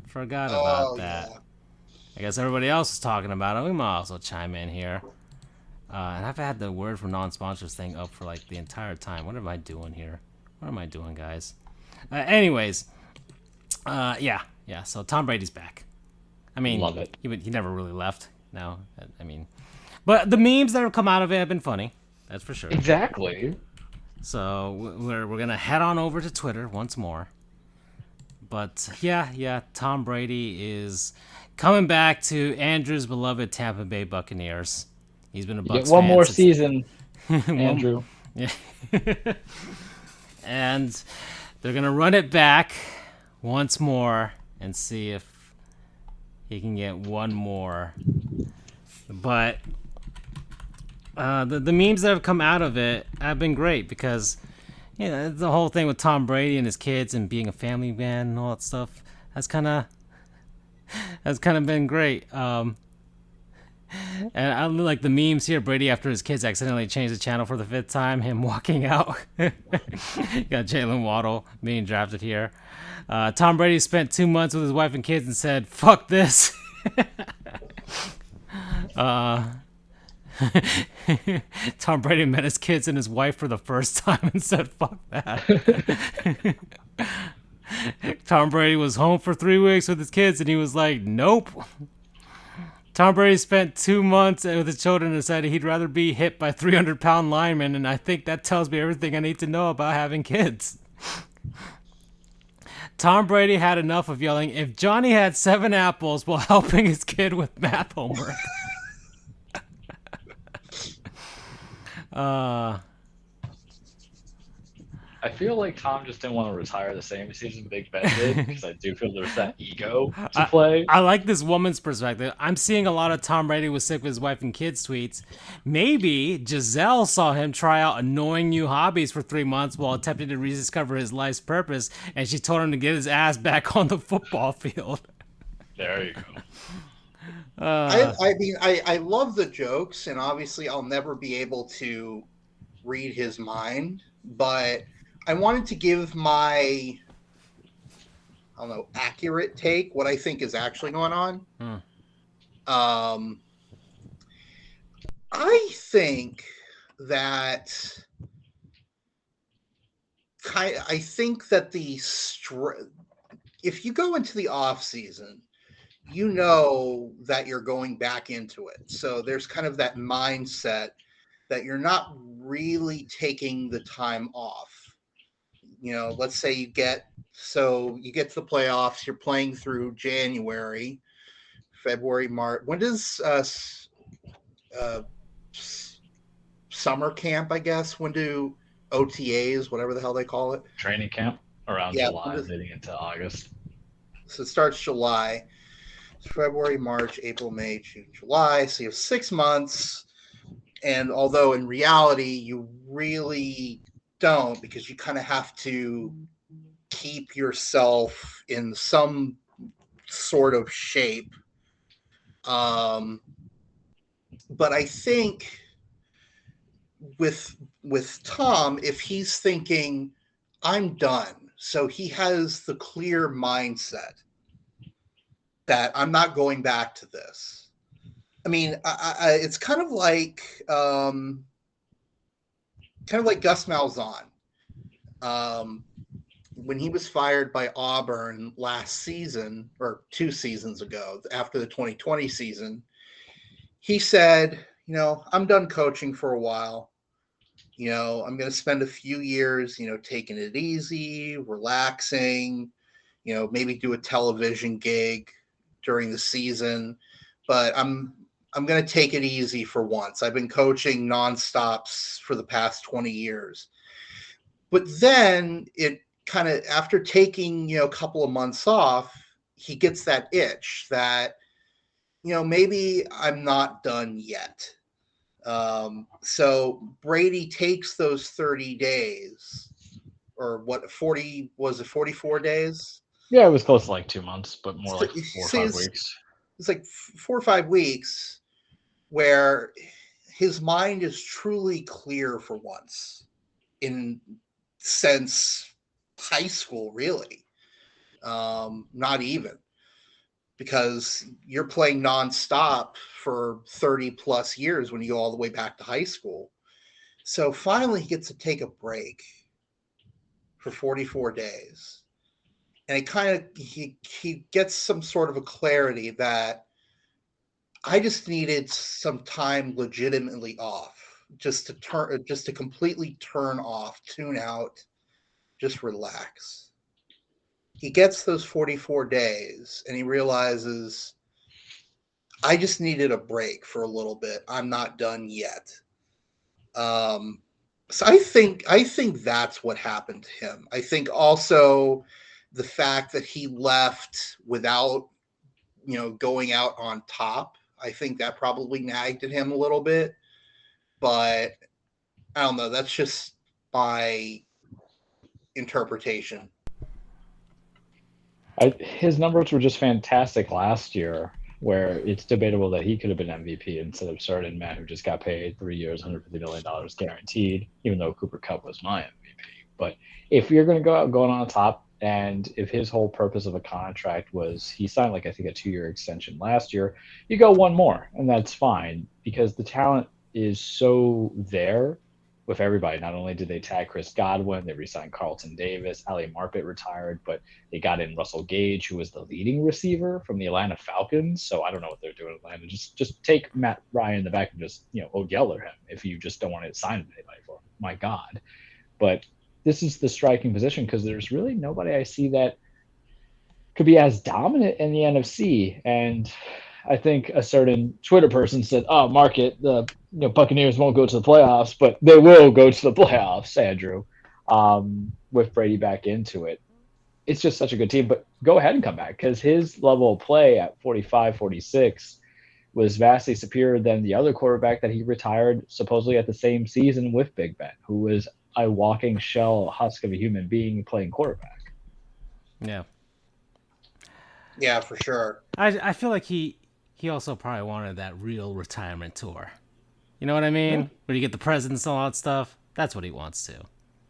A: Forgot about that. Yeah. I guess everybody else is talking about it. We might also chime in here. And I've had the word for non-sponsors thing up for like the entire time. What am I doing here? What am I doing, guys? Anyways, yeah. So Tom Brady's back. I mean,
C: love it.
A: He never really left. No, I mean, but the memes that have come out of it have been funny. That's for sure.
C: Exactly.
A: So we're gonna head on over to Twitter once more. But yeah, Tom Brady is coming back to Andrew's beloved Tampa Bay Buccaneers. He's been a Bucs
C: one
A: fan
C: more season, Andrew.
A: Yeah. And they're going to run it back once more and see if he can get one more. But the memes that have come out of it have been great because the whole thing with Tom Brady and his kids and being a family man and all that stuff has kind of been great. And I like the memes here. Brady, after his kids accidentally changed the channel for the 5th time, him walking out. Got Jalen Waddle being drafted here. Tom Brady spent 2 months with his wife and kids and said, "Fuck this." Tom Brady met his kids and his wife for the first time and said, "Fuck that." Tom Brady was home for 3 weeks with his kids and he was like, "Nope." Tom Brady spent 2 months with his children and decided he'd rather be hit by 300-pound linemen, and I think that tells me everything I need to know about having kids. Tom Brady had enough of yelling, "If Johnny had 7 apples," while helping his kid with math homework.
C: I feel like Tom just didn't want to retire the same season Big Ben did because I do feel there's that ego to play.
A: I like this woman's perspective. I'm seeing a lot of Tom Brady was sick with his wife and kids tweets. Maybe Giselle saw him try out annoying new hobbies for 3 months while attempting to rediscover his life's purpose, and she told him to get his ass back on the football field.
C: There you go.
B: I mean, I love the jokes, and obviously I'll never be able to read his mind, but I wanted to give my, accurate take, what I think is actually going on. I think that if you go into the off season, you know that you're going back into it. So there's kind of that mindset that you're not really taking the time off. Let's say you get to the playoffs, you're playing through January, February, March. When does summer camp, I guess? When do OTAs, whatever the hell they call it?
C: Training camp around July, leading into August.
B: So it starts July, February, March, April, May, June, July. So you have 6 months. And although in reality, you really don't, because you kind of have to keep yourself in some sort of shape. But I think with Tom, if he's thinking, I'm done, so he has the clear mindset that I'm not going back to this. I mean, it's kind of like Gus Malzahn. When he was fired by Auburn last season, or 2 seasons ago, after the 2020 season, he said, I'm done coaching for a while. I'm going to spend a few years, taking it easy, relaxing, maybe do a television gig during the season, but I'm going to take it easy for once. I've been coaching nonstops for the past 20 years. But then it kind of, after taking, a couple of months off, he gets that itch that, maybe I'm not done yet. So Brady takes those 30 days, or what, 40, was it 44 days?
C: Yeah, it was close to like 2 months, but more like 4 or 5 weeks.
B: It's like 4 or 5 weeks where his mind is truly clear for once since high school, really. Not even, because you're playing nonstop for 30 plus years when you go all the way back to high school. So finally he gets to take a break for 44 days. And it kind of, he gets some sort of a clarity that I just needed some time legitimately off, just to completely turn off, tune out, just relax. He gets those 44 days and he realizes, I just needed a break for a little bit. I'm not done yet. So I think that's what happened to him. I think also the fact that he left without, going out on top, I think that probably nagged at him a little bit. But I don't know. That's just my interpretation.
C: His numbers were just fantastic last year, where it's debatable that he could have been MVP instead of certain man who just got paid 3 years, $150 million guaranteed, even though Cooper Kupp was my MVP. But if you're going to go out going on top, and if his whole purpose of a contract was he signed like I think a 2-year extension last year, you go one more, and that's fine because the talent is so there with everybody. Not only did they tag Chris Godwin, they re-signed Carlton Davis, Ali Marpet retired, but they got in Russell Gage, who was the leading receiver from the Atlanta Falcons. So I don't know what they're doing in Atlanta. Just take Matt Ryan in the back and just yell at him if you just don't want to sign anybody for him. My God. But this is the striking position because there's really nobody I see that could be as dominant in the NFC. And I think a certain Twitter person said, "Oh, market the Buccaneers won't go to the playoffs, but they will go to the playoffs." Andrew, with Brady back into it, it's just such a good team. But go ahead and come back because his level of play at 45, 46 was vastly superior than the other quarterback that he retired supposedly at the same season with Big Ben, who was a walking shell husk of a human being playing quarterback.
B: Yeah, for sure.
A: I feel like he also probably wanted that real retirement tour. You know what I mean? Yeah. Where you get the presents and all that stuff. That's what he wants to.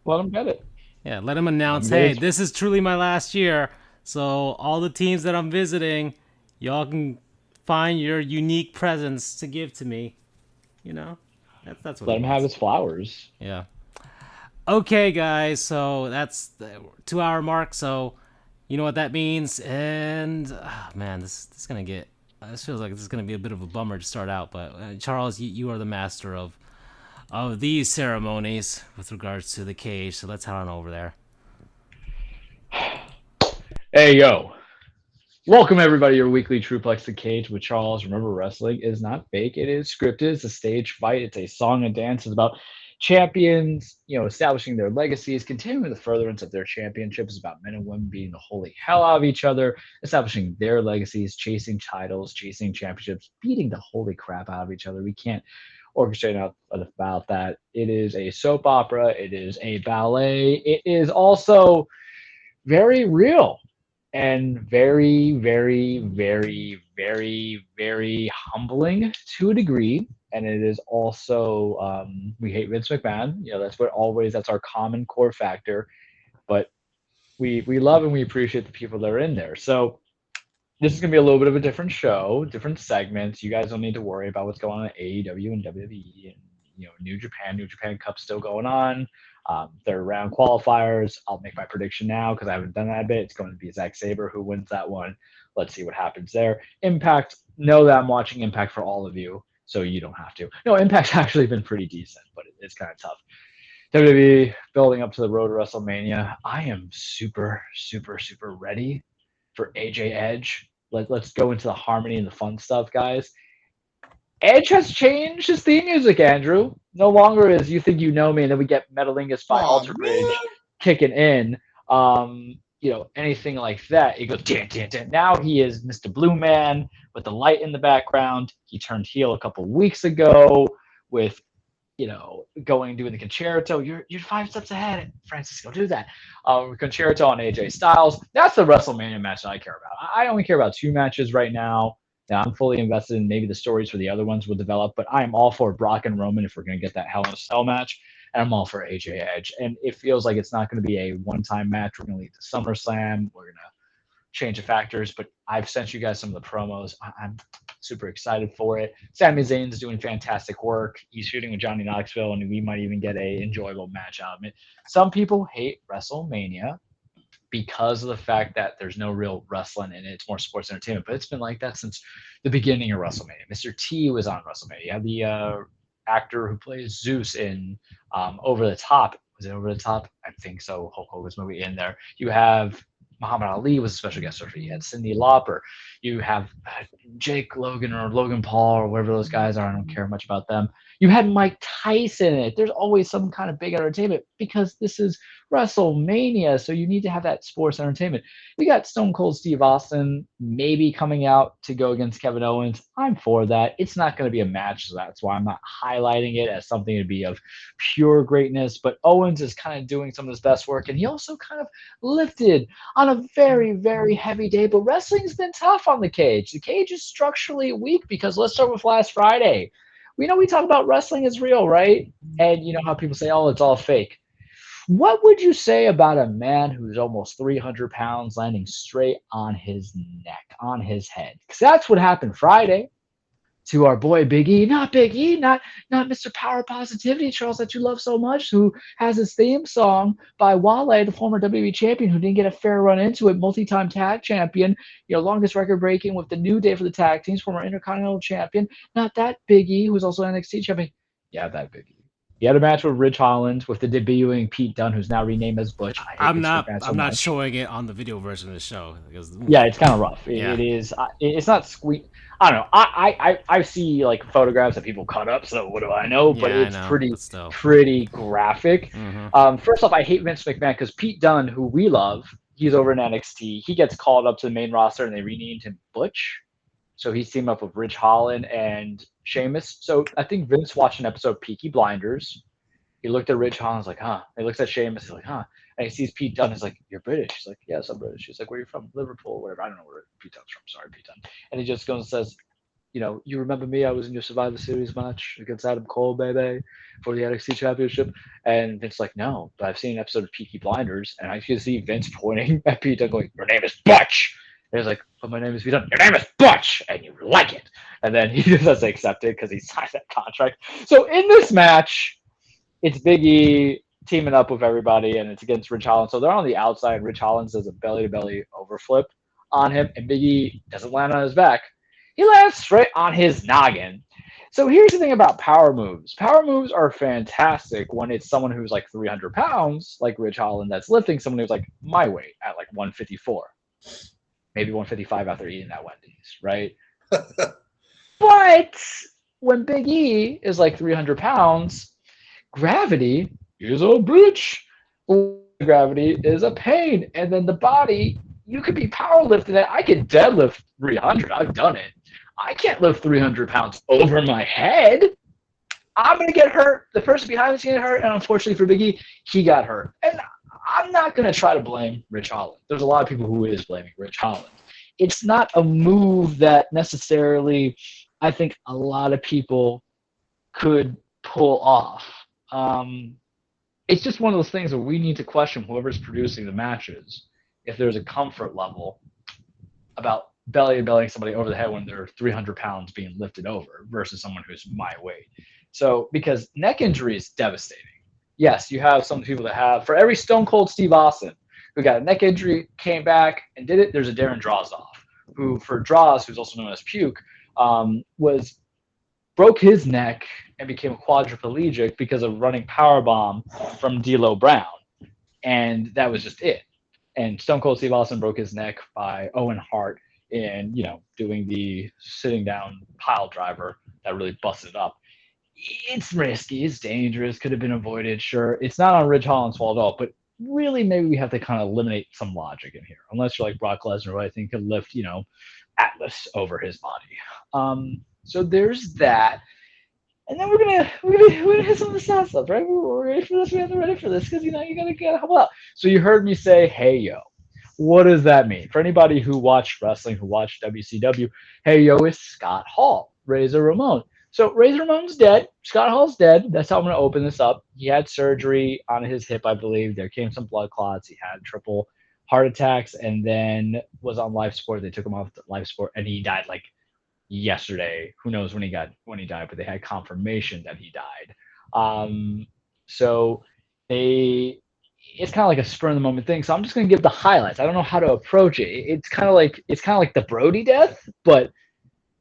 C: Let him get it.
A: Yeah, let him announce, hey, this is truly my last year. So all the teams that I'm visiting, y'all can find your unique presents to give to me. That's what
C: let him have his flowers.
A: Yeah. Okay, guys. So that's the 2-hour mark. So you know what that means. And man, this is gonna get. This feels like this is gonna be a bit of a bummer to start out. But Charles, you are the master of these ceremonies with regards to the cage. So let's head on over there.
C: Hey yo. Welcome, everybody, to your weekly Truplex The Cage with Charles. Remember, wrestling is not fake. It is scripted. It's a stage fight. It's a song and dance. It's about champions, establishing their legacies, continuing the furtherance of their championships. It's about men and women beating the holy hell out of each other, establishing their legacies, chasing titles, chasing championships, beating the holy crap out of each other. We can't orchestrate out about that. It is a soap opera. It is a ballet. It is also very real. And very, very, very, very, very humbling to a degree. And it is also, we hate Vince McMahon. That's our common core factor. But we love and we appreciate the people that are in there. So this is going to be a little bit of a different show, different segments. You guys don't need to worry about what's going on at AEW and WWE and New Japan Cup still going on. Third round qualifiers. I'll make my prediction now because I haven't done that a bit. It's going to be Zack Sabre who wins that one. Let's see what happens there. Impact. Know that I'm watching Impact for all of you, so you don't have to. No, Impact's actually been pretty decent, but it's kind of tough. WWE building up to the road to WrestleMania. I am super, super, super ready for AJ Edge. Let's go into the harmony and the fun stuff, guys. Edge has changed his theme music, Andrew. No longer is You Think You Know Me, and then we get Metalingus by Alter Bridge kicking in. anything like that, it goes, dun, dun, dun. Now he is Mr. Blue Man with the light in the background. He turned heel a couple weeks ago with, doing the concerto. You're 5 steps ahead, Francisco. Do that. Concerto on AJ Styles. That's the WrestleMania match that I care about. I only care about 2 matches right now. Now I'm fully invested in maybe the stories for the other ones will develop, but I am all for Brock and Roman if we're going to get that Hell in a Cell match. And I'm all for AJ Edge. And it feels like it's not going to be a one-time match. We're going to lead to SummerSlam. We're going to change the factors, but I've sent you guys some of the promos. I'm super excited for it. Sami Zayn's doing fantastic work. He's shooting with Johnny Knoxville, and we might even get a enjoyable match out of it. Some people hate WrestleMania because of the fact that there's no real wrestling in it. It's more sports entertainment, but it's been like that since the beginning of WrestleMania. Mr. T was on WrestleMania. You have the actor who plays Zeus in Over the Top. Was it Over the Top? I think so. Hulk Hogan's movie in there. You have Muhammad Ali was a special guest star. You had Cyndi Lauper. You have Jake Logan or Logan Paul or whatever those guys are. I don't care much about them. You had Mike Tyson in it. There's always some kind of big entertainment because this is WrestleMania, so you need to have that sports entertainment. You got Stone Cold Steve Austin maybe coming out to go against Kevin Owens. I'm for that. It's not going to be a match, so that's why I'm not highlighting it as something to be of pure greatness. But Owens is kind of doing some of his best work, and he also kind of lifted on a very, very heavy day. But wrestling's been tough on the cage. The cage is structurally weak because let's start with last Friday. We talk about wrestling is real, right? And you know how people say, oh, it's all fake. What would you say about a man who's almost 300 pounds landing straight on his neck, on his head? Because that's what happened Friday to our boy Big E. Not Big E, not Mr. Power Positivity, Charles, that you love so much, who has his theme song by Wale, the former WWE champion, who didn't get a fair run into it, multi-time tag champion, longest record breaking with the New Day for the tag teams, former Intercontinental champion. Not that Big E, who was also NXT champion. Yeah, that Big E. He had a match with Rich Holland with the debuting Pete Dunne, who's now renamed as Butch.
A: I'm not showing it on the video version of the show because
C: it's kind of rough.
A: Yeah.
C: It is. It's not squeak. I don't know. I see like photographs that people cut up, so what do I know? But it's pretty graphic.
A: Mm-hmm.
C: First off, I hate Vince McMahon because Pete Dunne, who we love, he's over in NXT. He gets called up to the main roster, and they renamed him Butch. So he's teamed up with Rich Holland and Sheamus. So I think Vince watched an episode of Peaky Blinders. He looked at Rich Holland, he's like, huh. He looks at Sheamus, he's like, huh. And he sees Pete Dunne, he's like, you're British. He's like, yes, I'm British. He's like, where are you from? Liverpool, or whatever. I don't know where Pete Dunne's from. Sorry, Pete Dunne. And he just goes and says, you remember me? I was in your Survivor Series match against Adam Cole, baby, for the NXT Championship. And Vince's like, no, but I've seen an episode of Peaky Blinders, and I can see Vince pointing at Pete Dunne going, your name is Butch. And he's like, but my name is Pete Dunne. Your name is Butch, and you like it. And then he just has to accept it because he signed that contract. So in this match, it's Big E teaming up with everybody, and it's against Rich Holland. So they're on the outside. Rich Holland does a belly-to-belly overflip on him, and Big E doesn't land on his back. He lands straight on his noggin. So here's the thing about power moves. Power moves are fantastic when it's someone who's like 300 pounds, like Rich Holland, that's lifting someone who's like my weight at like 154. Maybe 155 after eating that Wendy's, right? But when Big E is like 300 pounds, gravity is a bitch. Gravity is a pain. And then the body, you could be powerlifting it. I can deadlift 300. I've done it. I can't lift 300 pounds over my head. I'm going to get hurt. The person behind me is going to get hurt. And unfortunately for Big E, he got hurt. And I'm not going to try to blame Rich Holland. There's a lot of people who is blaming Rich Holland. It's not a move that necessarily I think a lot of people could pull off. It's just one of those things where we need to question whoever's producing the matches if there's a comfort level about belly-to-bellying somebody over the head when they're 300 pounds being lifted over versus someone who's my weight. So, because neck injury is devastating. Yes, you have some people that have, for every Stone Cold Steve Austin who got a neck injury, came back and did it, there's a Darren Drozdov, who for Droz, who's also known as Puke, broke his neck and became a quadriplegic because of running powerbomb from D'Lo Brown. And that was just it. And Stone Cold Steve Austin broke his neck by Owen Hart in, doing the sitting down pile driver that really busted up. It's risky. It's dangerous. Could have been avoided. Sure. It's not on Rich Holland's fault at all, but really maybe we have to kind of eliminate some logic in here, unless you're like Brock Lesnar, who I think could lift, Atlas over his body. So there's that. And then we're gonna hit some of the sad stuff, right? We're ready for this. We have to ready for this because you gotta help out. So you heard me say, "Hey yo," what does that mean? For anybody who watched wrestling, who watched WCW, "Hey yo" is Scott Hall, Razor Ramon. So Razor Ramon's dead. Scott Hall's dead. That's how I'm gonna open this up. He had surgery on his hip, I believe. There came some blood clots. He had triple heart attacks, and then was on life support. They took him off life support, and he died like yesterday. Who knows when he died, but they had confirmation that he died. So it's kind of like a spur of the moment thing. So I'm just gonna give the highlights. I don't know how to approach it. It's kind of like the Brody death, but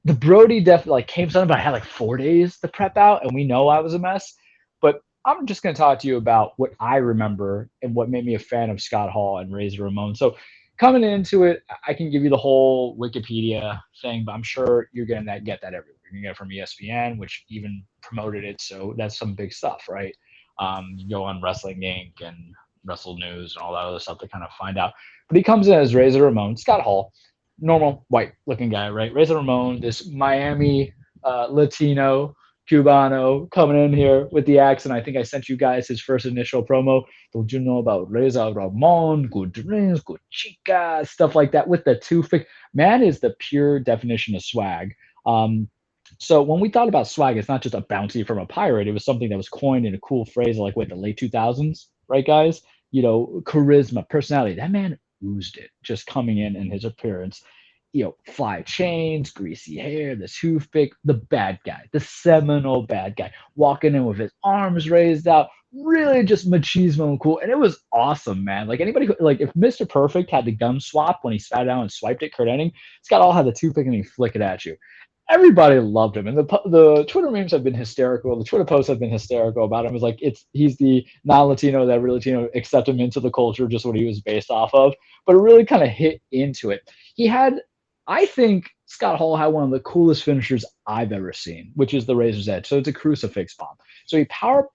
C: the Brody death like came sudden, but I had like 4 days to prep out, and we know I was a mess. But I'm just gonna talk to you about what I remember and what made me a fan of Scott Hall and Razor Ramon. So coming into it, I can give you the whole Wikipedia thing, but I'm sure you're going to get that everywhere. You're going to get it from ESPN, which even promoted it. So that's some big stuff, right? You go on Wrestling Inc. and Wrestle News and all that other stuff to kind of find out. But he comes in as Razor Ramon, Scott Hall, normal white looking guy, right? Razor Ramon, this Miami Latino Cubano coming in here with the accent. I think I sent you guys his first initial promo. Don't you know about Reza Ramon? Good drinks, good chica, stuff like that with the toothpick. Man is the pure definition of swag. So when we thought about swag, it's not just a bounty from a pirate. It was something that was coined in a cool phrase like the late 2000s, right, guys? Charisma, personality. That man oozed it just coming in his appearance. 5 chains, greasy hair, the toothpick, the bad guy, the seminal bad guy, walking in with his arms raised out, really just machismo and cool. And it was awesome, man. Like anybody, if Mr. Perfect had the gun swap when he sat down and swiped it, Kurt Hennig, Scott Hall had the toothpick and he flick it at you. Everybody loved him, and the Twitter memes have been hysterical. The Twitter posts have been hysterical about him. It's like he's the non-Latino that really Latino accept him into the culture, just what he was based off of. But it really kind of hit into it. I think Scott Hall had one of the coolest finishers I've ever seen, which is the Razor's Edge. So it's a crucifix bomb. So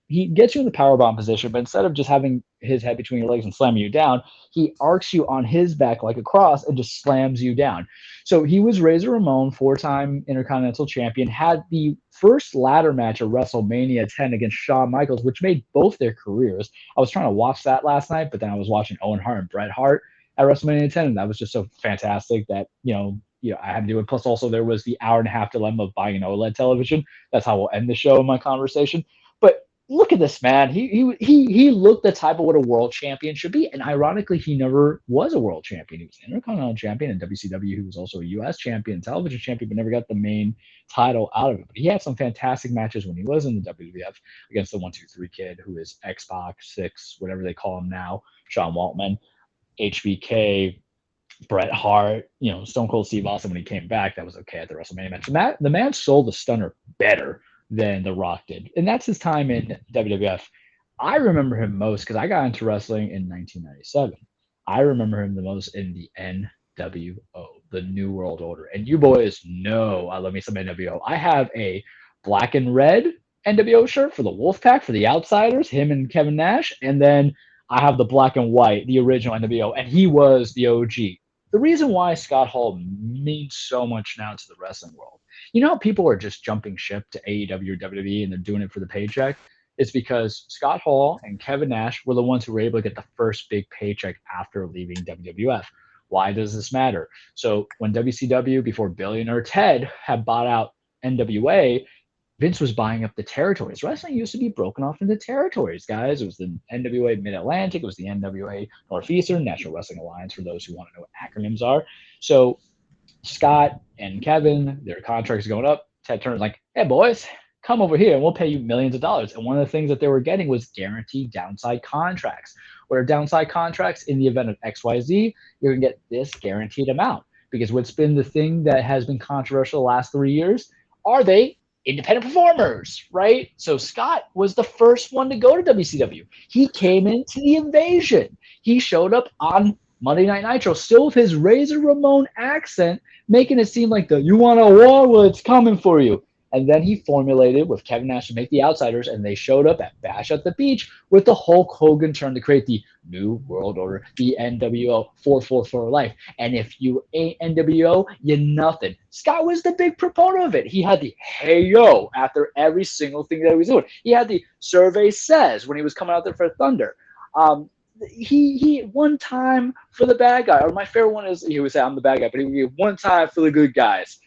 C: he gets you in the power bomb position, but instead of just having his head between your legs and slamming you down, he arcs you on his back like a cross and just slams you down. So he was Razor Ramon, 4-time Intercontinental Champion, had the first ladder match of WrestleMania 10 against Shawn Michaels, which made both their careers. I was trying to watch that last night, but then I was watching Owen Hart and Bret Hart at WrestleMania 10, and that was just so fantastic that, I had to do it. Plus, also, there was the hour-and-a-half dilemma of buying an OLED television. That's how we'll end the show in my conversation. But look at this, man. He looked the type of what a world champion should be. And ironically, he never was a world champion. He was an Intercontinental Champion in WCW. He was also a U.S. champion, television champion, but never got the main title out of it. But he had some fantastic matches when he was in the WWF against the 1-2-3 Kid, who is Xbox 6, whatever they call him now, Sean Waltman, HBK, Bret Hart, Stone Cold Steve Austin when he came back. That was okay at the WrestleMania match. And the man sold the stunner better than The Rock did. And that's his time in WWF. I remember him most because I got into wrestling in 1997. I remember him the most in the NWO, the New World Order. And you boys know I love me some NWO. I have a black and red NWO shirt for the Wolfpack, for the Outsiders, him and Kevin Nash. And then I have the black and white, the original NWO, and he was the OG. The reason why Scott Hall means so much now to the wrestling world, how people are just jumping ship to AEW or WWE and they're doing it for the paycheck? It's because Scott Hall and Kevin Nash were the ones who were able to get the first big paycheck after leaving WWF. Why does this matter? So when WCW, before billionaire Ted, had bought out NWA, Vince was buying up the territories. Wrestling used to be broken off into territories, guys. It was the NWA Mid-Atlantic. It was the NWA Northeastern, National Wrestling Alliance, for those who want to know what acronyms are. So Scott and Kevin, their contracts going up. Ted Turner's like, hey, boys, come over here and we'll pay you millions of dollars. And one of the things that they were getting was guaranteed downside contracts. What are downside contracts? In the event of XYZ, you're going to get this guaranteed amount. Because what's been the thing that has been controversial the last 3 years, are they independent performers, right? So Scott was the first one to go to WCW. He came into the invasion. He showed up on Monday Night Nitro, still with his Razor Ramon accent, making it seem like you want a war, well, it's coming for you. And then he formulated with Kevin Nash to make the Outsiders, and they showed up at Bash at the Beach with the Hulk Hogan turn to create the New World Order, the NWO 444 Life. And if you ain't NWO, you're nothing. Scott was the big proponent of it. He had the hey yo after every single thing that he was doing. He had the survey says when he was coming out there for Thunder. He one time for the bad guy, or my favorite one is he would say I'm the bad guy, but he would give one time for the good guys.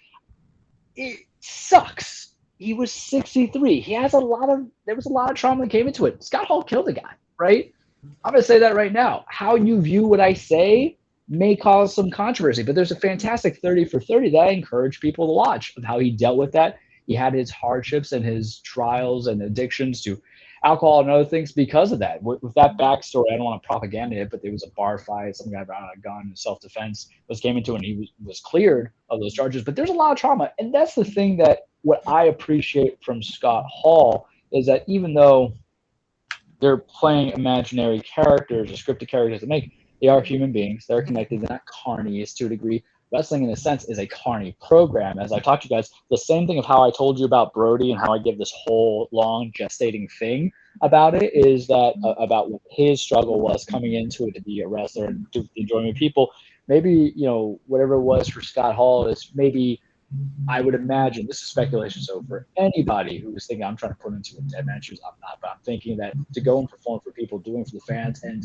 C: It sucks. He was 63. There was a lot of trauma that came into it. Scott Hall killed the guy, right? I'm gonna say that right now. How you view what I say may cause some controversy, but there's a fantastic 30 for 30 that I encourage people to watch of how he dealt with that. He had his hardships and his trials and addictions to alcohol and other things because of that. With that backstory, I don't want to propaganda it, but there was a bar fight, some guy brought out a gun in self-defense, came into it, and he was cleared of those charges. But there's a lot of trauma, and that's the thing that what I appreciate from Scott Hall is that even though they're playing imaginary characters or scripted characters to make, they are human beings. They're connected. They're not carnies to a degree. Wrestling, in a sense, is a carny program. As I talked to you guys, the same thing of how I told you about Brody and how I give this whole long gestating thing about it is that about what his struggle was coming into it to be a wrestler and to enjoy with people. Maybe, whatever it was for Scott Hall is maybe, I would imagine, this is speculation, so for anybody who was thinking I'm trying to put into a dead man's shoes, I'm not, but I'm thinking that to go and perform for people, doing for the fans, and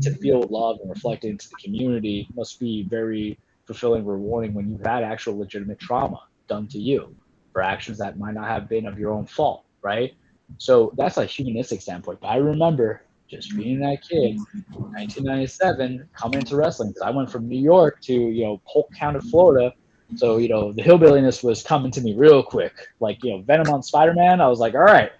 C: to feel love and reflect into the community must be very fulfilling, rewarding when you've had actual legitimate trauma done to you for actions that might not have been of your own fault, right? So that's a humanistic standpoint. But I remember just being that kid in 1997 coming into wrestling, because I went from New York to Polk County, Florida. So the hillbilliness was coming to me real quick, like Venom on Spider-Man. I was like, all right.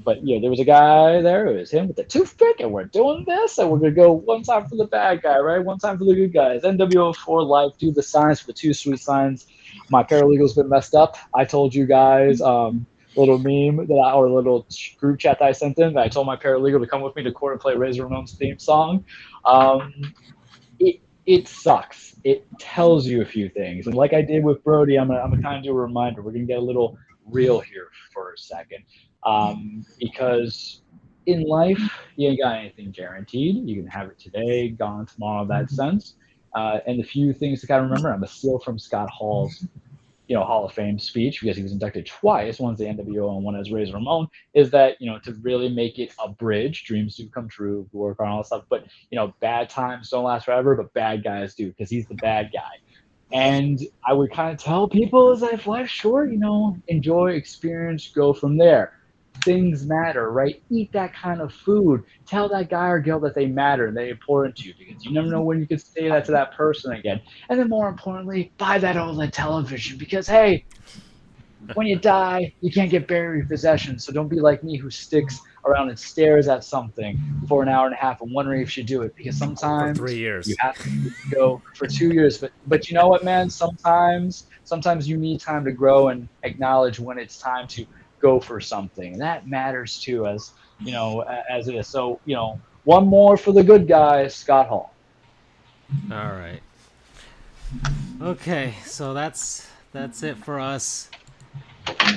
C: But there was a guy there. It was him with the toothpick, and we're doing this, and we're gonna go one time for the bad guy, right? One time for the good guys. NWO for life. Do the signs for the two sweet signs. My paralegal's been messed up. I told you guys little meme or a little group chat that I sent in. That I told my paralegal to come with me to court and play Razor Ramon's theme song. It sucks. It tells you a few things, and like I did with Brody, I'm gonna kind of do a reminder. We're gonna get a little real here for a second. Because in life, you ain't got anything guaranteed. You can have it today, gone tomorrow, in that sense. And the few things to kind of remember, I'm a steal from Scott Hall's, Hall of Fame speech, because he was inducted twice, one's the NWO and one as Razor Ramon, is that, to really make it a bridge, dreams do come true, work on all that stuff, but, bad times don't last forever, but bad guys do, because he's the bad guy. And I would kind of tell people is that if life's short, enjoy, experience, go from there. Things matter, right? Eat that kind of food. Tell that guy or girl that they matter and they're important to you, because you never know when you can say that to that person again. And then more importantly, buy that OLED television, because, hey, when you die, you can't get buried with possessions. So don't be like me who sticks around and stares at something for an hour and a half and wondering if you should do it, because sometimes
A: for 3 years
C: you have to go for 2 years. But you know what, man? Sometimes you need time to grow and acknowledge when it's time to go for something, and that matters too, as as it is. So one more for the good guys, Scott Hall.
A: All right. Okay, so that's it for us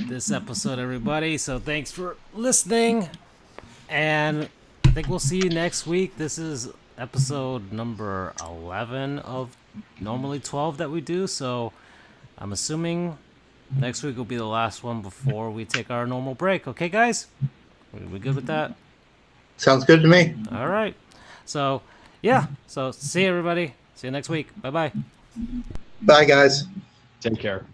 A: this episode, everybody. So thanks for listening, and I think we'll see you next week. This is episode number 11 of normally 12 that we do, so I'm assuming next week will be the last one before we take our normal break. Okay, guys? We good with that?
B: Sounds good to me.
A: All right. So, yeah. So, see you, everybody. See you next week. Bye-bye.
B: Bye, guys.
C: Take care.